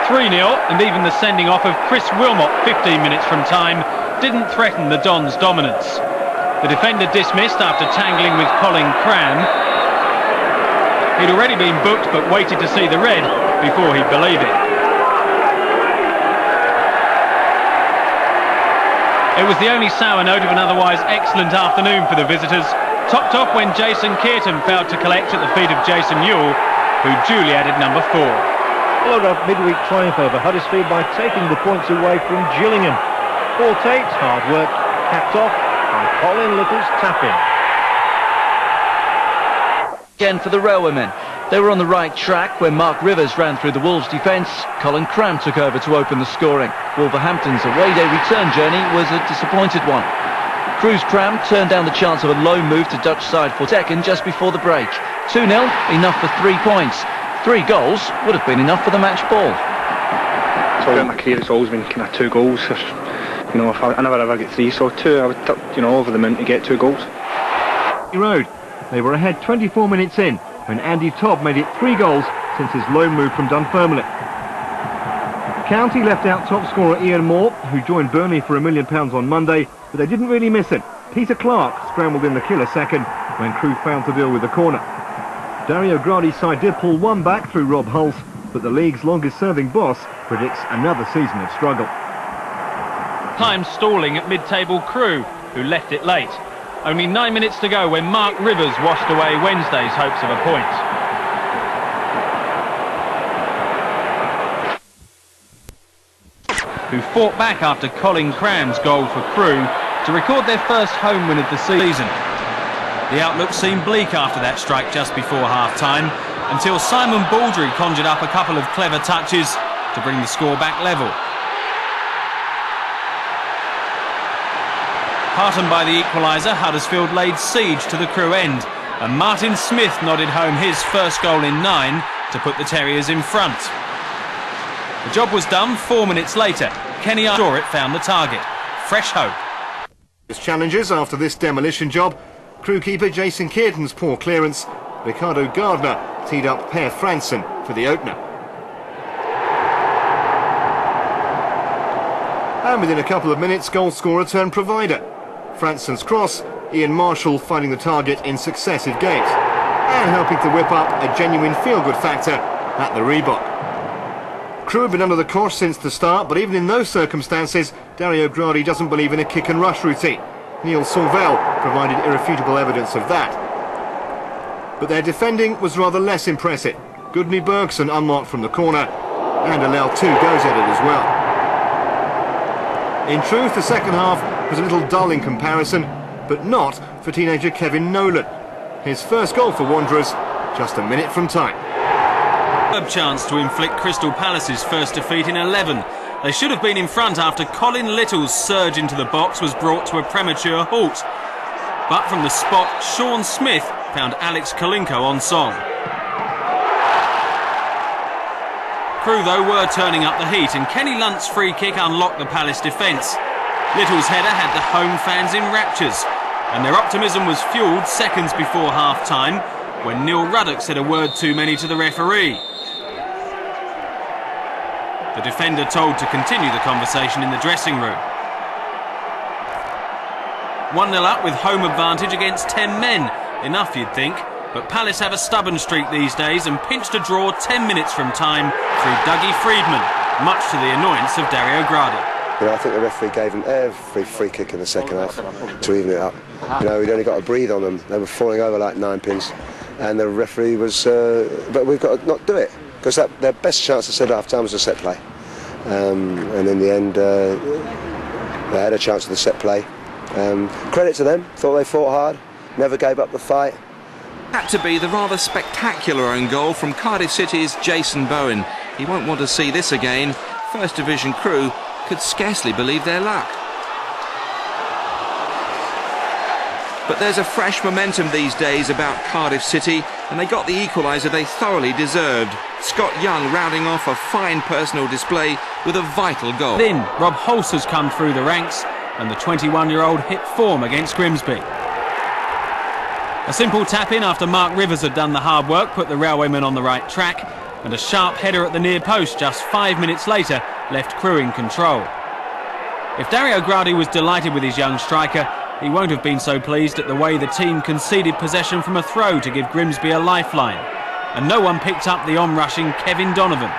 3-0, and even the sending off of Chris Wilmot 15 minutes from time didn't threaten the Dons' dominance. The defender dismissed after tangling with Colin Cram. He'd already been booked but waited to see the red before he'd believe it. It was the only sour note of an otherwise excellent afternoon for the visitors, topped off when Jason Kearton failed to collect at the feet of Jason Ewell, who duly added number 4. Followed up midweek triumph over Huddersfield by taking the points away from Gillingham. Forte's hard work capped off by Colin Little's tap-in. Again for the Railwaymen. They were on the right track when Mark Rivers ran through the Wolves' defence. Colin Cram took over to open the scoring. Wolverhampton's away day return journey was a disappointed one. Crewe's Cram turned down the chance of a low move to Dutch side for second just before the break. 2-0, enough for 3 points. 3 goals would have been enough for the match ball. Throughout my career it's always been kind of 2 goals. You know, I never ever get 3, so 2 I would, over the moon to get 2 goals. Road. They were ahead 24 minutes in when Andy Tobb made it 3 goals since his loan move from Dunfermline. County left out top scorer Ian Moore, who joined Burnley for £1 million on Monday, but they didn't really miss it. Peter Clark scrambled in the killer second when Crewe failed to deal with the corner. Dario Gradi's side did pull 1 back through Rob Hulse, but the league's longest-serving boss predicts another season of struggle. Time stalling at mid-table Crewe, who left it late. Only 9 minutes to go when Mark Rivers washed away Wednesday's hopes of a point. Who fought back after Colin Cram's goal for Crewe to record their first home win of the season. The outlook seemed bleak after that strike just before half-time, until Simon Baldry conjured up a couple of clever touches to bring the score back level. Heartened by the equaliser, Huddersfield laid siege to the Crewe end, and Martin Smith nodded home his first goal in 9 to put the Terriers in front. The job was done 4 minutes later. Kenny saw it found the target. Fresh hope. His challenges after this demolition job. Crewe keeper Jason Kearton's poor clearance. Ricardo Gardner teed up Per Franson for the opener. And within a couple of minutes, goal scorer turned provider. Franson's cross, Ian Marshall finding the target in successive games and helping to whip up a genuine feel-good factor at the Reebok. Crewe have been under the cosh since the start, but even in those circumstances, Dario Gradi doesn't believe in a kick-and-rush routine. Neil Sauvelle provided irrefutable evidence of that. But their defending was rather less impressive. Gudni Bergson unmarked from the corner and allowed 2 goes at it as well. In truth, the second half was a little dull in comparison, but not for teenager Kevin Nolan. His first goal for Wanderers just a minute from time. A chance to inflict Crystal Palace's first defeat in 11. They should have been in front after Colin Little's surge into the box was brought to a premature halt. But from the spot, Sean Smith found Alex Kalinko on song. Crewe, though, were turning up the heat, and Kenny Lunt's free kick unlocked the Palace defence. Little's header had the home fans in raptures, and their optimism was fuelled seconds before half-time when Neil Ruddock said a word too many to the referee. The defender told to continue the conversation in the dressing room. 1-0 up with home advantage against 10 men. Enough, you'd think. But Palace have a stubborn streak these days and pinched a draw 10 minutes from time through Dougie Freedman, much to the annoyance of Dario Gradi. You know, I think the referee gave them every free kick in the second half to even it up. You know, we'd only got to breathe on them. They were falling over like ninepins, and the referee was. But we've got to not do it, because their best chance to set half time was a set play, and in the end they had a chance of the set play. Credit to them. Thought they fought hard, never gave up the fight. Had to be the rather spectacular own goal from Cardiff City's Jason Bowen. He won't want to see this again. First Division Crewe could scarcely believe their luck. But there's a fresh momentum these days about Cardiff City, and they got the equaliser they thoroughly deserved. Scott Young rounding off a fine personal display with a vital goal. Then Rob Hulse has come through the ranks, and the 21-year-old hit form against Grimsby. A simple tap-in after Mark Rivers had done the hard work put the Railwaymen on the right track, and a sharp header at the near post just 5 minutes later left Crewe in control. If Dario Gradi was delighted with his young striker, he won't have been so pleased at the way the team conceded possession from a throw to give Grimsby a lifeline, and no one picked up the on-rushing Kevin Donovan.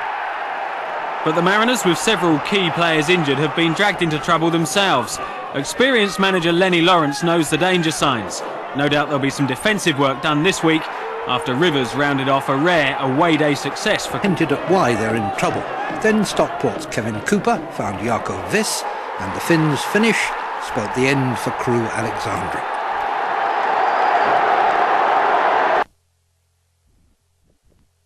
But the Mariners, with several key players injured, have been dragged into trouble themselves. Experienced manager Lenny Lawrence knows the danger signs. No doubt there'll be some defensive work done this week after Rivers rounded off a rare away day success for... Hinted at why they're in trouble. Then Stockport's Kevin Cooper found Jakob Viss, and the Finns' finish spelled the end for Crewe Alexandra.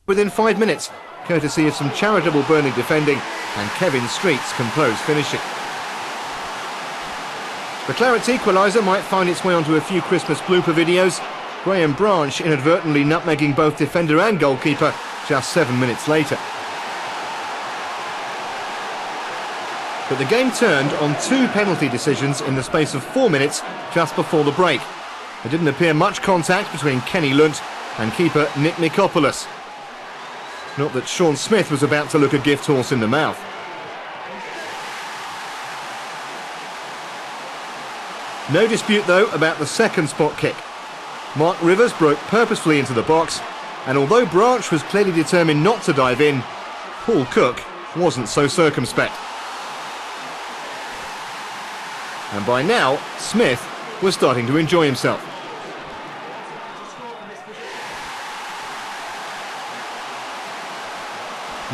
Within 5 minutes, courtesy of some charitable Burnley defending and Kevin Street's composed finishing. The Claret's equaliser might find its way onto a few Christmas blooper videos. Graham Branch inadvertently nutmegging both defender and goalkeeper just 7 minutes later. But the game turned on 2 penalty decisions in the space of 4 minutes just before the break. There didn't appear much contact between Kenny Lunt and keeper Nick Nikopoulos. Not that Sean Smith was about to look a gift horse in the mouth. No dispute, though, about the second spot kick. Mark Rivers broke purposefully into the box, and although Branch was clearly determined not to dive in, Paul Cook wasn't so circumspect. And by now, Smith was starting to enjoy himself.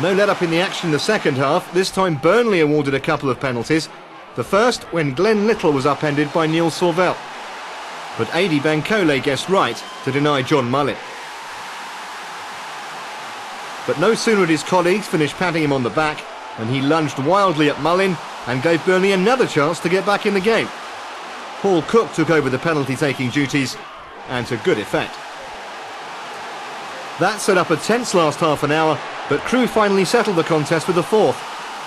No let-up in the action in the second half. This time Burnley awarded a couple of penalties. The first when Glenn Little was upended by Neil Sorvell. But Adi Bankole guessed right to deny John Mullin. But no sooner had his colleagues finished patting him on the back than he lunged wildly at Mullin and gave Burnley another chance to get back in the game. Paul Cook took over the penalty-taking duties, and to good effect. That set up a tense last half an hour, but Crewe finally settled the contest with the fourth.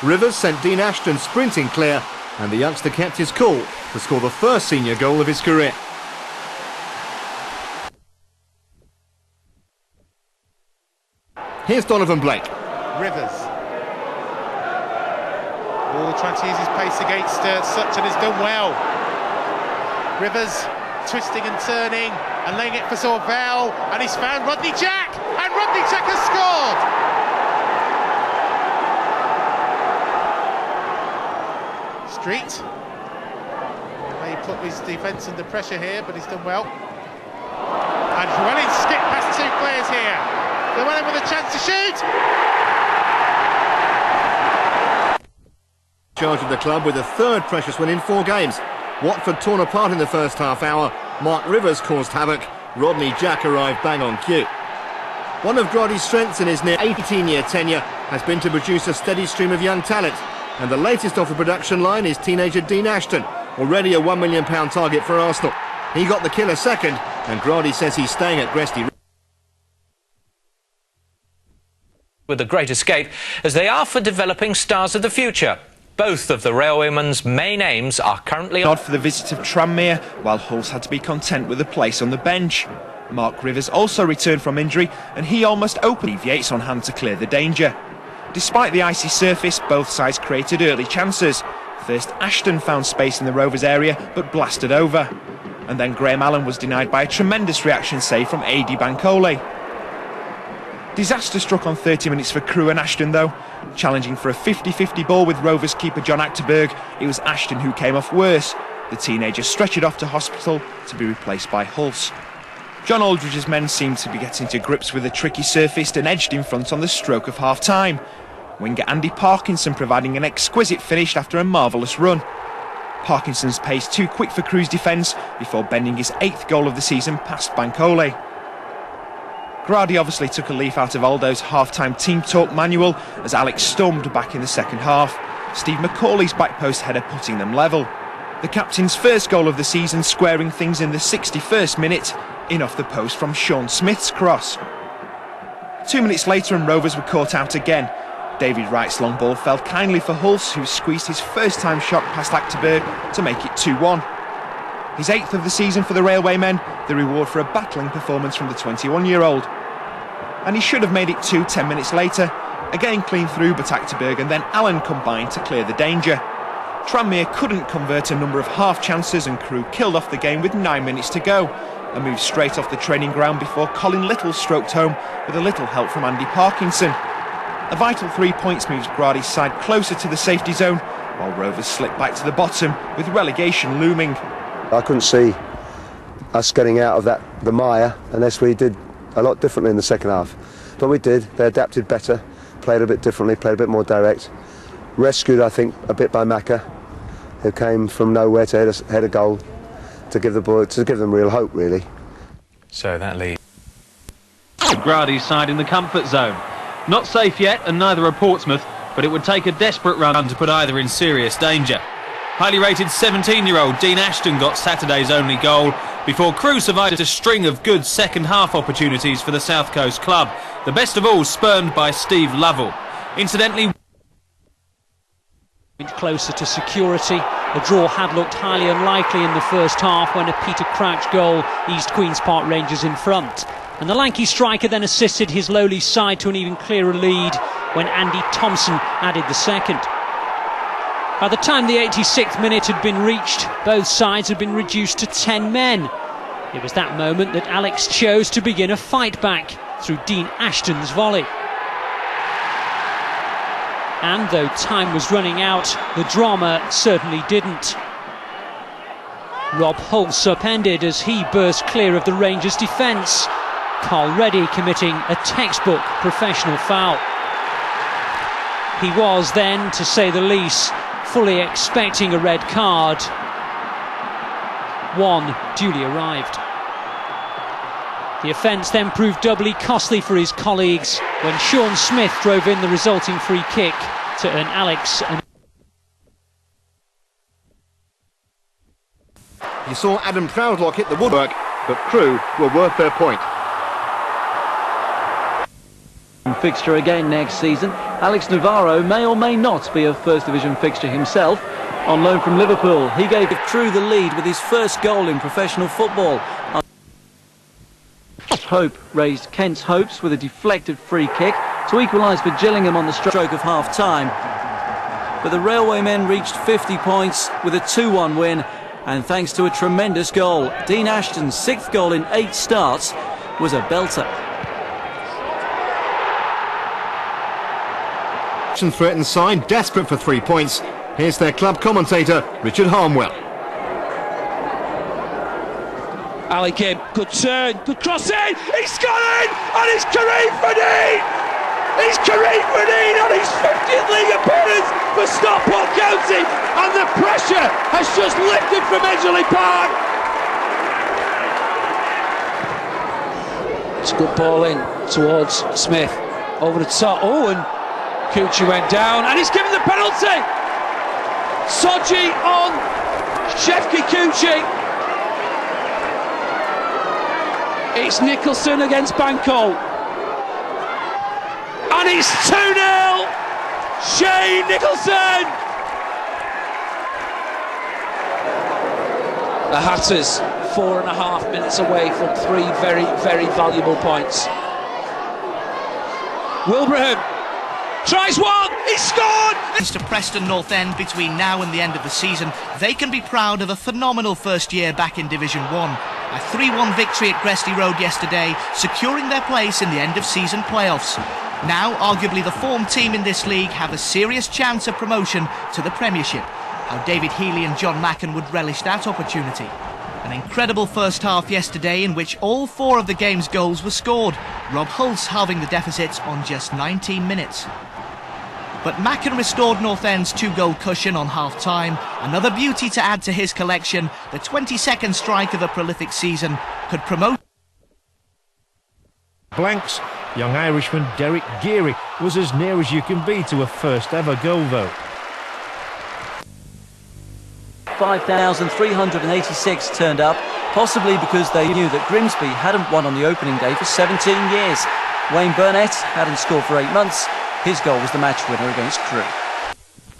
Rivers sent Dean Ashton sprinting clear, and the youngster kept his cool to score the first senior goal of his career. Here's Donovan Blake. Rivers. Oh, trying to use his pace against Sutton has done well. Rivers twisting and turning and laying it for Sorvell, and he's found Rodney Jack, and Rodney Jack has scored. Street may put his defence under pressure here, but he's done well. And Llewellyn skipped past 2 players here. Llewellyn with a chance to shoot. charge of the club with a third precious win in 4 games. Watford torn apart in the first half hour. Mark Rivers caused havoc. Rodney Jack arrived bang on cue. One of Gradi's strengths in his near 18-year tenure has been to produce a steady stream of young talent. And the latest off the production line is teenager Dean Ashton, already a £1 million target for Arsenal. He got the killer second, and Gradi says he's staying at Gresty. With a great escape, as they are for developing stars of the future. Both of the Railwaymen's main aims are currently odd for the visit of Tranmere, while Hulse had to be content with a place on the bench. Mark Rivers also returned from injury, and he almost openly Yates on hand to clear the danger. Despite the icy surface, both sides created early chances. First, Ashton found space in the Rovers area, but blasted over. And then Graham Allen was denied by a tremendous reaction save from A.D. Bankole. Disaster struck on 30 minutes for Crewe and Ashton though. Challenging for a 50-50 ball with Rovers keeper John Achterberg, it was Ashton who came off worse. The teenager stretchered off to hospital to be replaced by Hulse. John Aldridge's men seemed to be getting to grips with the tricky surface and edged in front on the stroke of half-time. Winger Andy Parkinson providing an exquisite finish after a marvellous run. Parkinson's pace too quick for Crewe's defence before bending his 8th goal of the season past Bankole. Gradi obviously took a leaf out of Aldo's half-time team talk manual as Alex stormed back in the second half. Steve McCauley's back post header putting them level. The captain's first goal of the season squaring things in the 61st minute, in off the post from Sean Smith's cross. 2 minutes later and Rovers were caught out again. David Wright's long ball fell kindly for Hulse, who squeezed his first-time shot past Achterberg to make it 2-1. His 8th of the season for the Railwaymen, the reward for a battling performance from the 21-year-old. And he should have made it 2 10 minutes later. Again clean through, but Achterberg and then Allen combined to clear the danger. Tranmere couldn't convert a number of half chances and Crewe killed off the game with 9 minutes to go and moved straight off the training ground before Colin Little stroked home with a little help from Andy Parkinson. A vital 3 points moves Gradi's side closer to the safety zone, while Rovers slipped back to the bottom with relegation looming. I couldn't see us getting out of the mire unless we did a lot differently in the second half. But we did. They adapted better, played a bit differently, played a bit more direct. Rescued, I think, a bit by Macca, who came from nowhere to head a goal to give them real hope, really. So that leads Gradi's side in the comfort zone. Not safe yet, and neither are Portsmouth, but it would take a desperate run to put either in serious danger. Highly rated 17-year-old Dean Ashton got Saturday's only goal before Crewe survived a string of good second-half opportunities for the South Coast club, the best of all spurned by Steve Lovell. Incidentally, closer to security. The draw had looked highly unlikely in the first half when a Peter Crouch goal eased Queen's Park Rangers in front. And the lanky striker then assisted his lowly side to an even clearer lead when Andy Thompson added the second. By the time the 86th minute had been reached, both sides had been reduced to 10 men. It was that moment that Alex chose to begin a fight back through Dean Ashton's volley. And though time was running out, the drama certainly didn't. Rob Hulse upended as he burst clear of the Rangers' defence. Carl Reddy committing a textbook professional foul. He was then, to say the least, fully expecting a red card. One duly arrived. The offence then proved doubly costly for his colleagues when Sean Smith drove in the resulting free kick to earn Alex an... You saw Adam Proudlock hit the woodwork, but Crewe were worth their point. Fixture again next season. Alex Navarro may or may not be a First Division fixture himself. On loan from Liverpool, he gave Crewe the lead with his first goal in professional football. Hope raised Kent's hopes with a deflected free kick to equalise for Gillingham on the stroke of half-time. But the Railwaymen reached 50 points with a 2-1 win, and thanks to a tremendous goal, Dean Ashton's 6th goal in 8 starts was a belter. Threatened side, desperate for 3 points. Here's their club commentator, Richard Harmwell. Ali Kim, good turn, good crossing, he's got it, and it's Kareem Fadine! It's Kareem Fadine on his 50th league appearance, for Stockport County, and the pressure has just lifted from Edgerley Park. It's a good ball in towards Smith, over the top. Oh, and Cucci went down, and he's given the penalty. Soji on Shefki Cucci. It's Nicholson against Banco. And it's 2-0. Shane Nicholson. The Hatters 4.5 minutes away from 3 very, very valuable points. Wilbraham tries one, he scored! To Preston North End between now and the end of the season, they can be proud of a phenomenal first year back in Division 1. A 3-1 victory at Gresty Road yesterday, securing their place in the end of season playoffs. Now, arguably the form team in this league have a serious chance of promotion to the Premiership. How David Healy and John Macken would relish that opportunity. An incredible first half yesterday in which all 4 of the game's goals were scored, Rob Hulse halving the deficit on just 19 minutes. But Macken restored North End's 2-goal cushion on half-time. Another beauty to add to his collection, the 22nd strike of a prolific season could promote. Blanks, young Irishman Derek Geary was as near as you can be to a first ever goal though. 5,386 turned up, possibly because they knew that Grimsby hadn't won on the opening day for 17 years. Wayne Burnett hadn't scored for 8 months. His goal was the match winner against Crewe.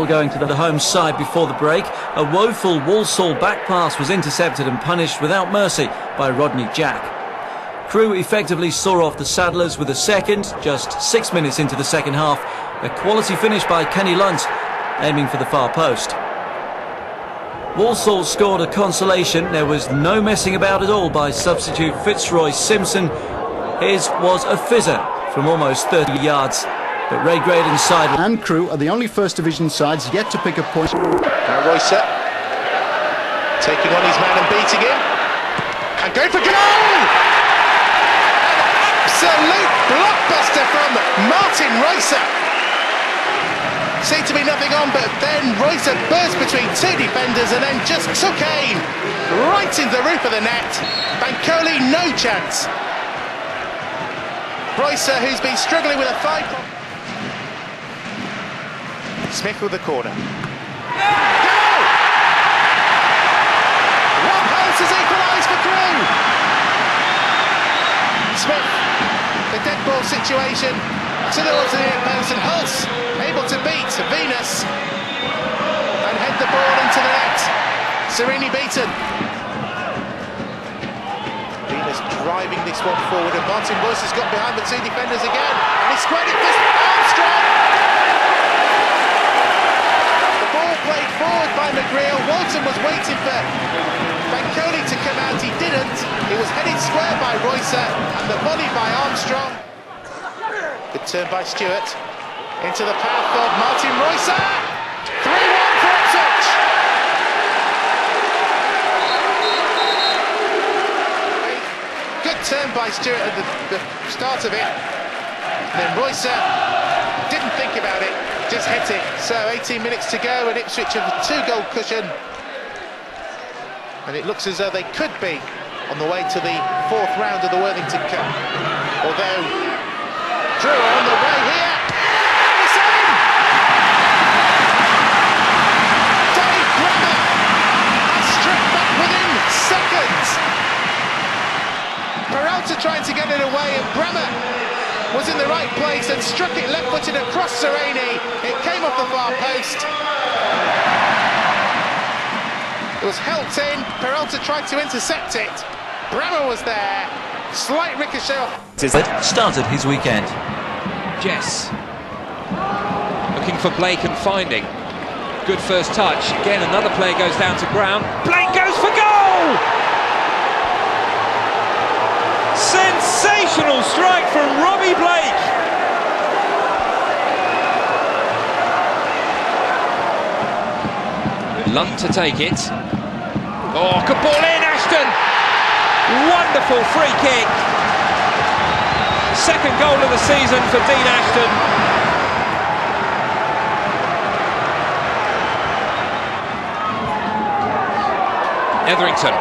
Going to the home side before the break, a woeful Walsall back pass was intercepted and punished without mercy by Rodney Jack. Crewe effectively saw off the Saddlers with a second, just 6 minutes into the second half. A quality finish by Kenny Lunt, aiming for the far post. Walsall scored a consolation. There was no messing about at all by substitute Fitzroy Simpson. His was a fizzer from almost 30 yards. But Ray Graydon's side and Crewe are the only First Division sides yet to pick a point. Now Roycer taking on his man and beating him, and going for goal! Absolute blockbuster from Martin Roycer. Seemed to be nothing on, but then Roycer burst between 2 defenders and then just took aim right into the roof of the net. Bancoli no chance. Roycer, who's been struggling with a thigh problem. Smith with the corner. Goal! Rob Hulse has equalised for Crewe. Smith, the dead ball situation to the near post, and Hulse able to beat Venus and head the ball into the net. Serenely beaten. Venus driving this one forward, and Martin Boyce has got behind the 2 defenders again, and he squared it for Armstrong. Played forward by McGreal. Walton was waiting for Bancoli to come out. He didn't. It was headed square by Roycer and the volley by Armstrong. Good turn by Stewart into the path of Martin Roycer. 3-1 for Ipswich. Good turn by Stewart at the start of it. And then Roycer didn't think about it, just hit it. So 18 minutes to go, and Ipswich have a 2-goal cushion, and it looks as though they could be on the way to the 4th round of the Worthington Cup. Although Crewe are on the way here. It's in! Dave Brammer has struck back within seconds. Peralta trying to get it away, and Brammer was in the right place and struck it left-footed across Sereni. It came off the far post. It was helped in. Peralta tried to intercept it. Brammer was there. Slight ricochet off. Started his weekend. Jess looking for Blake and finding. Good first touch. Again, another player goes down to ground. Blake goes for goal! Sensational strike from Robbie Blake. Lunt to take it. Oh, good ball in, Ashton. Wonderful free kick. Second goal of the season for Dean Ashton. Etherington.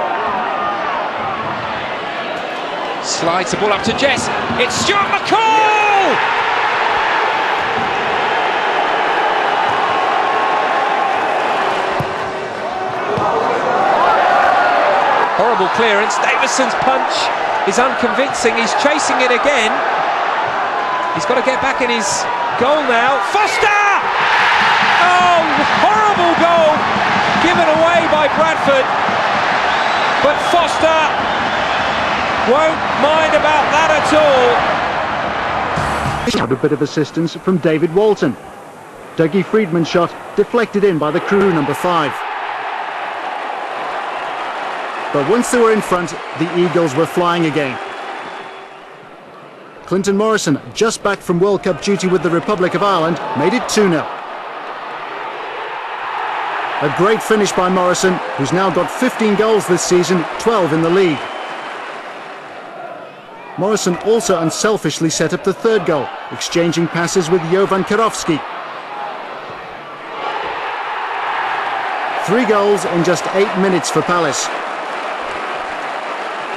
Slides the ball up to Jess. It's Stuart McCall! Horrible clearance. Davison's punch is unconvincing. He's chasing it again. He's got to get back in his goal now. Foster! Oh, horrible goal given away by Bradford. But Foster won't mind about that at all. Had a bit of assistance from David Walton. Dougie Freedman's shot deflected in by the Crewe number 5. But once they were in front, the Eagles were flying again. Clinton Morrison, just back from World Cup duty with the Republic of Ireland, made it 2-0. A great finish by Morrison, who's now got 15 goals this season, 12 in the league. Morrison also unselfishly set up the third goal, exchanging passes with Jovan Karofsky. 3 goals in just 8 minutes for Palace.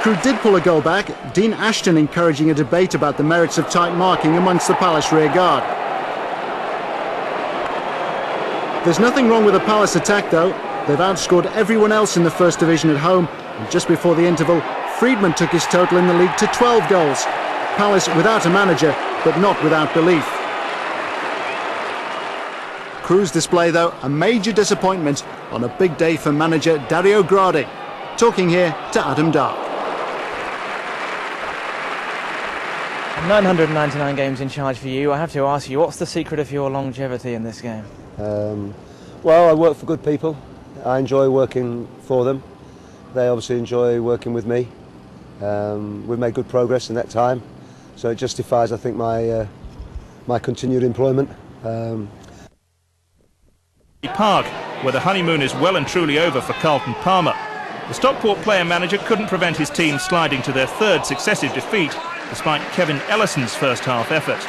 Crewe did pull a goal back, Dean Ashton encouraging a debate about the merits of tight marking amongst the Palace rear guard. There's nothing wrong with the Palace attack though. They've outscored everyone else in the First Division at home, and just before the interval, Freedman took his total in the league to 12 goals. Palace without a manager, but not without belief. Crewe's display though, a major disappointment on a big day for manager Dario Gradi. Talking here to Adam Dark. 999 games in charge for you. I have to ask you, what's the secret of your longevity in this game? Well, I work for good people. I enjoy working for them. They obviously enjoy working with me. We've made good progress in that time, so it justifies, I think, my continued employment. Park, where the honeymoon is well and truly over for Carlton Palmer. The Stockport player-manager couldn't prevent his team sliding to their 3rd successive defeat, despite Kevin Ellison's first-half effort.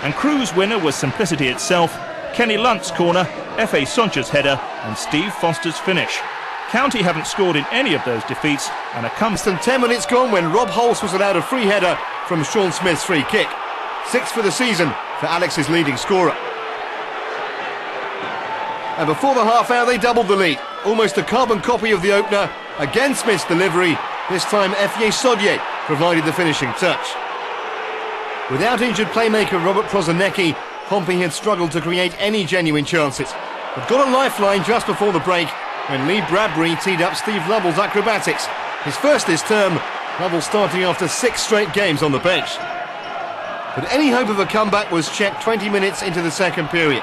And Crewe's winner was simplicity itself: Kenny Lunt's corner, F.A. Soncha's header and Steve Foster's finish. County haven't scored in any of those defeats and are come... 10 minutes gone when Rob Holst was allowed a free header from Sean Smith's free kick. 6 for the season for Alex's leading scorer. And before the half hour they doubled the lead. Almost a carbon copy of the opener. Again Smith's delivery. This time F.A. Sodje provided the finishing touch. Without injured playmaker Robert Prozanecki, Pompey had struggled to create any genuine chances, but got a lifeline just before the break when Lee Bradbury teed up Steve Lovell's acrobatics. His first this term, Lovell starting after 6 straight games on the bench. But any hope of a comeback was checked 20 minutes into the second period.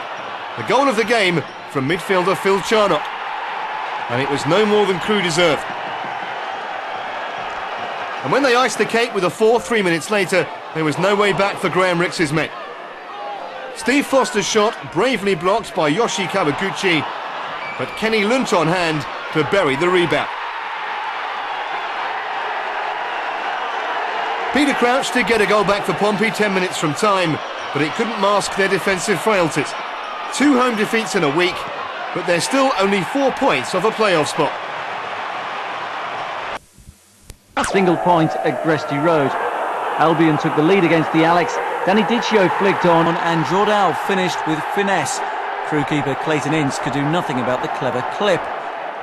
The goal of the game from midfielder Phil Charnock, and it was no more than Crewe deserved. And when they iced the cake with a 4 3 minutes later, there was no way back for Graham Rix's men. Steve Foster's shot bravely blocked by Yoshi Kawaguchi, but Kenny Lunt on hand to bury the rebound. Peter Crouch did get a goal back for Pompey 10 minutes from time, but it couldn't mask their defensive frailties. 2 home defeats in a week, but they're still only 4 points off a playoff spot. Single point at Gresty Road. Albion took the lead against the Alex. Danny Diccio flicked on and Jordal finished with finesse. Crewe keeper Clayton Ince could do nothing about the clever clip.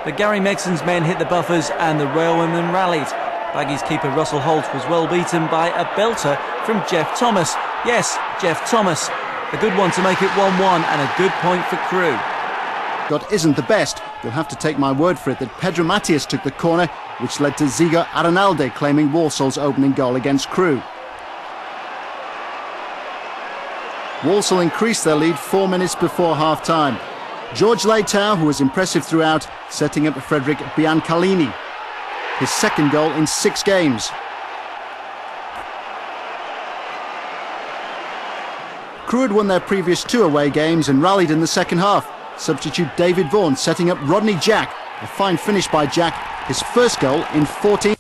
But Gary Mexon's men hit the buffers and the Railwaymen rallied. Baggies keeper Russell Holt was well beaten by a belter from Jeff Thomas. Yes, Jeff Thomas. A good one to make it 1-1 and a good point for Crewe. Got isn't the best. You'll have to take my word for it that Pedro Matias took the corner, which led to Ziga Arenalde claiming Walsall's opening goal against Crewe. Walsall increased their lead 4 minutes before half-time. George Leitao, who was impressive throughout, setting up Frederick Biancalini. His 2nd goal in 6 games. Crewe had won their previous 2 away games and rallied in the second half. Substitute David Vaughan setting up Rodney Jack. A fine finish by Jack, his first goal in 14...